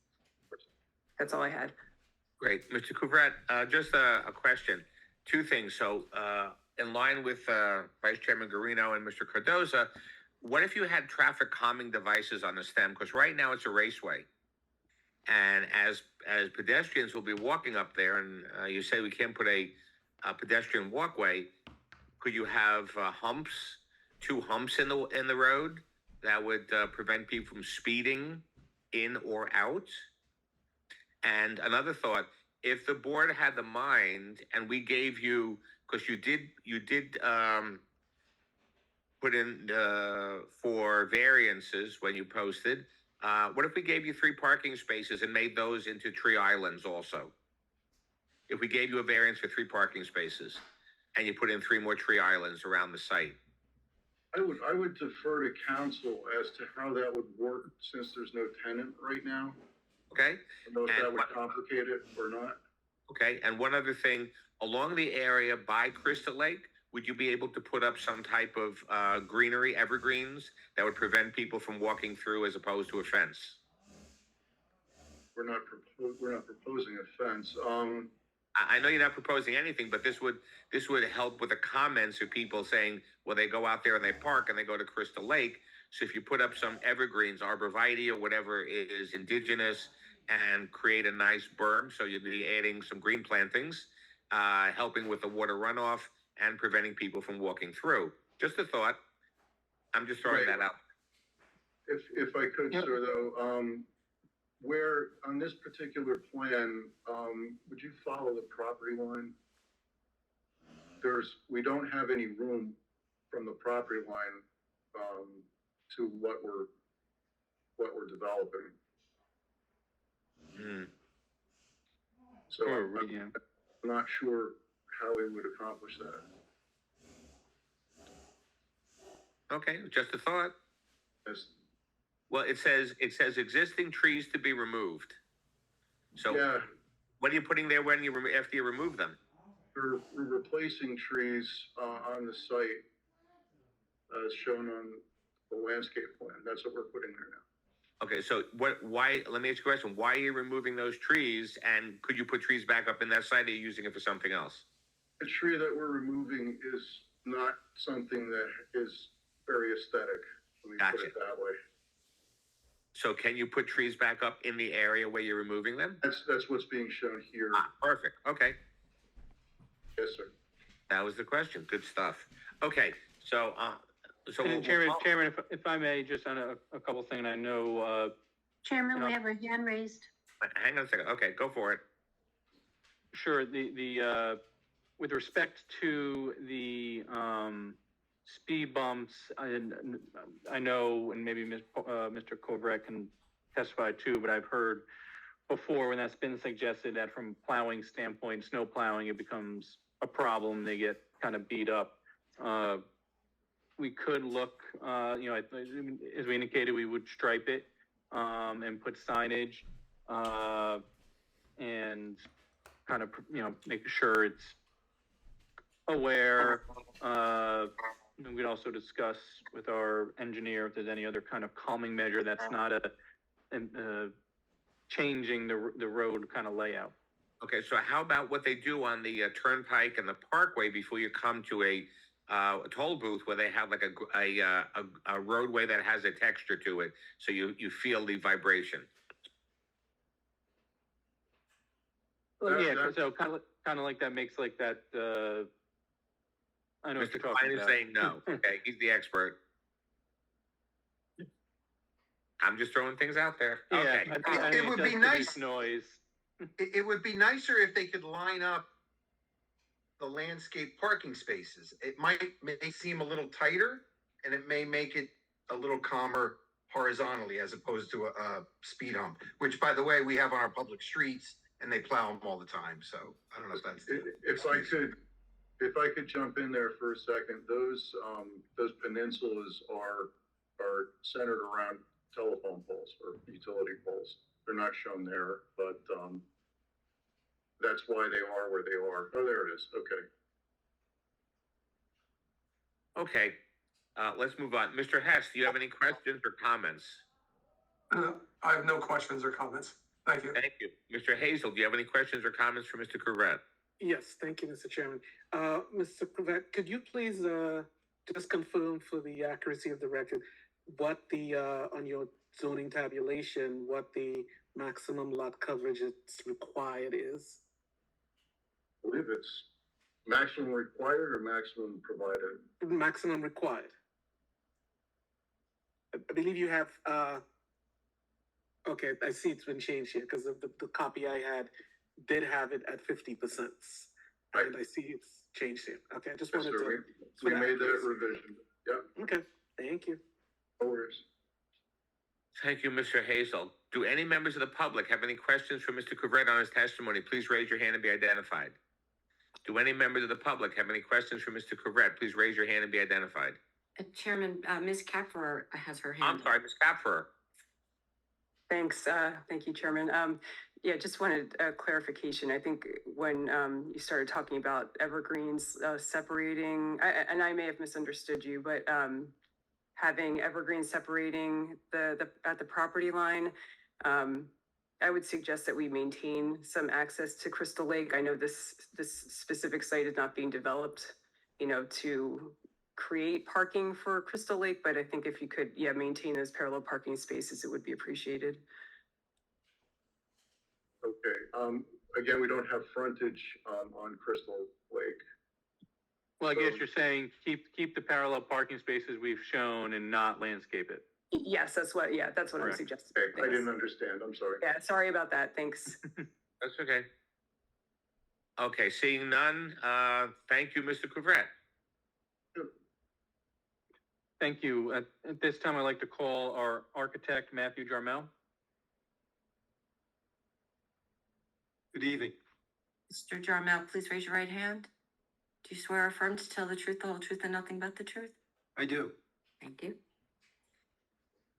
Speaker 12: That's all I had.
Speaker 3: Great. Mr. Couvret, just a question. Two things. So, in line with Vice Chairman Garino and Mr. Cardoza, what if you had traffic calming devices on the stem? Because right now it's a raceway. And as pedestrians will be walking up there, and you say we can't put a pedestrian walkway, could you have humps, two humps in the road that would prevent people from speeding in or out? And another thought, if the board had the mind and we gave you, because you did put in for variances when you posted, what if we gave you 3 parking spaces and made those into tree islands also? If we gave you a variance for 3 parking spaces and you put in 3 more tree islands around the site?
Speaker 16: I would defer to council as to how that would work since there's no tenant right now.
Speaker 3: Okay?
Speaker 16: I don't know if that would complicate it or not.
Speaker 3: Okay, and one other thing, along the area by Crystal Lake, would you be able to put up some type of greenery, evergreens, that would prevent people from walking through as opposed to a fence?
Speaker 16: We're not proposing a fence.
Speaker 3: I know you're not proposing anything, but this would help with the comments of people saying, well, they go out there and they park and they go to Crystal Lake. So if you put up some evergreens, arborvitae or whatever is indigenous, and create a nice berm, so you'd be adding some green plantings, helping with the water runoff and preventing people from walking through. Just a thought. I'm just throwing that out.
Speaker 16: If I could, sir, though, where on this particular plan, would you follow the property line? We don't have any room from the property line to what we're developing. So I'm not sure how we would accomplish that.
Speaker 3: Okay, just a thought.
Speaker 16: Yes.
Speaker 3: Well, it says existing trees to be removed. So
Speaker 16: yeah,
Speaker 3: what are you putting there after you remove them?
Speaker 16: We're replacing trees on the site as shown on the landscape plan. That's what we're putting there now.
Speaker 3: Okay, so why, let me ask you a question. Why are you removing those trees, and could you put trees back up in that site, or are you using it for something else?
Speaker 16: The tree that we're removing is not something that is very aesthetic. Let me put it that way.
Speaker 3: So can you put trees back up in the area where you're removing them?
Speaker 16: That's what's being shown here.
Speaker 3: Perfect. Okay.
Speaker 16: Yes, sir.
Speaker 3: That was the question. Good stuff. Okay, so
Speaker 15: And Chairman, if I may, just on a couple things, I know.
Speaker 5: Chairman, we have a hand raised.
Speaker 3: Hang on a second. Okay, go for it.
Speaker 15: Sure. The with respect to the speed bumps, I know, and maybe Mr. Kovrak can testify too, but I've heard before when that's been suggested that from plowing standpoint, snow plowing, it becomes a problem. They get kind of beat up. We could look, as we indicated, we would stripe it and put signage and kind of, make sure it's aware. We'd also discuss with our engineer if there's any other kind of calming measure that's not changing the road kind of layout.
Speaker 3: Okay, so how about what they do on the turnpike and the parkway before you come to a toll booth, where they have like a roadway that has a texture to it, so you feel the vibration?
Speaker 15: Well, yeah, so kind of like that makes like that. I know what
Speaker 3: Mr.
Speaker 15: you're talking
Speaker 3: Klein is
Speaker 15: about.
Speaker 3: saying no. Okay, he's the expert. I'm just throwing things out there.
Speaker 15: Yeah,
Speaker 17: It would be nice.
Speaker 15: Noise.
Speaker 17: It would be nicer if they could line up the landscape parking spaces. It may seem a little tighter, and it may make it a little calmer horizontally as opposed to a speed hump, which, by the way, we have on our public streets, and they plow them all the time. So I don't know if that's.
Speaker 16: If I could jump in there for a second, those peninsulas are centered around telephone poles or utility poles. They're not shown there, but that's why they are where they are. Oh, there it is. Okay.
Speaker 3: Okay, let's move on. Mr. Hess, do you have any questions or comments?
Speaker 14: I have no questions or comments. Thank you.
Speaker 3: Thank you. Mr. Hazel, do you have any questions or comments for Mr. Correct?
Speaker 10: Yes, thank you, Mr. Chairman. Mr. Cravett, could you please, just confirm for the accuracy of the record, what the, on your zoning tabulation, what the maximum lot coverage that's required is?
Speaker 16: I believe it's maximum required or maximum provided.
Speaker 10: Maximum required. I believe you have, okay, I see it's been changed here, because the copy I had did have it at 50%.
Speaker 16: Right.
Speaker 10: And I see it's changed here. Okay, I just
Speaker 16: Yes,
Speaker 10: wanted
Speaker 16: sir.
Speaker 10: to.
Speaker 16: We made that revision. Yeah,
Speaker 10: Okay, thank you.
Speaker 16: no worries.
Speaker 3: Thank you, Mr. Hazel. Do any members of the public have any questions for Mr. Correct on his testimony? Please raise your hand and be identified. Do any members of the public have any questions for Mr. Correct? Please raise your hand and be identified.
Speaker 6: Chairman, Ms. Keffer has her hand
Speaker 3: I'm sorry, Ms. Kapfer.
Speaker 12: Thanks. Thank you, Chairman. Yeah, just wanted a clarification. I think when you started talking about evergreens separating, and I may have misunderstood you, but having evergreens separating at the property line, I would suggest that we maintain some access to Crystal Lake. I know this specific site is not being developed, to create parking for Crystal Lake, but I think if you could, maintain those parallel parking spaces, it would be appreciated.
Speaker 16: Okay, again, we don't have frontage, on Crystal Lake.
Speaker 15: Well, I guess you're saying keep the parallel parking spaces we've shown and not landscape it.
Speaker 12: Yes, that's what I'm
Speaker 15: Correct.
Speaker 12: suggesting.
Speaker 16: Okay, I didn't understand, I'm sorry.
Speaker 12: Yeah, sorry about that. Thanks.
Speaker 3: That's okay. Okay, seeing none, thank you, Mr. Correct.
Speaker 15: Thank you. At this time, I'd like to call our architect, Matthew Jarmel.
Speaker 19: Good evening.
Speaker 6: Mr. Jarmel, please raise your right hand. Do you swear or affirm to tell the truth, the whole truth, and nothing but the truth?
Speaker 19: I do.
Speaker 6: Thank you.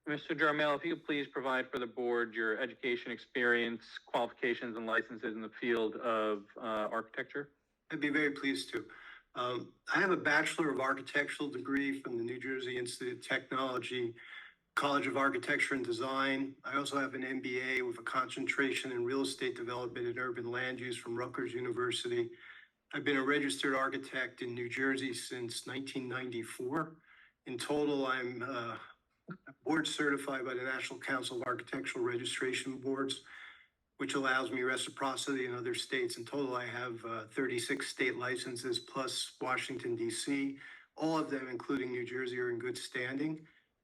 Speaker 15: Mr. Jarmel, if you could please provide for the board your education, experience, qualifications, and licenses in the field of architecture.
Speaker 19: I'd be very pleased to. I have a Bachelor of Architectural degree from the New Jersey Institute of Technology, College of Architecture and Design. I also have an MBA with a concentration in real estate development and urban land use from Rutgers University. I've been a registered architect in New Jersey since 1994. In total, I'm board certified by the National Council of Architectural Registration Boards, which allows me reciprocity in other states. In total, I have 36 state licenses plus Washington, D.C. All of them, including New Jersey, are in good standing.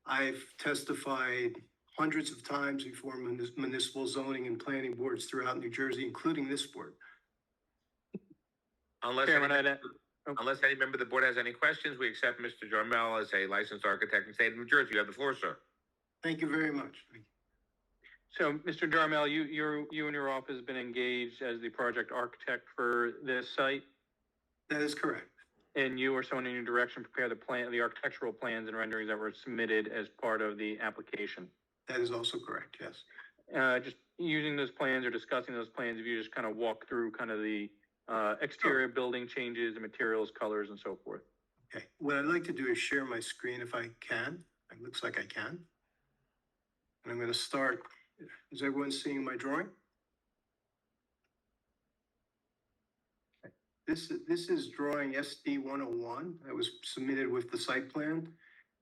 Speaker 19: I've testified hundreds of times before municipal zoning and planning boards throughout New Jersey, including this board.
Speaker 3: Unless any member of the board has any questions, we accept Mr. Jarmel as a licensed architect in the state of New Jersey. You have the floor, sir.
Speaker 19: Thank you very much.
Speaker 15: So, Mr. Jarmel, you and your office have been engaged as the project architect for this site?
Speaker 19: That is correct.
Speaker 15: And you or someone in your direction prepare the architectural plans and renderings that were submitted as part of the application?
Speaker 19: That is also correct, yes.
Speaker 15: Just using those plans or discussing those plans, if you just kind of walk through kind of the exterior building changes, the materials, colors, and so forth.
Speaker 19: Okay, what I'd like to do is share my screen if I can. It looks like I can. And I'm going to start. Is everyone seeing my drawing? This is drawing SD 101 that was submitted with the site plan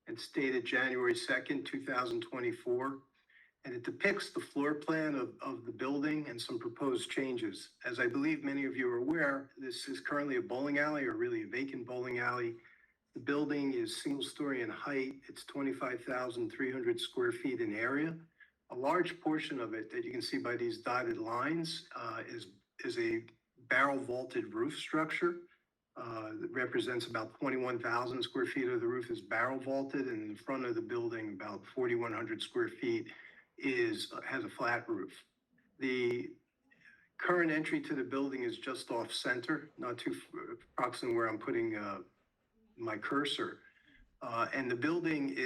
Speaker 19: and dated January 2nd, 2024. And it depicts the floor plan of the building and some proposed changes. As I believe many of you are aware, this is currently a bowling alley, or really a vacant bowling alley. The building is single story in height. It's 25,300 square feet in area. A large portion of it that you can see by these dotted lines is a barrel vaulted roof structure that represents about 21,000 square feet of the roof is barrel vaulted, and in the front of the building, about 4,100 square feet has a flat roof. The current entry to the building is just off center, not too approximately where I'm putting my cursor. And the building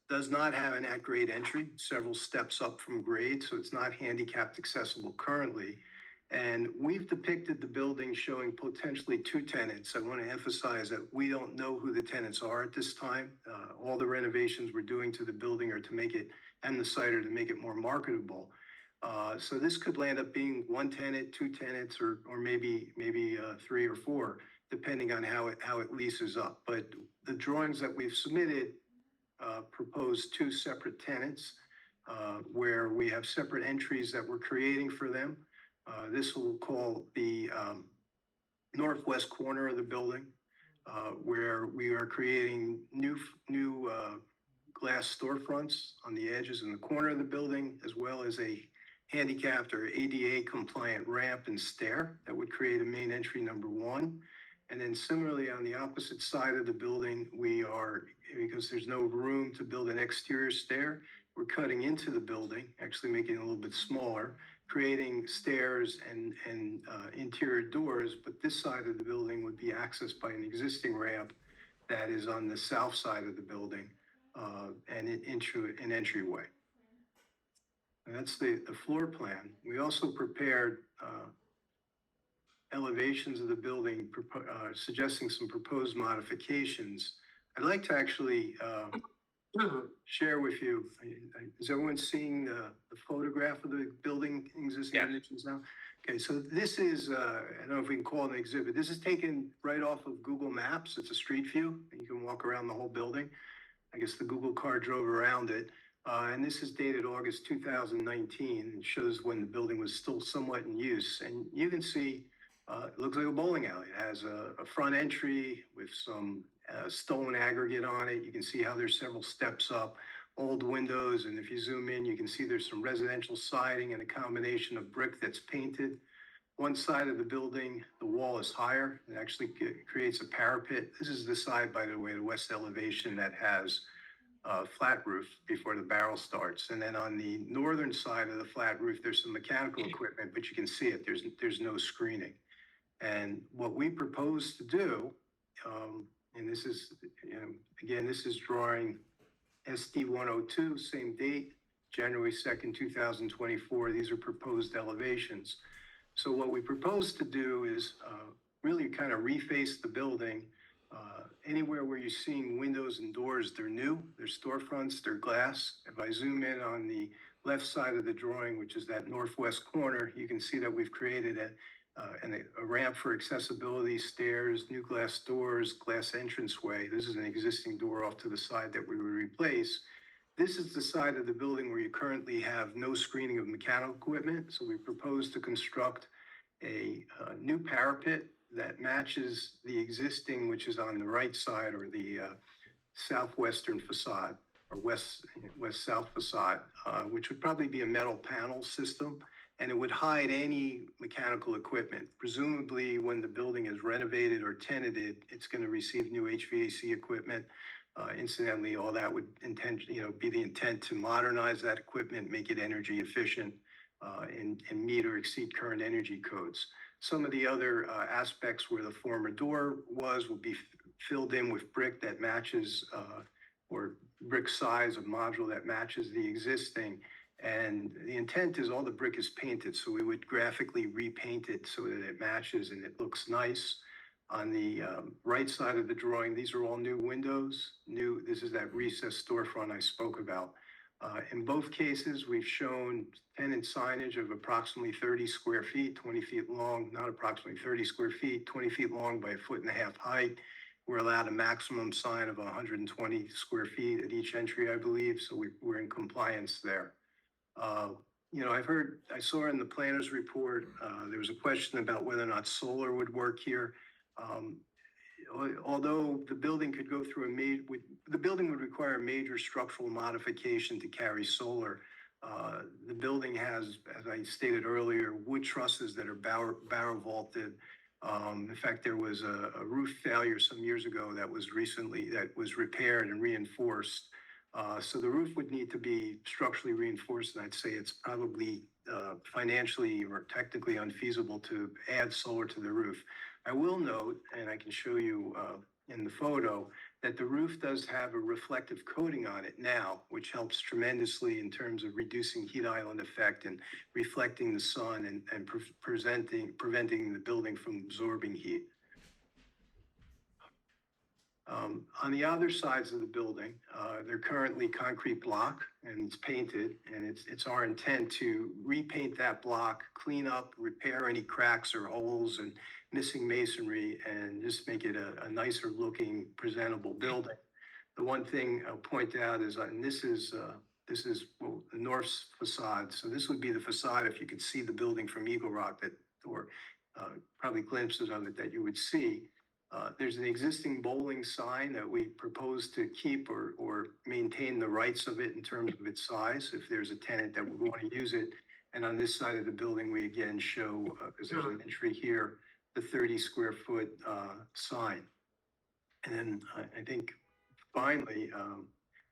Speaker 19: does not have an at-grade entry, several steps up from grade, so it's not handicapped accessible currently. And we've depicted the building showing potentially two tenants. I want to emphasize that we don't know who the tenants are at this time. All the renovations we're doing to the building are to make it, and the site are to make it more marketable. So this could land up being one tenant, two tenants, or maybe three or four, depending on how it leases up. But the drawings that we've submitted propose two separate tenants, where we have separate entries that we're creating for them. This will call the northwest corner of the building, where we are creating new glass storefronts on the edges in the corner of the building, as well as a handicapped or ADA compliant ramp and stair that would create a main entry number one. And then similarly on the opposite side of the building, we are, because there's no room to build an exterior stair, we're cutting into the building, actually making it a little bit smaller, creating stairs and interior doors. But this side of the building would be accessed by an existing ramp that is on the south side of the building, and into an entryway. And that's the floor plan. We also prepared elevations of the building, suggesting some proposed modifications. I'd like to actually share with you. Is everyone seeing the photograph of the building existing conditions now? Okay, so this is, I don't know if we can call it an exhibit. This is taken right off of Google Maps. It's a street view. You can walk around the whole building. I guess the Google car drove around it. And this is dated August 2019. It shows when the building was still somewhat in use. And you can see, it looks like a bowling alley. It has a front entry with some stone aggregate on it. You can see how there's several steps up, old windows. And if you zoom in, you can see there's some residential siding and a combination of brick that's painted. One side of the building, the wall is higher. It actually creates a parapet. This is the side, by the way, the west elevation that has flat roof before the barrel starts. And then on the northern side of the flat roof, there's some mechanical equipment, but you can see it. There's no screening. And what we propose to do, and this is, again, this is drawing SD 102, same date, January 2nd, 2024. These are proposed elevations. So what we propose to do is really kind of reface the building. Anywhere where you're seeing windows and doors, they're new, they're storefronts, they're glass. If I zoom in on the left side of the drawing, which is that northwest corner, you can see that we've created a ramp for accessibility, stairs, new glass doors, glass entranceway. This is an existing door off to the side that we would replace. This is the side of the building where you currently have no screening of mechanical equipment. So we propose to construct a new parapet that matches the existing, which is on the right side, or the southwestern facade, or west-south facade, which would probably be a metal panel system, and it would hide any mechanical equipment. Presumably, when the building is renovated or tenanted, it's going to receive new HVAC equipment. Incidentally, all that would be the intent to modernize that equipment, make it energy efficient, and meet or exceed current energy codes. Some of the other aspects where the former door will be filled in with brick that matches, or brick size of module that matches the existing. And the intent is all the brick is painted, so we would graphically repaint it so that it matches and it looks nice. On the right side of the drawing, these are all new windows. This is that recessed storefront I spoke about. In both cases, we've shown tenant signage of approximately 30 square feet, 20 feet long, not approximately 30 square feet, 20 feet long by 1.5 feet height. We're allowed a maximum sign of 120 square feet at each entry, I believe, so we're in compliance there. I saw in the planner's report, there was a question about whether or not solar would work here. Although the building could go through the building would require a major structural modification to carry solar. The building has, as I stated earlier, wood trusses that are barrel vaulted. In fact, there was a roof failure some years ago that was repaired and reinforced. So the roof would need to be structurally reinforced, and I'd say it's probably financially or technically unfeasible to add solar to the roof. I will note, and I can show you in the photo, that the roof does have a reflective coating on it now, which helps tremendously in terms of reducing heat island effect and reflecting the sun and preventing the building from absorbing heat. On the other sides of the building, they're currently concrete block and it's painted, and it's our intent to repaint that block, clean up, repair any cracks or holes and missing masonry, and just make it a nicer looking, presentable building. The one thing I'll point out is, and this is well, the north facade. So this would be the facade if you could see the building from Eagle Rock, that, or probably glimpses of it that you would see. There's an existing bowling sign that we propose to keep or maintain the rights of it in terms of its size, if there's a tenant that would want to use it. And on this side of the building, we again show, because there's an entry here, the 30 square foot sign. And then I think finally,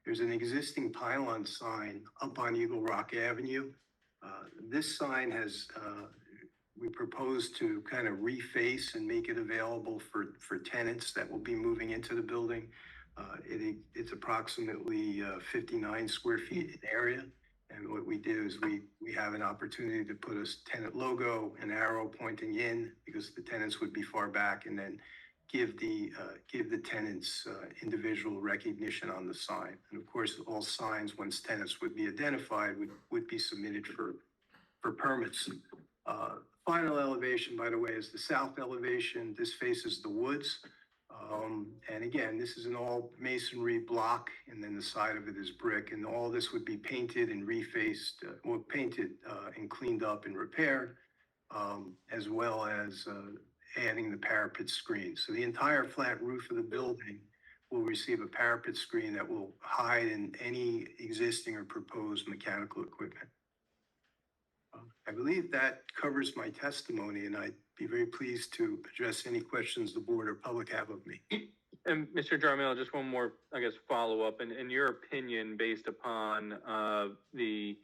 Speaker 19: there's an existing pylon sign up on Eagle Rock Avenue. This sign has, we propose to kind of reface and make it available for tenants that will be moving into the building. It's approximately 59 square feet in area. And what we do is we have an opportunity to put a tenant logo, an arrow pointing in, because the tenants would be far back, and then give the tenants individual recognition on the sign. And of course, all signs, once tenants would be identified, would be submitted for permits. Final elevation, by the way, is the south elevation. This faces the woods. And again, this is an all masonry block, and then the side of it is brick. And all this would be painted and refaced, or painted and cleaned up and repaired, as well as adding the parapet screen. So the entire flat roof of the building will receive a parapet screen that will hide in any existing or proposed mechanical equipment. I believe that covers my testimony, and I'd be very pleased to address any questions the board or public have of me.
Speaker 15: And Mr. Jarmel, just one more, I guess, follow-up. In your opinion, based upon the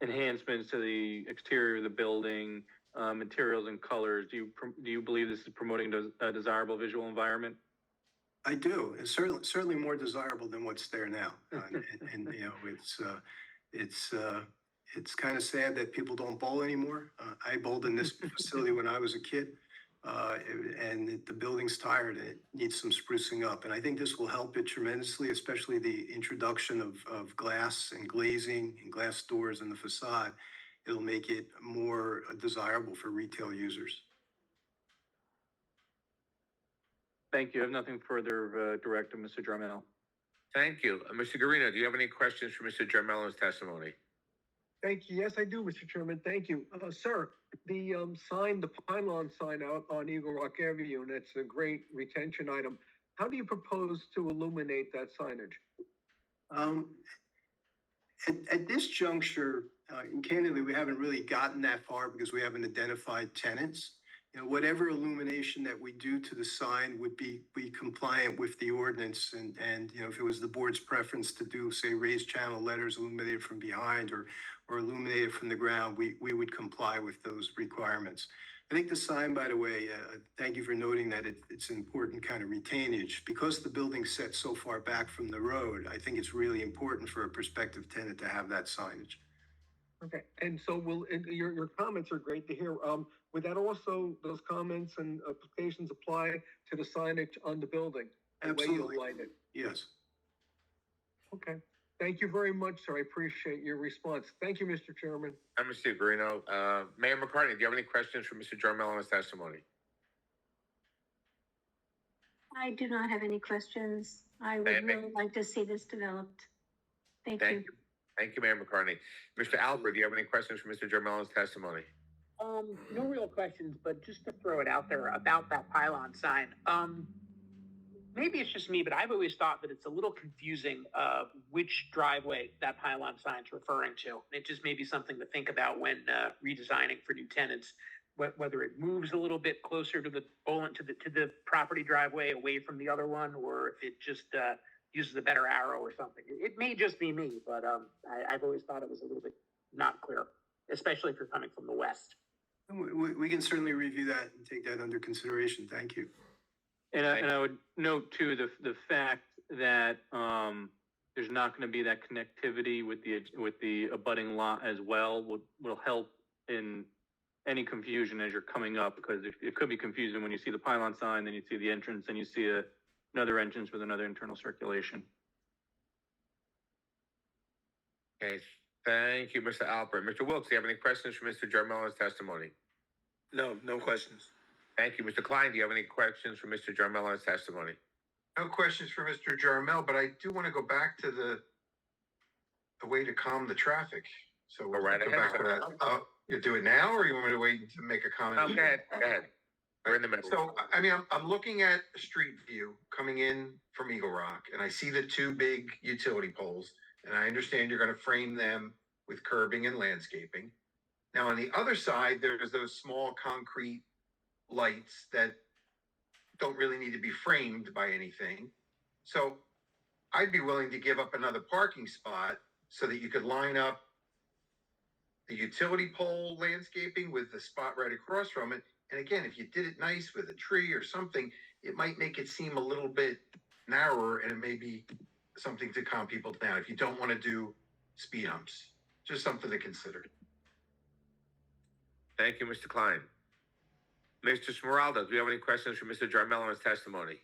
Speaker 15: enhancements to the exterior of the building, materials and colors, do you believe this is promoting a desirable visual environment?
Speaker 19: I do. It's certainly more desirable than what's there now. And you know, it's kind of sad that people don't bowl anymore. I bowled in this facility when I was a kid, and the building's tired and it needs some sprucing up. And I think this will help it tremendously, especially the introduction of glass and glazing and glass doors in the facade. It'll make it more desirable for retail users.
Speaker 15: Thank you. I have nothing further direct to Mr. Jarmel.
Speaker 3: Thank you. Mr. Garino, do you have any questions for Mr. Jarmelo's testimony?
Speaker 2: Thank you. Yes, I do, Mr. Chairman. Thank you. Sir, the sign, the pylon sign out on Eagle Rock Avenue, and it's a great retention item. How do you propose to illuminate that signage?
Speaker 19: At this juncture, and candidly, we haven't really gotten that far because we haven't identified tenants. You know, whatever illumination that we do to the sign would be compliant with the ordinance, and you know, if it was the board's preference to do, say, raised channel letters illuminated from behind or illuminated from the ground, we would comply with those requirements. I think the sign, by the way, thank you for noting that it's an important kind of retainage. Because the building's set so far back from the road, I think it's really important for a prospective tenant to have that signage.
Speaker 2: Okay, and so your comments are great to hear. Would that also, those comments and applications apply to the signage on the building?
Speaker 19: Absolutely.
Speaker 2: The way you'll light it?
Speaker 19: Yes.
Speaker 2: Okay. Thank you very much, sir. I appreciate your response. Thank you, Mr. Chairman.
Speaker 3: I'm Mr. Garino. Mayor McCartney, do you have any questions for Mr. Jarmel on his testimony?
Speaker 5: I do not have any questions. I would really like to see this developed. Thank you.
Speaker 3: Thank you, Mayor McCartney. Mr. Albert, do you have any questions for Mr. Jarmel on his testimony?
Speaker 10: No real questions, but just to throw it out there about that pylon sign. Maybe it's just me, but I've always thought that it's a little confusing which driveway that pylon sign is referring to. It just may be something to think about when redesigning for new tenants, whether it moves a little bit closer to the property driveway away from the other one, or if it just uses a better arrow or something. It may just be me, but I've always thought it was a little bit not clear, especially if you're coming from the west.
Speaker 19: We can certainly review that and take that under consideration. Thank you.
Speaker 15: And I would note too, the fact that, there's not gonna be that connectivity with the abutting lot as well, will help in any confusion as you're coming up, because it could be confusing when you see the pylon sign, then you see the entrance, and you see another entrance with another internal circulation.
Speaker 3: Okay, thank you, Mr. Alpert. Mr. Wilks, do you have any questions for Mr. Jarmelo's testimony?
Speaker 19: No, no questions.
Speaker 3: Thank you. Mr. Klein, do you have any questions for Mr. Jarmelo's testimony?
Speaker 17: No questions for Mr. Jarmel, but I do want to go back to the way to calm the traffic. So we'll
Speaker 3: Go right
Speaker 17: go
Speaker 3: ahead,
Speaker 17: back to
Speaker 3: sir.
Speaker 17: that. You do it now, or you want me to wait to make a comment?
Speaker 3: No, go ahead, go ahead. We're in the middle.
Speaker 17: So, I mean, I'm looking at Street View coming in from Eagle Rock, and I see the two big utility poles, and I understand you're gonna frame them with curbing and landscaping. Now, on the other side, there's those small concrete lights that don't really need to be framed by anything. So I'd be willing to give up another parking spot so that you could line up the utility pole landscaping with the spot right across from it. And again, if you did it nice with a tree or something, it might make it seem a little bit narrower, and it may be something to calm people down if you don't want to do speed humps. Just something to consider.
Speaker 3: Thank you, Mr. Klein. Mr. Smeraldo, do you have any questions for Mr. Jarmelo's testimony?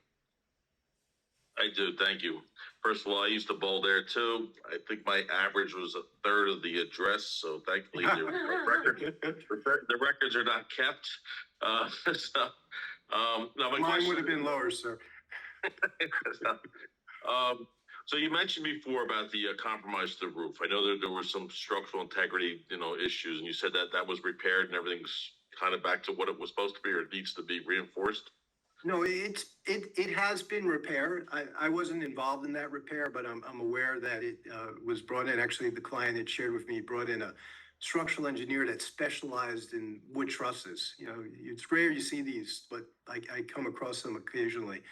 Speaker 11: I do, thank you. First of all, I used to bowl there too. I think my average was a third of the address, so thankfully the records are not kept. Now my
Speaker 19: Mine
Speaker 11: question
Speaker 19: would have been lower, sir.
Speaker 11: So you mentioned before about the compromise to the roof. I know that there were some structural integrity, issues, and you said that that was repaired and everything's kind of back to what it was supposed to be, or it needs to be reinforced.
Speaker 19: No, it has been repaired. I wasn't involved in that repair, but I'm aware that it was brought in. Actually, the client had shared with me, brought in a structural engineer that specialized in wood trusses. It's rare you see these, but I come across them occasionally.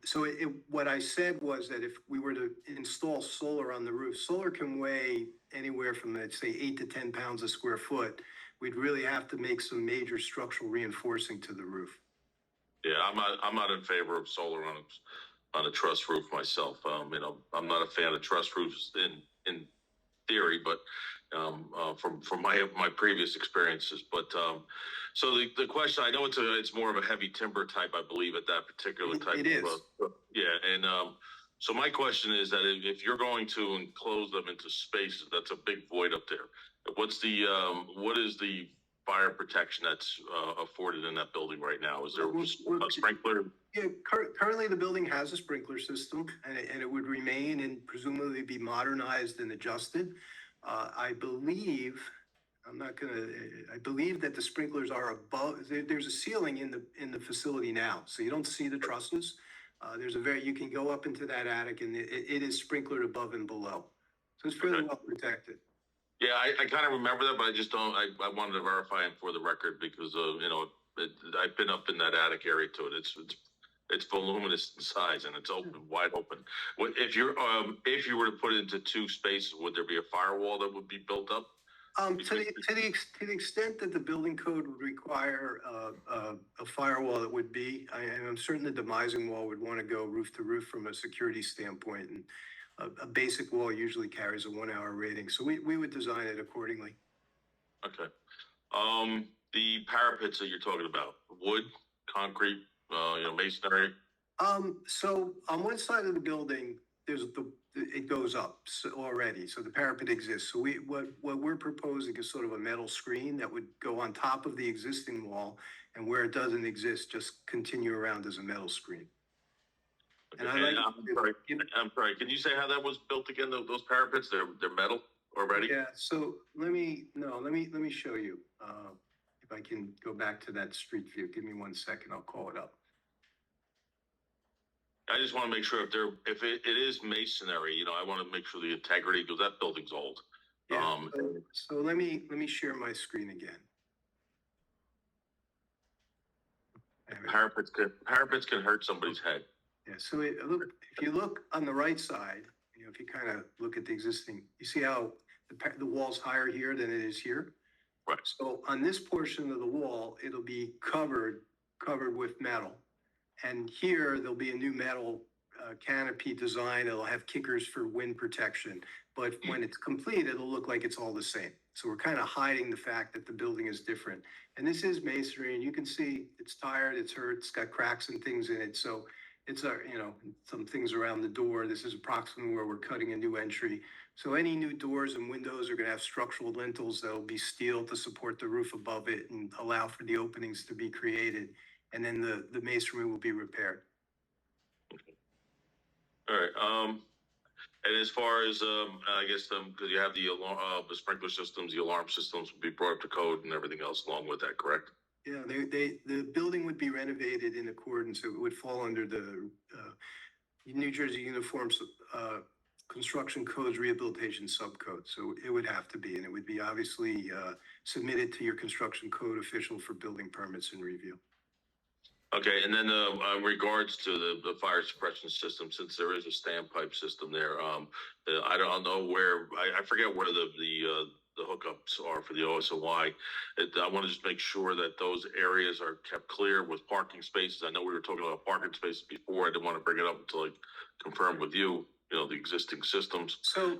Speaker 19: So what I said was that if we were to install solar on the roof, solar can weigh anywhere from, let's say, 8 to 10 pounds a square foot. We'd really have to make some major structural reinforcing to the roof.
Speaker 11: Yeah, I'm not in favor of solar on a truss roof myself. I'm not a fan of truss roofs in theory, but from my previous experiences. But so the question, I know it's more of a heavy timber type, I believe, at that particular type.
Speaker 19: It is.
Speaker 11: Yeah, and so my question is that if you're going to enclose them into spaces, that's a big void up there. What is the fire protection that's afforded in that building right now? Is there a sprinkler?
Speaker 19: Yeah, currently the building has a sprinkler system, and it would remain and presumably be modernized and adjusted. I believe that the sprinklers are above. There's a ceiling in the facility now, so you don't see the trusses. You can go up into that attic, and it is sprinklered above and below, so it's fairly well protected.
Speaker 11: Yeah, I kind of remember that, but I just don't. I wanted to verify it for the record because I've been up in that attic area to it. It's voluminous in size and it's open, wide open. If you were to put it into two spaces, would there be a firewall that would be built up?
Speaker 19: To the extent that the building code would require a firewall, it would be. I'm certain the demising wall would want to go roof to roof from a security standpoint, and a basic wall usually carries a 1 hour rating, so we would design it accordingly.
Speaker 11: Okay. The parapets that you're talking about, wood, concrete, masonry.
Speaker 19: So on one side of the building, it goes up already, so the parapet exists. So what we're proposing is sort of a metal screen that would go on top of the existing wall, and where it doesn't exist, just continue around as a metal screen. And
Speaker 11: I'm sorry. Can you say how that was built again? Those parapets, they're metal already.
Speaker 19: Yeah. So let me show you. If I can go back to that street view. Give me 1 second. I'll call it up.
Speaker 11: I just want to make sure if it is masonry, I want to make sure the integrity, because that building's old.
Speaker 19: Yeah. So let me share my screen again.
Speaker 11: Parapets can hurt somebody's head.
Speaker 19: Yeah, so if you look on the right side, if you kind of look at the existing, you see how the wall's higher here than it is here?
Speaker 11: Right.
Speaker 19: So on this portion of the wall, it'll be covered with metal. And here, there'll be a new metal canopy design. It'll have kickers for wind protection. But when it's complete, it'll look like it's all the same. So we're kind of hiding the fact that the building is different. And this is masonry, and you can see it's tired, it's hurt, it's got cracks and things in it. So it's some things around the door. This is approximately where we're cutting a new entry. So any new doors and windows are going to have structural lintels that'll be steel to support the roof above it and allow for the openings to be created. And then the masonry will be repaired.
Speaker 11: All right. And as far as, I guess, because you have the sprinkler systems, the alarm systems will be brought up to code and everything else along with that, correct?
Speaker 19: Yeah, the building would be renovated in accordance. It would fall under the New Jersey Uniform Construction Codes Rehabilitation Subcode. So it would have to be, and it would be obviously submitted to your construction code official for building permits and review.
Speaker 11: Okay, and then in regards to the fire suppression system, since there is a standpipe system there, I don't know where, I forget where the hookups are for the OSOY. I want to just make sure that those areas are kept clear with parking spaces. I know we were talking about parking spaces before. I didn't want to bring it up until I confirm with you, the existing systems.
Speaker 19: So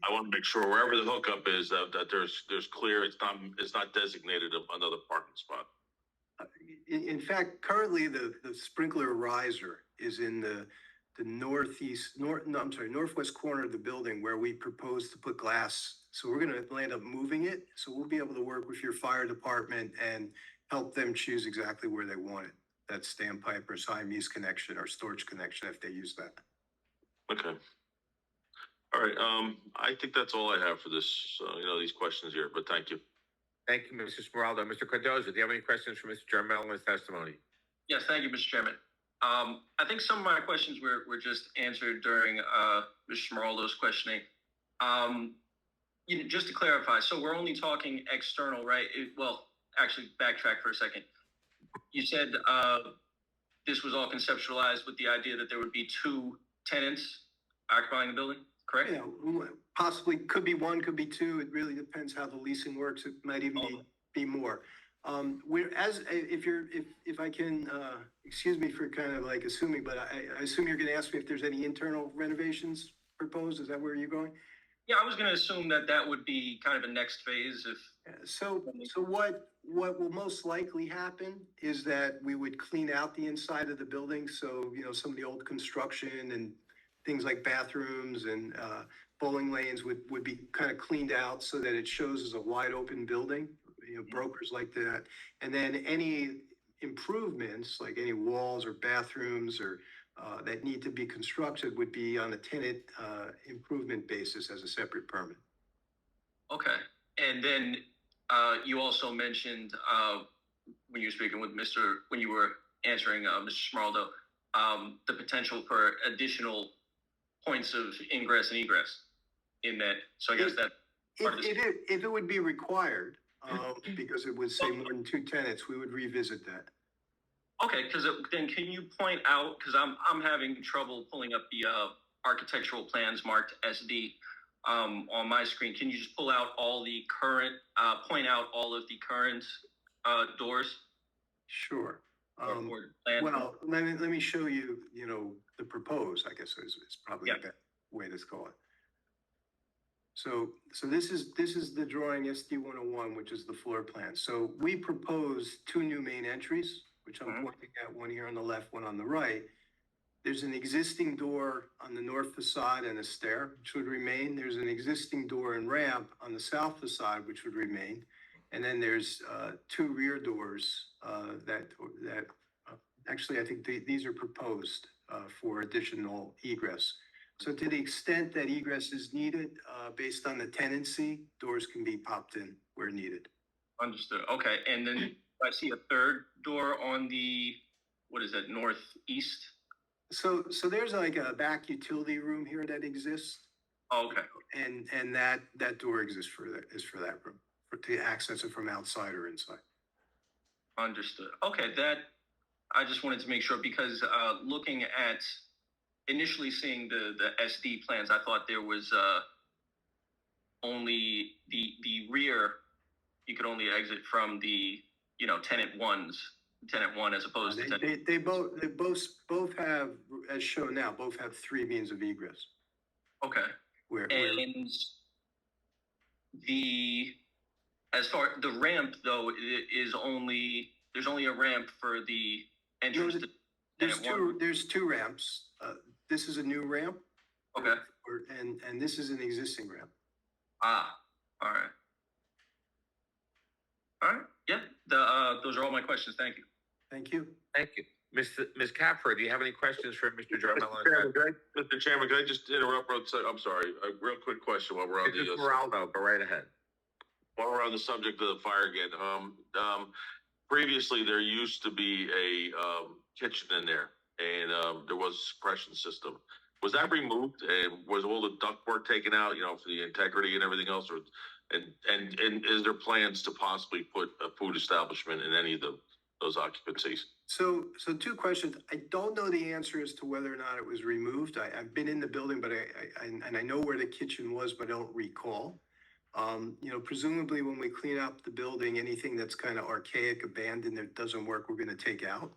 Speaker 11: I want to make sure wherever the hookup is, that there's clear, it's not designated another parking spot.
Speaker 19: In fact, currently the sprinkler riser is in the northwest corner of the building where we propose to put glass. So we're going to land up moving it. So we'll be able to work with your fire department and help them choose exactly where they want it. That standpipe or Siamese connection or storage connection if they use that.
Speaker 11: Okay. All right. I think that's all I have for this, these questions here, but thank you.
Speaker 3: Thank you, Mr. Smeraldo. Mr. Cardoza, do you have any questions for Mr. Jermel in his testimony?
Speaker 18: Yes, thank you, Mr. Chairman. I think some of my questions were just answered during Mr. Smeraldo's questioning. Just to clarify, so we're only talking external, right? Actually, backtrack for a second. You said this was all conceptualized with the idea that there would be 2 tenants occupying the building, correct?
Speaker 19: Yeah, possibly could be 1, could be 2. It really depends how the leasing works. It might even be more. If I can, excuse me for kind of like assuming, but I assume you're going to ask me if there's any internal renovations proposed. Is that where you're going?
Speaker 18: Yeah, I was going to assume that would be kind of a next phase.
Speaker 19: So what will most likely happen is that we would clean out the inside of the building. So, some of the old construction and things like bathrooms and bowling lanes would be kind of cleaned out so that it shows as a wide open building. Brokers like that. And then any improvements, like any walls or bathrooms or that need to be constructed would be on a tenant improvement basis as a separate permit.
Speaker 18: Okay. And then you also mentioned when you were speaking with when you were answering Mr. Smeraldo, the potential for additional points of ingress and egress in that. So I guess that
Speaker 19: if it would be required, because it would say more than 2 tenants, we would revisit that.
Speaker 18: Okay, because then can you point out, because I'm having trouble pulling up the architectural plans marked SD on my screen. Can you just pull out all the current, point out all of the current doors?
Speaker 19: Sure. Well, let me show you, the proposed, I guess is probably the best way to call it. So this is the drawing SD-101, which is the floor plan. So we propose 2 new main entries, which I'm pointing at, one here on the left, one on the right. There's an existing door on the north facade and a stair, which would remain. There's an existing door and ramp on the south facade, which would remain. And then there's 2 rear doors that actually, I think these are proposed for additional egress. So to the extent that egress is needed, based on the tenancy, doors can be popped in where needed.
Speaker 18: Understood. Okay. And then I see a 3rd door on the, what is that, northeast?
Speaker 19: So there's like a back utility room here that exists.
Speaker 18: Oh, okay.
Speaker 19: And that door exists for that room, to access it from outside or inside.
Speaker 18: Understood. Okay. I just wanted to make sure, because looking at initially seeing the SD plans, I thought there was only the rear. You could only exit from the tenant 1's tenant one as opposed to tenant?
Speaker 19: They both have, as shown now, both have three means of egress.
Speaker 18: Okay. And as far, the ramp though, is only, there's only a ramp for the entrance to tenant one?
Speaker 19: There's two ramps. This is a new ramp.
Speaker 18: Okay.
Speaker 19: And this is an existing ramp.
Speaker 18: Ah, all right. All right, yeah, those are all my questions. Thank you.
Speaker 19: Thank you.
Speaker 3: Thank you. Ms. Capra, do you have any questions for Mr. Jarmello?
Speaker 11: Mr. Chairman, can I just interrupt? I'm sorry, a real quick question while we're on
Speaker 3: Mr. Moraldo, go right ahead.
Speaker 11: While we're on the subject of the fire again, previously there used to be a kitchen in there, and there was a suppression system. Was that removed, and was all the ductwork taken out, for the integrity and everything else, or and is there plans to possibly put a food establishment in any of those occupancies?
Speaker 19: So two questions. I don't know the answer as to whether or not it was removed. I've been in the building, but I know where the kitchen was, but I don't recall. Presumably when we clean up the building, anything that's kind of archaic, abandoned, that doesn't work, we're going to take out.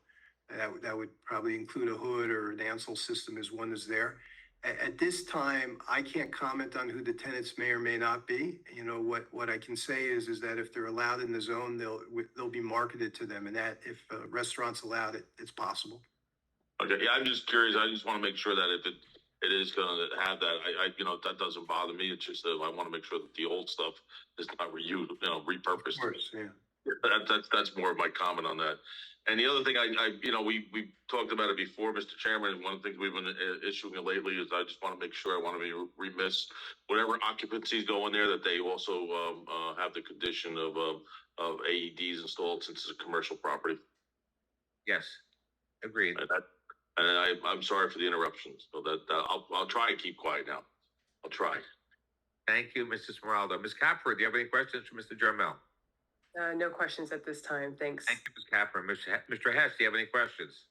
Speaker 19: That would probably include a hood or an Ansel system as one is there. At this time, I can't comment on who the tenants may or may not be. What I can say is that if they're allowed in the zone, they'll be marketed to them, and that if a restaurant's allowed, it's possible.
Speaker 11: Okay, yeah, I'm just curious. I just want to make sure that if it is going to have that, that doesn't bother me. It's just that I want to make sure that the old stuff is not repurposed.
Speaker 19: Of course, yeah.
Speaker 11: That's more of my comment on that. And the other thing, we talked about it before, Mr. Chairman, and one of the things we've been issuing lately is I just want to make sure, I want to be remiss, whatever occupancies go in there, that they also have the condition of AEDs installed since it's a commercial property.
Speaker 3: Yes, agreed.
Speaker 11: And I'm sorry for the interruptions, so that I'll try and keep quiet now. I'll try.
Speaker 3: Thank you, Mrs. Moraldo. Ms. Capra, do you have any questions for Mr. Jarmel?
Speaker 12: No questions at this time. Thanks.
Speaker 3: Thank you, Ms. Capra. Mr. Hess, do you have any questions?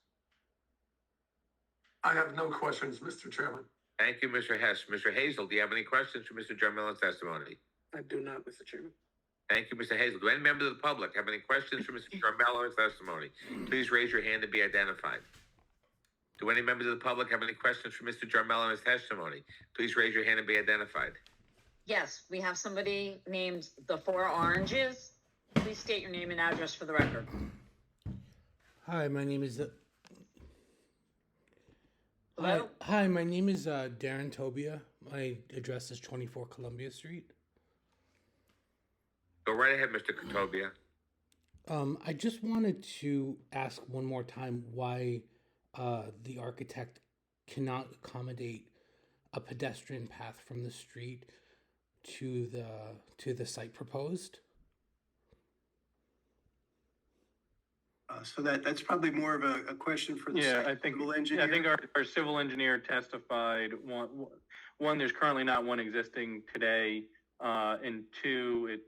Speaker 14: I have no questions, Mr. Chairman.
Speaker 3: Thank you, Mr. Hess. Mr. Hazel, do you have any questions for Mr. Jarmel's testimony?
Speaker 10: I do not, Mr. Chairman.
Speaker 3: Thank you, Mr. Hazel. Do any members of the public have any questions for Mr. Jarmel's testimony? Please raise your hand and be identified. Do any members of the public have any questions for Mr. Jarmel's testimony? Please raise your hand and be identified.
Speaker 4: Yes, we have somebody named the Four Oranges. Please state your name and address for the record.
Speaker 20: Hi, my name is
Speaker 4: Hello?
Speaker 20: Hi, my name is Darren Tobia. My address is 24 Columbia Street.
Speaker 3: Go right ahead, Mr. Tobia.
Speaker 20: I just wanted to ask one more time why the architect cannot accommodate a pedestrian path from the street to the site proposed.
Speaker 19: So that's probably more of a question for the civil engineer.
Speaker 15: I think our civil engineer testified, one, there's currently not one existing today, and two,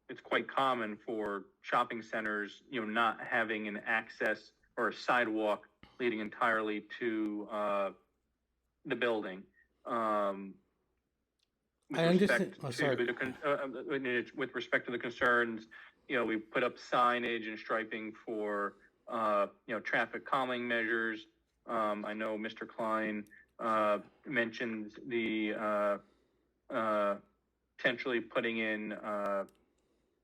Speaker 15: it's quite common for shopping centers, not having an access or a sidewalk leading entirely to the building.
Speaker 20: I understand.
Speaker 15: With respect to the concerns, we put up signage and striping for, traffic calming measures. I know Mr. Klein mentioned the potentially putting in,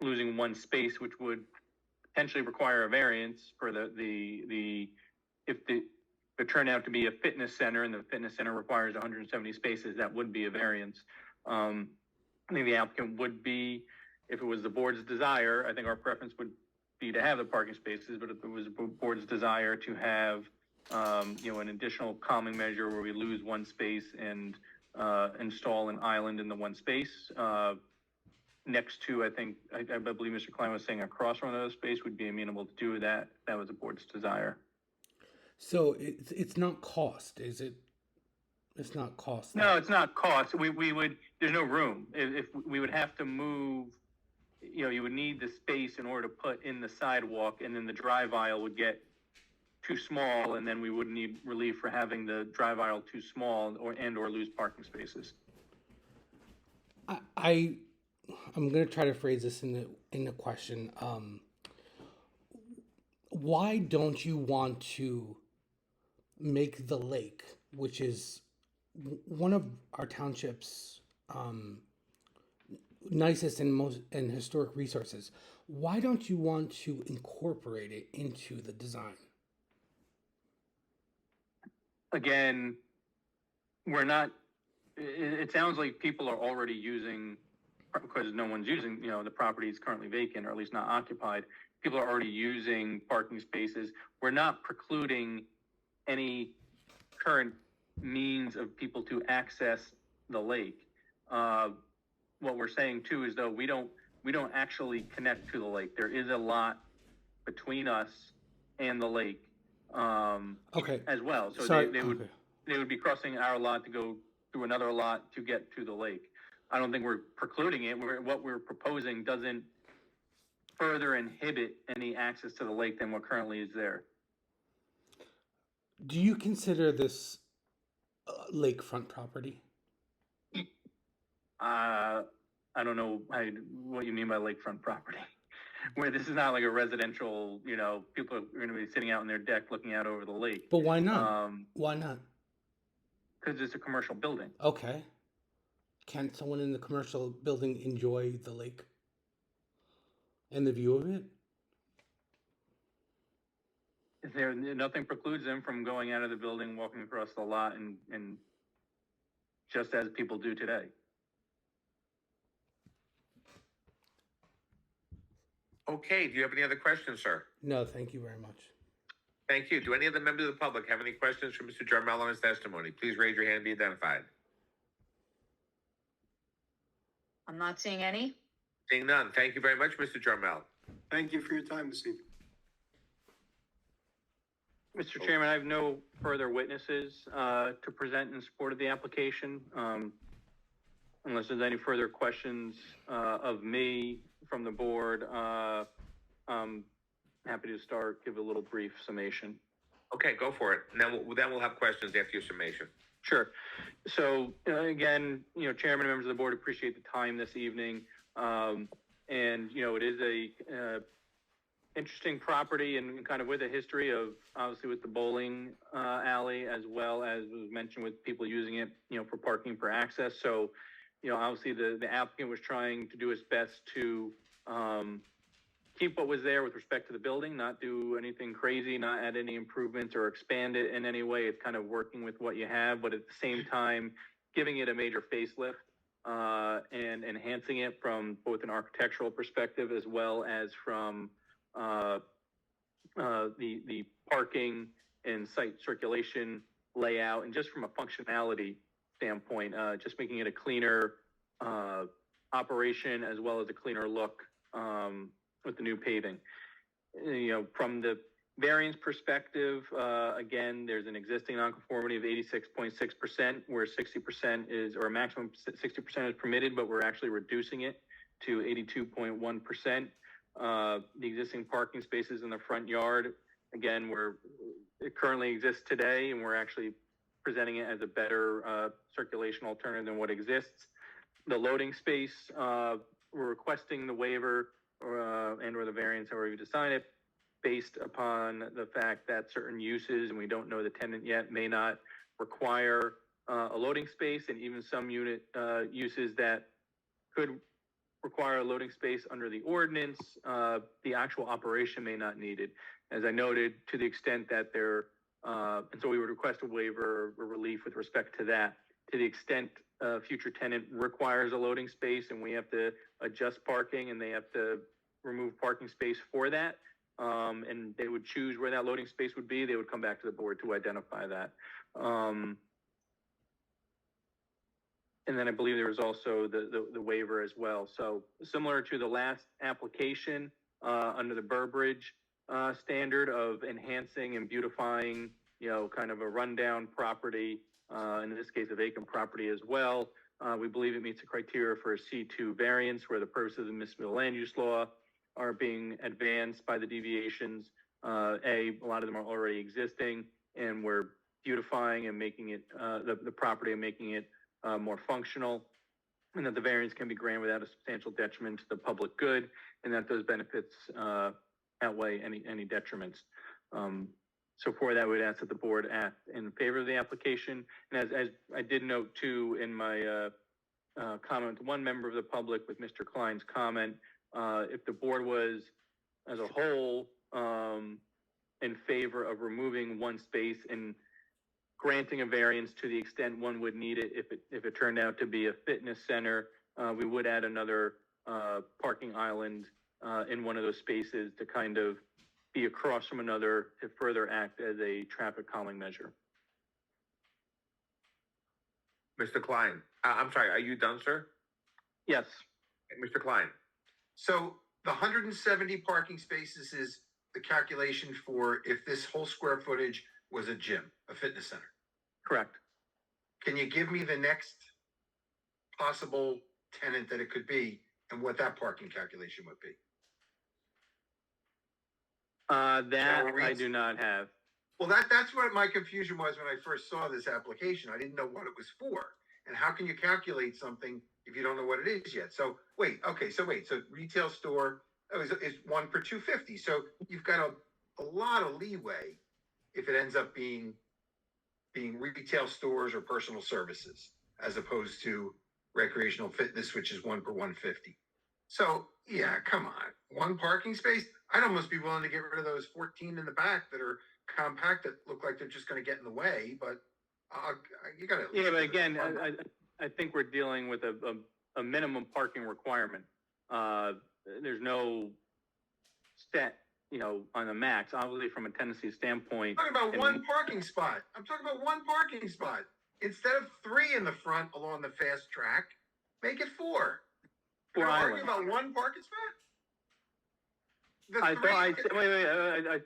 Speaker 15: losing one space, which would potentially require a variance for if it turned out to be a fitness center and the fitness center requires 170 spaces, that would be a variance. I think the applicant would be, if it was the board's desire, I think our preference would be to have the parking spaces, but if it was the board's desire to have, an additional calming measure where we lose one space and install an island in the one space, next to, I believe Mr. Klein was saying across from another space would be amenable to do that. That was the board's desire.
Speaker 20: So it's not cost, is it? It's not cost.
Speaker 15: No, it's not cost. We would, there's no room. If we would have to move, you would need the space in order to put in the sidewalk, and then the drive aisle would get too small, and then we would need relief for having the drive aisle too small or lose parking spaces.
Speaker 20: I'm going to try to phrase this in the question. why don't you want to make the lake, which is one of our township's nicest and most and historic resources, why don't you want to incorporate it into the design?
Speaker 15: Again, we're not, it sounds like people are already using, because no one's using, the property is currently vacant or at least not occupied. People are already using parking spaces. We're not precluding any current means of people to access the lake. What we're saying too is though we don't actually connect to the lake. There is a lot between us and the lake as well. So
Speaker 20: Sorry.
Speaker 15: they would be crossing our lot to go through another lot to get to the lake. I don't think we're precluding it. What we're proposing doesn't further inhibit any access to the lake than what currently is there.
Speaker 20: Do you consider this lakefront property?
Speaker 15: I don't know what you mean by lakefront property. Where this is not like a residential, people are going to be sitting out on their deck looking out over the lake.
Speaker 20: But why not? Why not?
Speaker 15: Because it's a commercial building.
Speaker 20: Okay. Can someone in the commercial building enjoy the lake and the view of it?
Speaker 15: Nothing precludes them from going out of the building, walking across the lot, and just as people do today.
Speaker 3: Okay, do you have any other questions, sir?
Speaker 20: No, thank you very much.
Speaker 3: Thank you. Do any of the members of the public have any questions for Mr. Jarmel on his testimony? Please raise your hand and be identified.
Speaker 4: I'm not seeing any.
Speaker 3: Seeing none. Thank you very much, Mr. Jarmel.
Speaker 19: Thank you for your time this evening.
Speaker 15: Mr. Chairman, I have no further witnesses to present in support of the application. Unless there's any further questions of me from the board, I'm happy to give a little brief summation.
Speaker 3: Okay, go for it. And then we'll have questions after your summation.
Speaker 15: Sure. So again, Chairman and members of the board, appreciate the time this evening. And it is a interesting property and kind of with a history of obviously with the bowling alley, as well as was mentioned with people using it, for parking for access. So, obviously the applicant was trying to do its best to keep what was there with respect to the building, not do anything crazy, not add any improvements or expand it in any way. It's kind of working with what you have, but at the same time, giving it a major facelift and enhancing it from both an architectural perspective as well as from the parking and site circulation layout, and just from a functionality standpoint, just making it a cleaner operation as well as a cleaner look with the new paving. From the variance perspective, again, there's an existing nonconformity of 86.6%, where 60% is, or a maximum 60% is permitted, but we're actually reducing it to 82.1%. The existing parking spaces in the front yard, again, it currently exists today, and we're actually presenting it as a better circulation alternative than what exists. The loading space, we're requesting the waiver and or the variance, however you decide it, based upon the fact that certain uses, and we don't know the tenant yet, may not require a loading space, and even some unit uses that could require a loading space under the ordinance, the actual operation may not need it. As I noted, to the extent that and so we would request a waiver or relief with respect to that. To the extent a future tenant requires a loading space and we have to adjust parking and they have to remove parking space for that, and they would choose where that loading space would be, they would come back to the board to identify that. And then I believe there was also the waiver as well. So similar to the last application, under the Burbridge standard of enhancing and beautifying, kind of a rundown property, in this case, a vacant property as well. We believe it meets the criteria for a C2 variance, where the purposes of the municipal land use law are being advanced by the deviations. A lot of them are already existing, and we're beautifying and making it, the property and making it more functional, and that the variance can be granted without a substantial detriment to the public good, and that those benefits outweigh any detriments. So for that, we'd ask that the board act in favor of the application. And as I did note too in my comment to one member of the public with Mr. Klein's comment, if the board was as a whole in favor of removing one space and granting a variance to the extent one would need it, if it turned out to be a fitness center, we would add another parking island in one of those spaces to kind of be across from another to further act as a traffic calming measure.
Speaker 3: Mr. Klein, I'm sorry, are you done, sir?
Speaker 15: Yes.
Speaker 3: Mr. Klein.
Speaker 17: So the 170 parking spaces is the calculation for if this whole square footage was a gym, a fitness center.
Speaker 15: Correct.
Speaker 17: Can you give me the next possible tenant that it could be and what that parking calculation would be?
Speaker 15: That I do not have.
Speaker 17: Well, that's what my confusion was when I first saw this application. I didn't know what it was for. And how can you calculate something if you don't know what it is yet? So so retail store is 1 per 250. So you've got a lot of leeway if it ends up being retail stores or personal services, as opposed to recreational fitness, which is 1 per 150. So yeah, come on, one parking space. I'd almost be willing to get rid of those 14 in the back that are compact that look like they're just going to get in the way. But you got to.
Speaker 15: Yeah, but again, I think we're dealing with a minimum parking requirement. There's no set, on the max. Obviously, from a tenancy standpoint.
Speaker 17: I'm talking about one parking spot. I'm talking about one parking spot. Instead of 3 in the front along the fast track, make it 4. We're arguing about one parking spot.
Speaker 15: I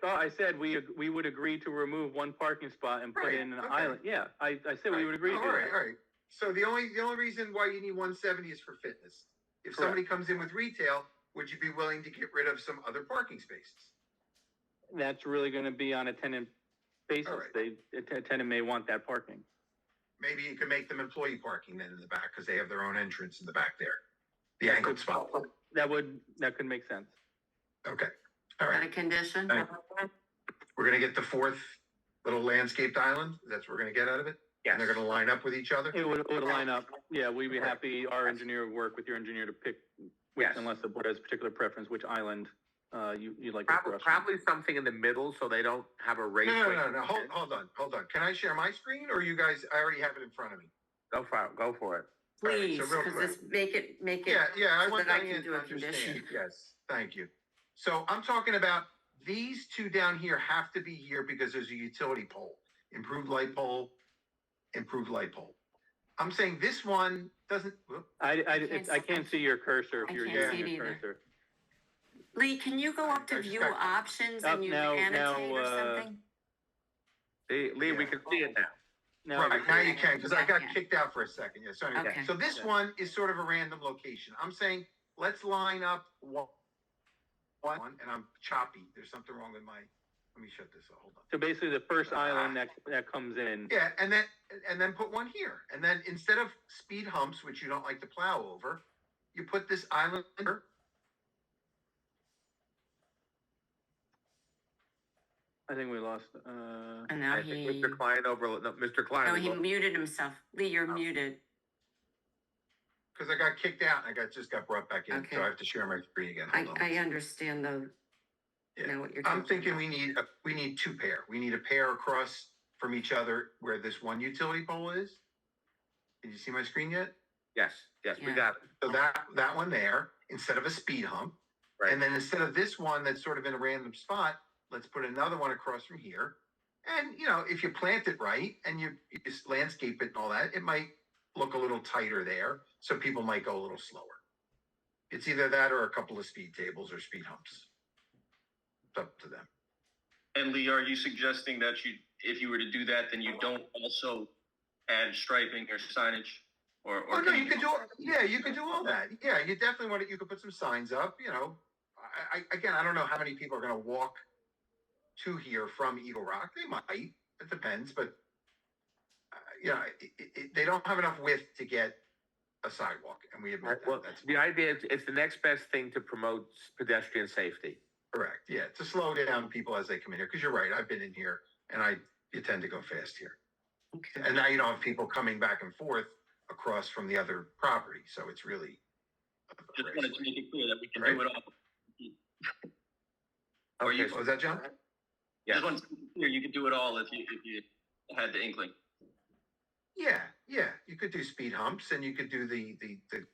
Speaker 15: thought I said we would agree to remove one parking spot and put in an island. Yeah, I said we would agree to that.
Speaker 17: All right. So the only reason why you need 170 is for fitness. If somebody comes in with retail, would you be willing to get rid of some other parking spaces?
Speaker 15: That's really going to be on a tenant basis. A tenant may want that parking.
Speaker 17: Maybe you can make them employee parking then in the back because they have their own entrance in the back there. The angled spot.
Speaker 15: That could make sense.
Speaker 17: Okay. All right.
Speaker 6: Got a condition?
Speaker 17: We're going to get the 4th little landscaped island. That's what we're going to get out of it?
Speaker 3: Yes.
Speaker 17: And they're going to line up with each other?
Speaker 15: It would line up. Yeah, we'd be happy. Our engineer would work with your engineer to pick, unless the board has a particular preference, which island you'd like to cross.
Speaker 3: Probably something in the middle so they don't have a race.
Speaker 17: No. Hold on. Can I share my screen or you guys, I already have it in front of me.
Speaker 3: Go for it.
Speaker 6: Please, because make it.
Speaker 17: Yeah, I want
Speaker 6: that I
Speaker 17: Diane
Speaker 6: can do
Speaker 17: to
Speaker 6: a condition.
Speaker 17: understand. Yes, thank you. So I'm talking about these 2 down here have to be here because there's a utility pole, improved light pole. I'm saying this one doesn't.
Speaker 15: I can't see your cursor if you're
Speaker 6: can't see
Speaker 15: using
Speaker 6: it
Speaker 15: your
Speaker 6: either.
Speaker 15: cursor.
Speaker 6: Lee, can you go up to view options and you annotate or something?
Speaker 3: Lee, we can see it now.
Speaker 17: Right, now you can, because I got kicked out for a second. Yeah, sorry.
Speaker 6: Okay.
Speaker 17: So this one is sort of a random location. I'm saying, let's line up one, and I'm choppy. There's something wrong with let me shut this off. Hold on.
Speaker 15: So basically the first island that comes in.
Speaker 17: Yeah, and then put one here. And then instead of speed humps, which you don't like to plow over, you put this island here.
Speaker 15: I think we lost.
Speaker 6: And now
Speaker 3: Mr. Klein Mr. Klein.
Speaker 6: No, he muted himself. What you're muted.
Speaker 17: Because I got kicked out and just got brought back in.
Speaker 6: Okay.
Speaker 17: So I have to share my screen again. Hold on.
Speaker 6: I understand though.
Speaker 17: Yeah.
Speaker 6: Know what you're
Speaker 17: I'm
Speaker 6: talking
Speaker 17: thinking
Speaker 6: about.
Speaker 17: we need 2 pair. We need a pair across from each other where this one utility pole is. Did you see my screen yet?
Speaker 3: Yes, we got it.
Speaker 17: So that one there, instead of a speed hump.
Speaker 3: Right.
Speaker 17: And then instead of this one that's sort of in a random spot, let's put another one across from here. And, if you plant it right and you just landscape it and all that, it might look a little tighter there. So people might go a little slower. It's either that or a couple of speed tables or speed humps. It's up to them.
Speaker 18: And Lee, are you suggesting that if you were to do that, then you don't also add striping or signage? Or
Speaker 17: no, you could do all that. Yeah, you definitely want it. You could put some signs up, I don't know how many people are going to walk to here from Eagle Rock. They might. It depends, but they don't have enough width to get a sidewalk, and we admit that.
Speaker 3: Well, the idea is it's the next best thing to promote pedestrian safety.
Speaker 17: Correct, yeah, to slow down people as they come in here, because you're right, I've been in here, and you tend to go fast here.
Speaker 6: Okay.
Speaker 17: And now you don't have people coming back and forth across from the other property, so it's really.
Speaker 18: Just wanted to make it clear that we can
Speaker 17: Right.
Speaker 18: do it all.
Speaker 17: Okay, what was that, John?
Speaker 18: Just wanted to make it clear you could do it all if you had the inkling.
Speaker 17: Yeah, you could do speed humps, and you could do the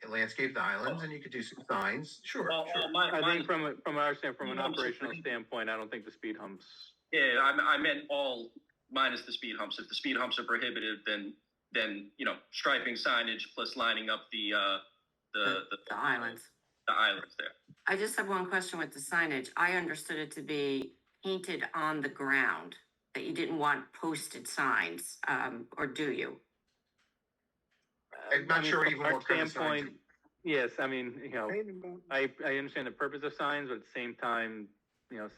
Speaker 17: landscaped islands, and you could do some signs, sure.
Speaker 15: I think from an operational standpoint, I don't think the speed humps.
Speaker 18: Yeah, I meant all minus the speed humps. If the speed humps are prohibited, then striping signage plus lining up the
Speaker 6: islands.
Speaker 18: The islands there.
Speaker 6: I just have one question with the signage. I understood it to be painted on the ground, that you didn't want posted signs, or do you?
Speaker 17: I'm not sure even
Speaker 15: from our
Speaker 17: what kind of signs.
Speaker 15: standpoint. Yes, I mean, I understand the purpose of signs, but at the same time,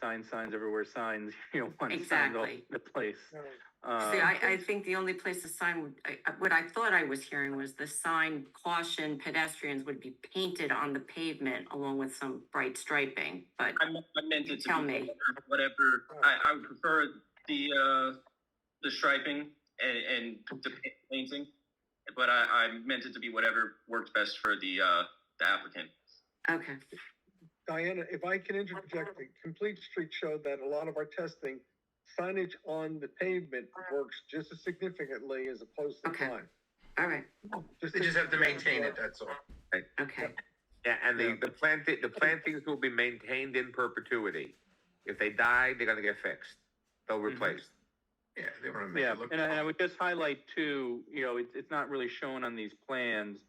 Speaker 15: signs everywhere, signs, want signs all
Speaker 6: Exactly.
Speaker 15: the place.
Speaker 6: See, I think the only place the sign would, what I thought I was hearing was the sign caution pedestrians would be painted on the pavement along with some bright striping, but
Speaker 18: I meant it to
Speaker 6: tell
Speaker 18: be
Speaker 6: me.
Speaker 18: whatever. I would prefer the striping and the painting, but I meant it to be whatever works best for the applicant.
Speaker 6: Okay.
Speaker 2: Diana, if I can interject, the Complete Street showed that a lot of our testing, signage on the pavement works just as significantly as opposed to
Speaker 6: Okay.
Speaker 2: sign.
Speaker 6: All right.
Speaker 17: They just have to maintain it, that's all.
Speaker 6: Okay.
Speaker 3: Yeah, and the plantings will be maintained in perpetuity. If they die, they're gonna get fixed. They'll replace.
Speaker 17: Yeah, they want to make
Speaker 15: Yeah,
Speaker 17: it look.
Speaker 15: and I would just highlight too, it's not really shown on these plans,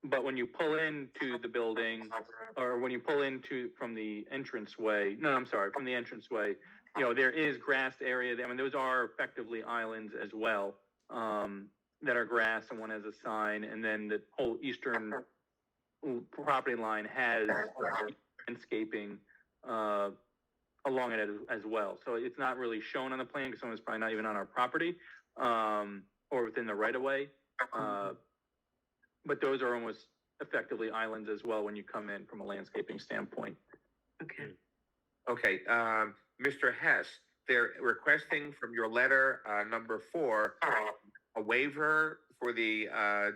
Speaker 15: but when you pull into the building, or when you pull into from the entranceway, from the entranceway, there is grassed area there. I mean, those are effectively islands as well, that are grass, and one has a sign, and then the whole eastern property line has landscaping along it as well. So it's not really shown on the plan because someone's probably not even on our property, or within the right of way. But those are almost effectively islands as well when you come in from a landscaping standpoint.
Speaker 6: Okay.
Speaker 3: Okay, Mr. Hess, they're requesting from your letter, number 4, a waiver for the, a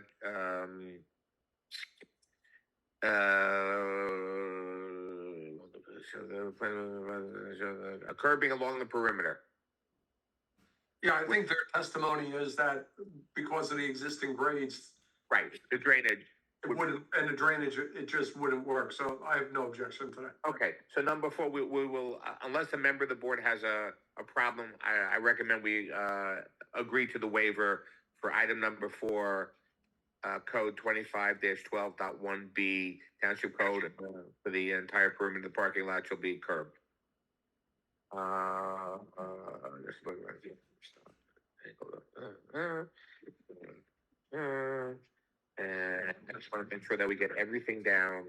Speaker 3: curbing along the perimeter.
Speaker 14: Yeah, I think their testimony is that because of the existing grades,
Speaker 3: Right, the drainage.
Speaker 14: it wouldn't, and the drainage, it just wouldn't work, so I have no objection to that.
Speaker 3: Okay, so number 4, we will, unless a member of the board has a problem, I recommend we agree to the waiver for item number 4, code 25-12.1B, township code, for the entire perimeter of the parking lot shall be curbed. Just look right here. And I just want to make sure that we get everything down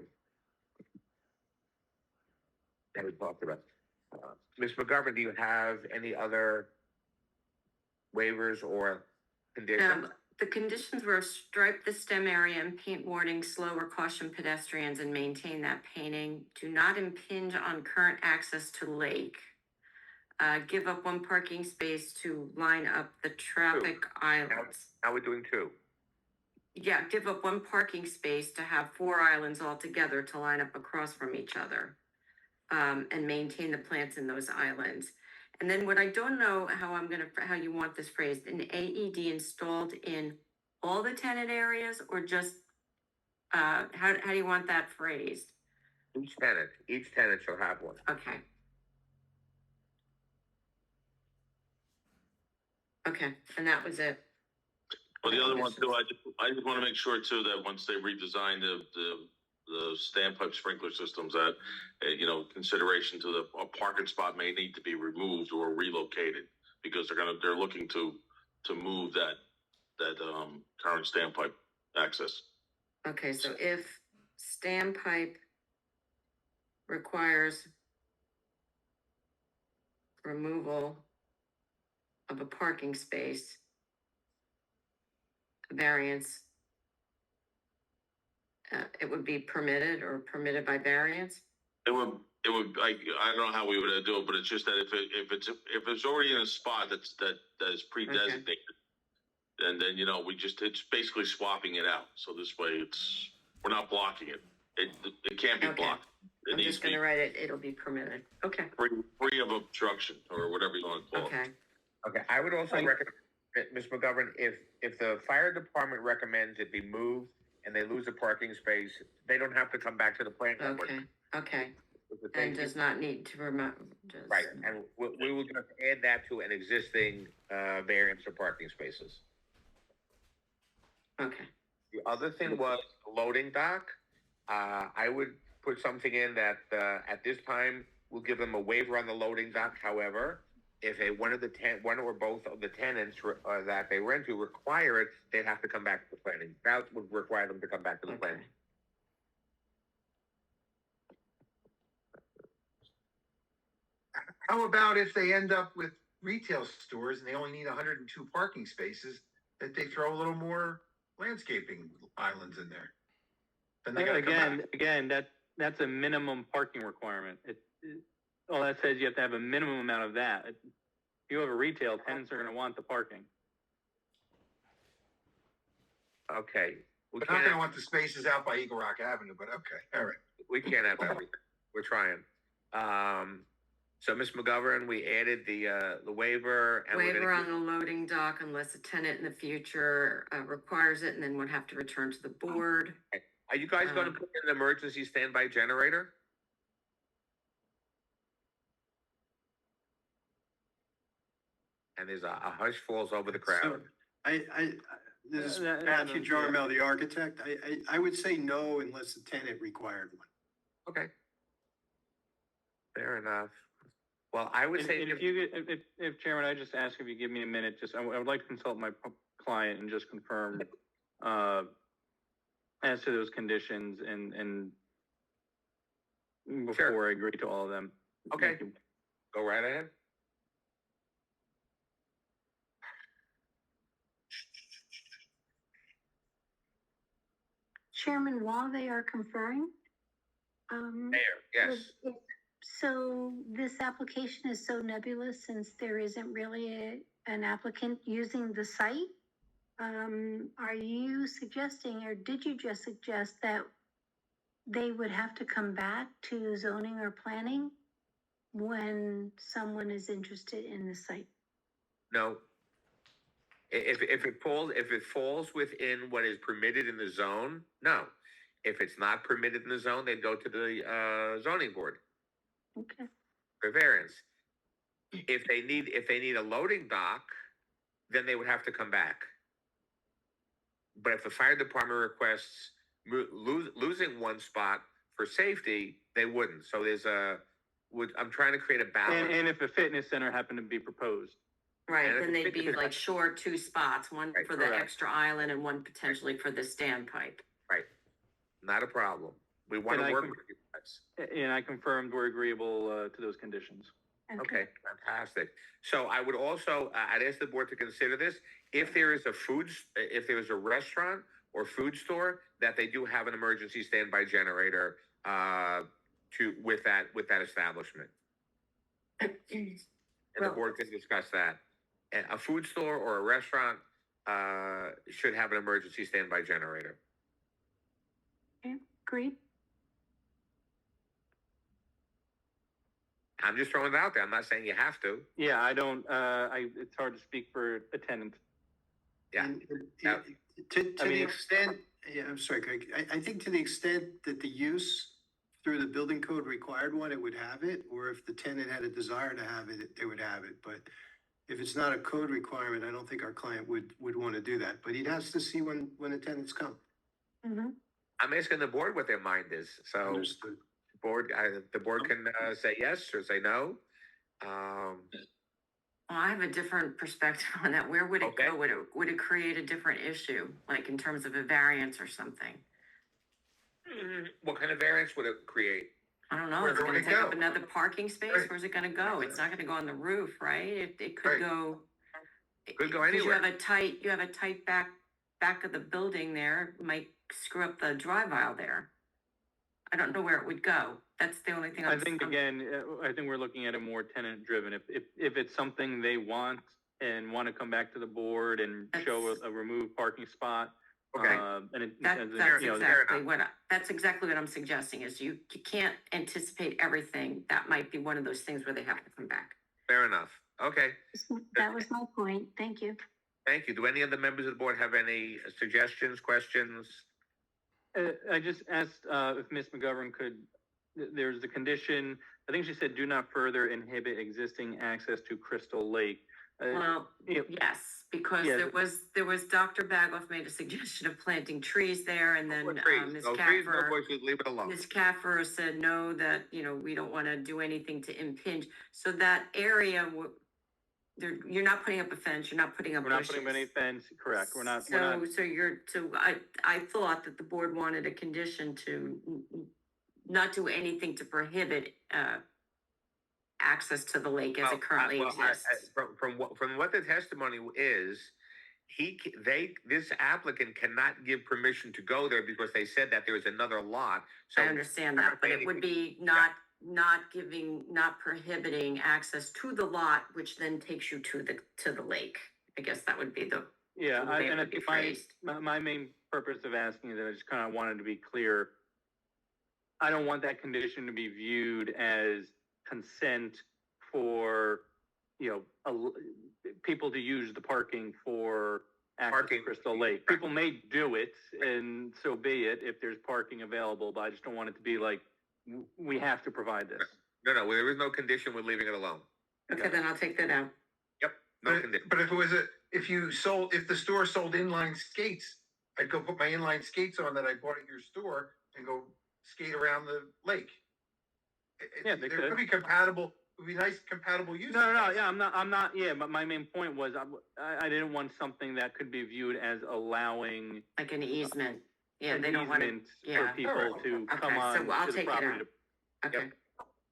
Speaker 3: that we talked about. Ms. McGovern, do you have any other waivers or conditions?
Speaker 6: The conditions were stripe the stem area and paint warning, slow or caution pedestrians and maintain that painting. Do not impinge on current access to lake. Give up 1 parking space to line up the traffic islands.
Speaker 3: Now we're doing 2.
Speaker 6: Yeah, give up 1 parking space to have 4 islands all together to line up across from each other. And maintain the plants in those islands. And then what I don't know how you want this phrased, an AED installed in all the tenant areas or just, how do you want that phrased?
Speaker 3: Each tenant shall have one.
Speaker 6: Okay. Okay, and that was it.
Speaker 11: Well, the other one too, I just want to make sure too that once they redesign the standpipe sprinkler systems, that consideration to a parking spot may need to be removed or relocated because they're looking to move that current standpipe access.
Speaker 6: Okay, so if standpipe requires removal of a parking space, variance, it would be permitted or permitted by variance?
Speaker 11: It would it would, like, I don't know how we would do it, but it's just that if it's already in a spot that is pre-designated, then, you know, it's basically swapping it out. So this way we're not blocking it. It can't be
Speaker 6: Okay.
Speaker 11: blocked. It
Speaker 6: I'm
Speaker 11: needs
Speaker 6: just
Speaker 11: to be
Speaker 6: gonna write it, it'll be permitted. Okay,
Speaker 11: free of obstruction or whatever you want to call it.
Speaker 6: okay.
Speaker 3: Okay, I would also recommend, Ms. McGovern, if the fire department recommends it be moved and they lose a parking space, they don't have to come back to the planning board.
Speaker 6: Okay. And does not need to remove.
Speaker 3: Right, and we will just add that to an existing variance of parking spaces.
Speaker 6: Okay.
Speaker 3: The other thing was the loading dock. I would put something in that at this time we'll give them a waiver on the loading dock. However, if one or both of the tenants that they rent to require it, they'd have to come back to the planning. That would require them to come back to the planning.
Speaker 17: How about if they end up with retail stores and they only need 102 parking spaces, that they throw a little more landscaping islands in there? Then they gotta come back.
Speaker 15: Again, that's a minimum parking requirement. All that says you have to have a minimum amount of that. If you have a retail, tenants are gonna want the parking.
Speaker 3: Okay.
Speaker 17: We're not gonna want the spaces out by Eagle Rock Avenue, but okay, all right.
Speaker 3: We can't have everything. We're trying. So Ms. McGovern, we added the waiver and
Speaker 6: Waiver on the loading dock unless a tenant in the future requires it and then would have to return to the board.
Speaker 3: Are you guys going to put in an emergency standby generator? And there's a hush falls over the crowd.
Speaker 19: This is Matthew Jarmel, the architect. I would say no unless the tenant required one.
Speaker 3: Okay. Fair enough. Well, I would say
Speaker 15: if Chairman, I just ask if you give me a minute, I would like to consult my client and just confirm as to those conditions and before I agree to all of them.
Speaker 3: Okay. Go right ahead.
Speaker 5: Chairman, while they are conferring,
Speaker 3: Mayor, yes.
Speaker 5: So this application is so nebulous since there isn't really an applicant using the site. Are you suggesting, or did you just suggest that they would have to come back to zoning or planning when someone is interested in the site?
Speaker 3: No. If it falls within what is permitted in the zone, no. If it's not permitted in the zone, they go to the zoning board.
Speaker 5: Okay.
Speaker 3: For variance. If they need a loading dock, then they would have to come back. But if the fire department requests losing one spot for safety, they wouldn't. So I'm trying to create a balance.
Speaker 15: And if a fitness center happened to be proposed.
Speaker 6: Right, then they'd be like short 2 spots, one for the extra island and one potentially for the standpipe.
Speaker 3: Right. Not a problem. We want to work with you guys.
Speaker 15: And I confirmed we're agreeable to those conditions.
Speaker 3: Okay, fantastic. So I would also, I'd ask the board to consider this. If there is a restaurant or food store, that they do have an emergency standby generator with that establishment. And the board can discuss that. A food store or a restaurant should have an emergency standby generator.
Speaker 5: Okay, agreed.
Speaker 3: I'm just throwing it out there. I'm not saying you have to.
Speaker 15: Yeah, I don't. It's hard to speak for a tenant.
Speaker 3: Yeah.
Speaker 19: To the extent, yeah, I'm sorry, Craig. I think to the extent that the use through the building code required one, it would have it, or if the tenant had a desire to have it, they would have it. But if it's not a code requirement, I don't think our client would want to do that. But he'd has to see when the tenants come.
Speaker 5: Mm-hmm.
Speaker 3: I'm asking the board what their mind is. So
Speaker 19: Understood.
Speaker 3: The board can say yes or say no.
Speaker 6: Well, I have a different perspective on that. Where would it go? Would it create a different issue, like in terms of a variance or something?
Speaker 3: What kind of variance would it create?
Speaker 6: I don't know. It's going to take up another parking space. Right. Where's it going to go? It's not going to go on the roof, right? It could go.
Speaker 3: It could go anywhere.
Speaker 6: You have a tight back of the building there. It might screw up the drive aisle there. I don't know where it would go. That's the only thing
Speaker 15: I think again, I think we're looking at it more tenant driven. If it's something they want and want to come back to the board and show a removed parking spot.
Speaker 3: Okay.
Speaker 15: And it,
Speaker 6: That's
Speaker 15: you know,
Speaker 6: that's exactly what I'm suggesting is you can't anticipate everything. That might be one of those things where they have to come back.
Speaker 3: Fair enough. Okay.
Speaker 5: That was my point. Thank you.
Speaker 3: Thank you. Do any of the members of the board have any suggestions, questions?
Speaker 15: I just asked if Ms. McGovern could, there's the condition, I think she said, do not further inhibit existing access to Crystal Lake.
Speaker 6: Well, yes, because
Speaker 15: Yeah.
Speaker 6: there was Dr. Bagoff made a suggestion of planting trees there, and then Ms.
Speaker 3: Trees, no
Speaker 6: Caffer,
Speaker 3: bushes, leave it alone.
Speaker 6: Ms. Caffer said no, that, you know, we don't want to do anything to impinge. So that area, you're not putting up a fence, you're not putting up
Speaker 15: We're not
Speaker 6: bushes.
Speaker 15: putting up any fence, correct, we're not.
Speaker 6: I thought that the board wanted a condition to not do anything to prohibit, access to the lake as it currently exists.
Speaker 3: From what the testimony is, this applicant cannot give permission to go there because they said that there was another lot. So
Speaker 6: I understand that, but it would be not prohibiting access to the lot, which then takes you to the lake. I guess that would be the.
Speaker 15: Yeah,
Speaker 6: way it
Speaker 15: and I
Speaker 6: would be
Speaker 15: think
Speaker 6: phrased.
Speaker 15: my main purpose of asking is that I just kind of wanted to be clear. I don't want that condition to be viewed as consent for, you know, people to use the parking for access to Crystal Lake. People may do it, and so be it if there's parking available, but I just don't want it to be like, we have to provide this.
Speaker 3: No, there is no condition, we're leaving it alone.
Speaker 6: Okay, then I'll take that out.
Speaker 3: Yep, no condition.
Speaker 17: But if the store sold inline skates, I'd go put my inline skates on that I bought at your store and go skate around the lake.
Speaker 15: Yeah, they
Speaker 17: could be compatible. It would be nice compatible use.
Speaker 15: No, yeah, I'm not. Yeah, but my main point was I didn't want something that could be viewed as allowing
Speaker 6: Like an easement. Yeah,
Speaker 15: an
Speaker 6: they don't want to.
Speaker 15: easement
Speaker 6: Yeah.
Speaker 15: for people to come on
Speaker 6: So I'll
Speaker 15: to the
Speaker 6: take it
Speaker 15: property.
Speaker 6: out. Okay.
Speaker 3: Yep.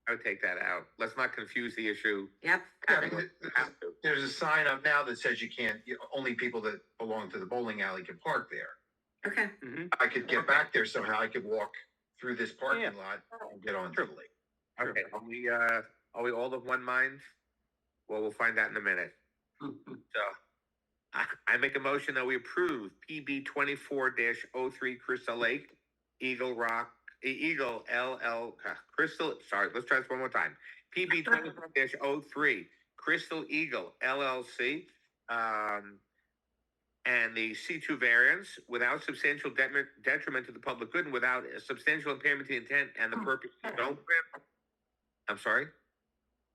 Speaker 3: I would take that out. Let's not confuse the issue.
Speaker 6: Yep.
Speaker 17: Yeah, there's a sign up now that says only people that belong to the bowling alley can park there.
Speaker 6: Okay.
Speaker 15: Mm-hmm.
Speaker 17: I could get back there somehow. I could walk through this parking lot and get onto the lake.
Speaker 3: Okay, are we all of one mind? Well, we'll find out in a minute. So, I make a motion that we approve PB 24-03 Crystal Lake, Eagle LL, Crystal, sorry, let's try this one more time. PB 24-03 Crystal Eagle LLC, and the C2 variance without substantial detriment to the public good and without a substantial impairment to the intent and the purpose of the zone. I'm sorry.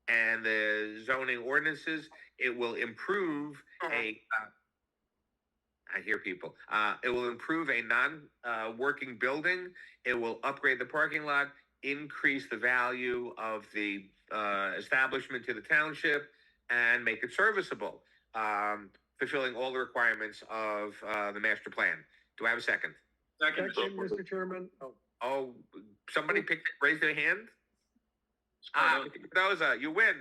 Speaker 3: And the zoning ordinances, it will improve I hear people. It will improve a non-working building. It will upgrade the parking lot, increase the value of the establishment to the township, and make it serviceable, fulfilling all the requirements of the master plan. Do I have a second?
Speaker 2: Second, Mr. Chairman.
Speaker 3: Oh, somebody raised their hand? Mr. Mendoza, you win.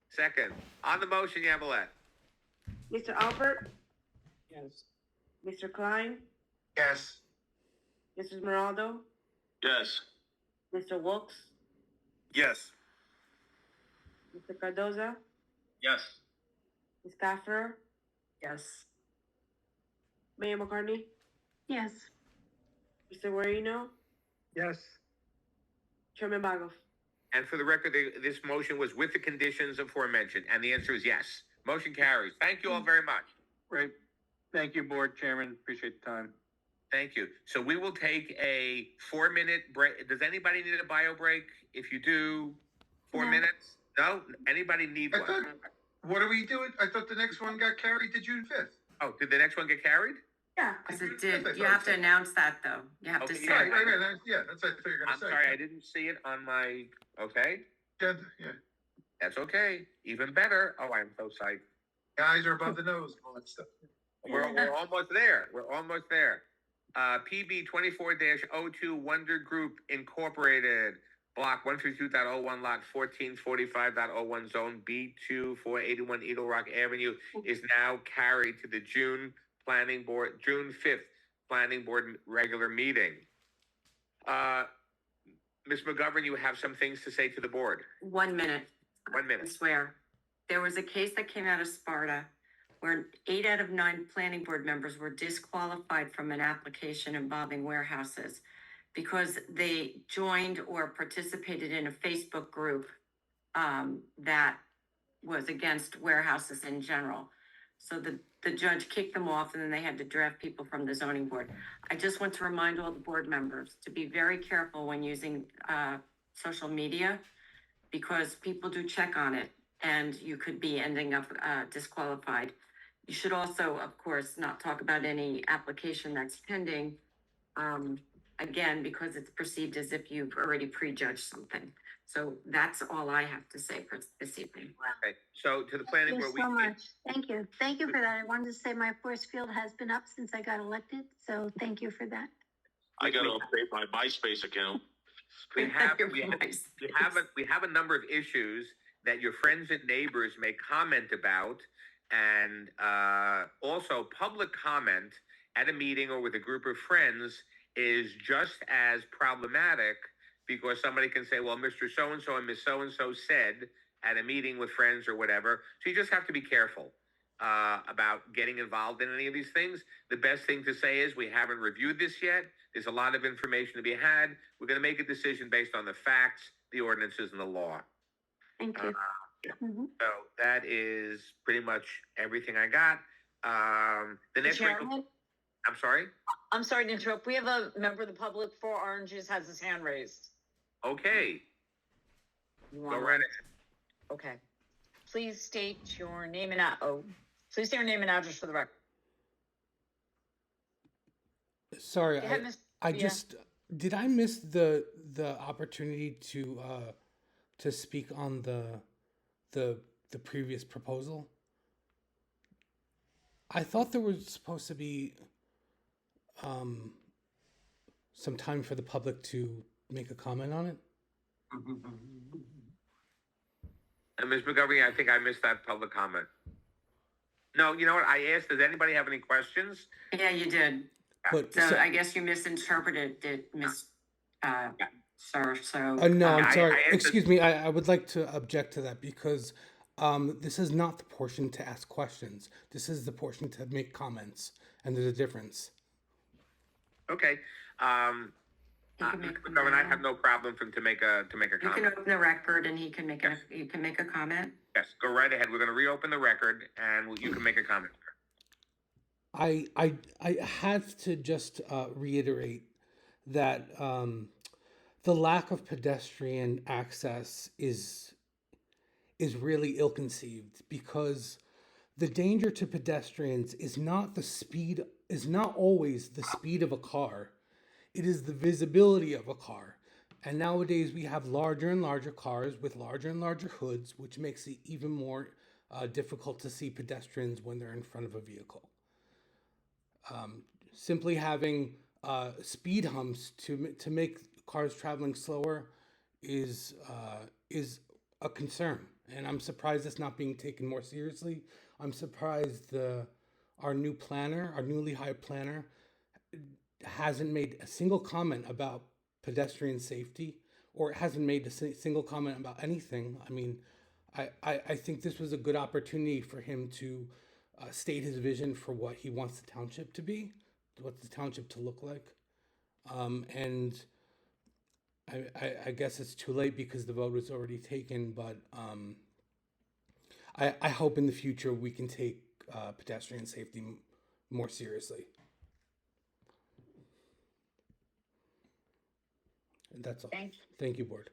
Speaker 3: Second. On the motion, Yamilet.
Speaker 1: Mr. Albert,
Speaker 10: Yes.
Speaker 1: Mr. Klein,
Speaker 17: Yes.
Speaker 1: Mrs. Meraldo,
Speaker 11: Yes.
Speaker 1: Mr. Wilks,
Speaker 11: Yes.
Speaker 1: Mr. Cardoza,
Speaker 11: Yes.
Speaker 1: Ms. Caffer,
Speaker 6: Yes.
Speaker 1: Mayor McCartney,
Speaker 5: Yes.
Speaker 1: Mr. Guarino,
Speaker 2: Yes.
Speaker 1: Chairman Bagoff.
Speaker 3: And for the record, this motion was with the conditions aforementioned, and the answer is yes. Motion carries. Thank you all very much.
Speaker 15: Great. Thank you, Board Chairman. Appreciate the time.
Speaker 3: Thank you. So we will take a 4-minute break. Does anybody need a bio break? If you do, 4 minutes? No? Anybody need one?
Speaker 17: What are we doing? I thought the next one got carried to June 5th.
Speaker 3: Oh, did the next one get carried?
Speaker 6: Yeah, because it did. You have to announce that, though. You have to
Speaker 3: Okay,
Speaker 6: say.
Speaker 3: yeah,
Speaker 17: Right. Yeah, that's what I thought you were going
Speaker 3: I'm
Speaker 17: to say.
Speaker 3: sorry, I didn't see it on my, okay?
Speaker 17: Yeah.
Speaker 3: That's okay. Even better. Oh, I'm so psyched.
Speaker 17: The eyes are above the nose and all that stuff.
Speaker 3: We're almost there. We're almost there. PB 24-02 Wonder Group Incorporated, Block 152.01, Lot 1445.01, Zone B2, 481 Eagle Rock Avenue, is now carried to the June 5th Planning Board regular meeting. Ms. McGovern, you have some things to say to the board.
Speaker 6: 1 minute.
Speaker 3: 1
Speaker 6: I
Speaker 3: minute.
Speaker 6: swear. There was a case that came out of Sparta where 8 out of 9 planning board members were disqualified from an application involving warehouses because they joined or participated in a Facebook group that was against warehouses in general. So the judge kicked them off and then they had to draft people from the zoning board. I just want to remind all the board members to be very careful when using social media because people do check on it and you could be ending up disqualified. You should also, of course, not talk about any application that's pending, again, because it's perceived as if you've already prejudged something. So that's all I have to say for this evening.
Speaker 3: Okay, so to the planning
Speaker 5: Thank
Speaker 3: board,
Speaker 5: you so much. Thank you. Thank you for that. I wanted to say my force field has been up since I got elected, so thank you for that.
Speaker 11: I gotta update my MySpace account.
Speaker 3: we have a number of issues that your friends and neighbors may comment about, and also public comment at a meeting or with a group of friends is just as problematic because somebody can say, well, Mr. So-and-so and Miss So-and-so said at a meeting with friends or whatever. So you just have to be careful about getting involved in any of these things. The best thing to say is we haven't reviewed this yet. There's a lot of information to be had. We're going to make a decision based on the facts, the ordinances, and the law.
Speaker 5: Thank you.
Speaker 3: So that is pretty much everything I got. The next
Speaker 4: Chairman?
Speaker 3: I'm sorry?
Speaker 4: I'm sorry to interrupt. We have a member of the public, 4 Oranges, has his hand raised.
Speaker 3: Okay.
Speaker 4: You
Speaker 3: Go
Speaker 4: want
Speaker 3: right ahead.
Speaker 4: Okay. Please state your name and please state your name and address for the record.
Speaker 20: Sorry,
Speaker 4: Go ahead, Ms.
Speaker 20: I
Speaker 4: Villa.
Speaker 20: just did I miss the opportunity to speak on the previous proposal? I thought there was supposed to be some time for the public to make a comment on it.
Speaker 3: And Ms. McGovern, I think I missed that public comment. No, you know what? I asked, does anybody have any questions?
Speaker 6: Yeah, you did.
Speaker 20: But
Speaker 6: So I guess you misinterpreted it, sir, so.
Speaker 20: no, I'm sorry.
Speaker 3: I
Speaker 20: Excuse me. I would like to object to that because this is not the portion to ask questions. This is the portion to make comments, and there's a difference.
Speaker 3: Okay. Ms. McGovern, I have no problem to make a
Speaker 6: You can
Speaker 3: comment.
Speaker 6: open the record and he can make a comment.
Speaker 3: Yes, go right ahead. We're going to reopen the record, and you can make a comment.
Speaker 20: I had to just reiterate that the lack of pedestrian access is really ill-conceived because the danger to pedestrians is not always the speed of a car. It is the visibility of a car. And nowadays we have larger and larger cars with larger and larger hoods, which makes it even more difficult to see pedestrians when they're in front of a vehicle. Simply having speed humps to make cars traveling slower is a concern, and I'm surprised it's not being taken more seriously. I'm surprised our newly hired planner, hasn't made a single comment about pedestrian safety, or hasn't made a single comment about anything. I mean, I think this was a good opportunity for him to state his vision for what he wants the township to be, what the township to look like. And I guess it's too late because the vote was already taken, but I hope in the future we can take pedestrian safety more seriously. And that's all. Thank you, board.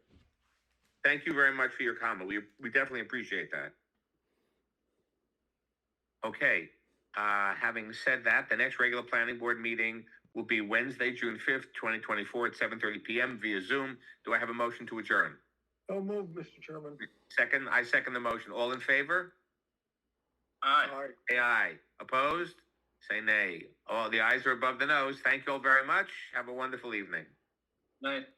Speaker 3: Thank you very much for your comment. We definitely appreciate that. Okay. Having said that, the next regular planning board meeting will be Wednesday, June 5th, 2024 at 7:30 p.m. via Zoom. Do I have a motion to adjourn?
Speaker 2: So moved, Mr. Chairman.
Speaker 3: I second the motion. All in favor?
Speaker 11: Aye.
Speaker 3: Say aye. Opposed? Say nay. All the ayes are above the nose. Thank you all very much. Have a wonderful evening.
Speaker 18: Night.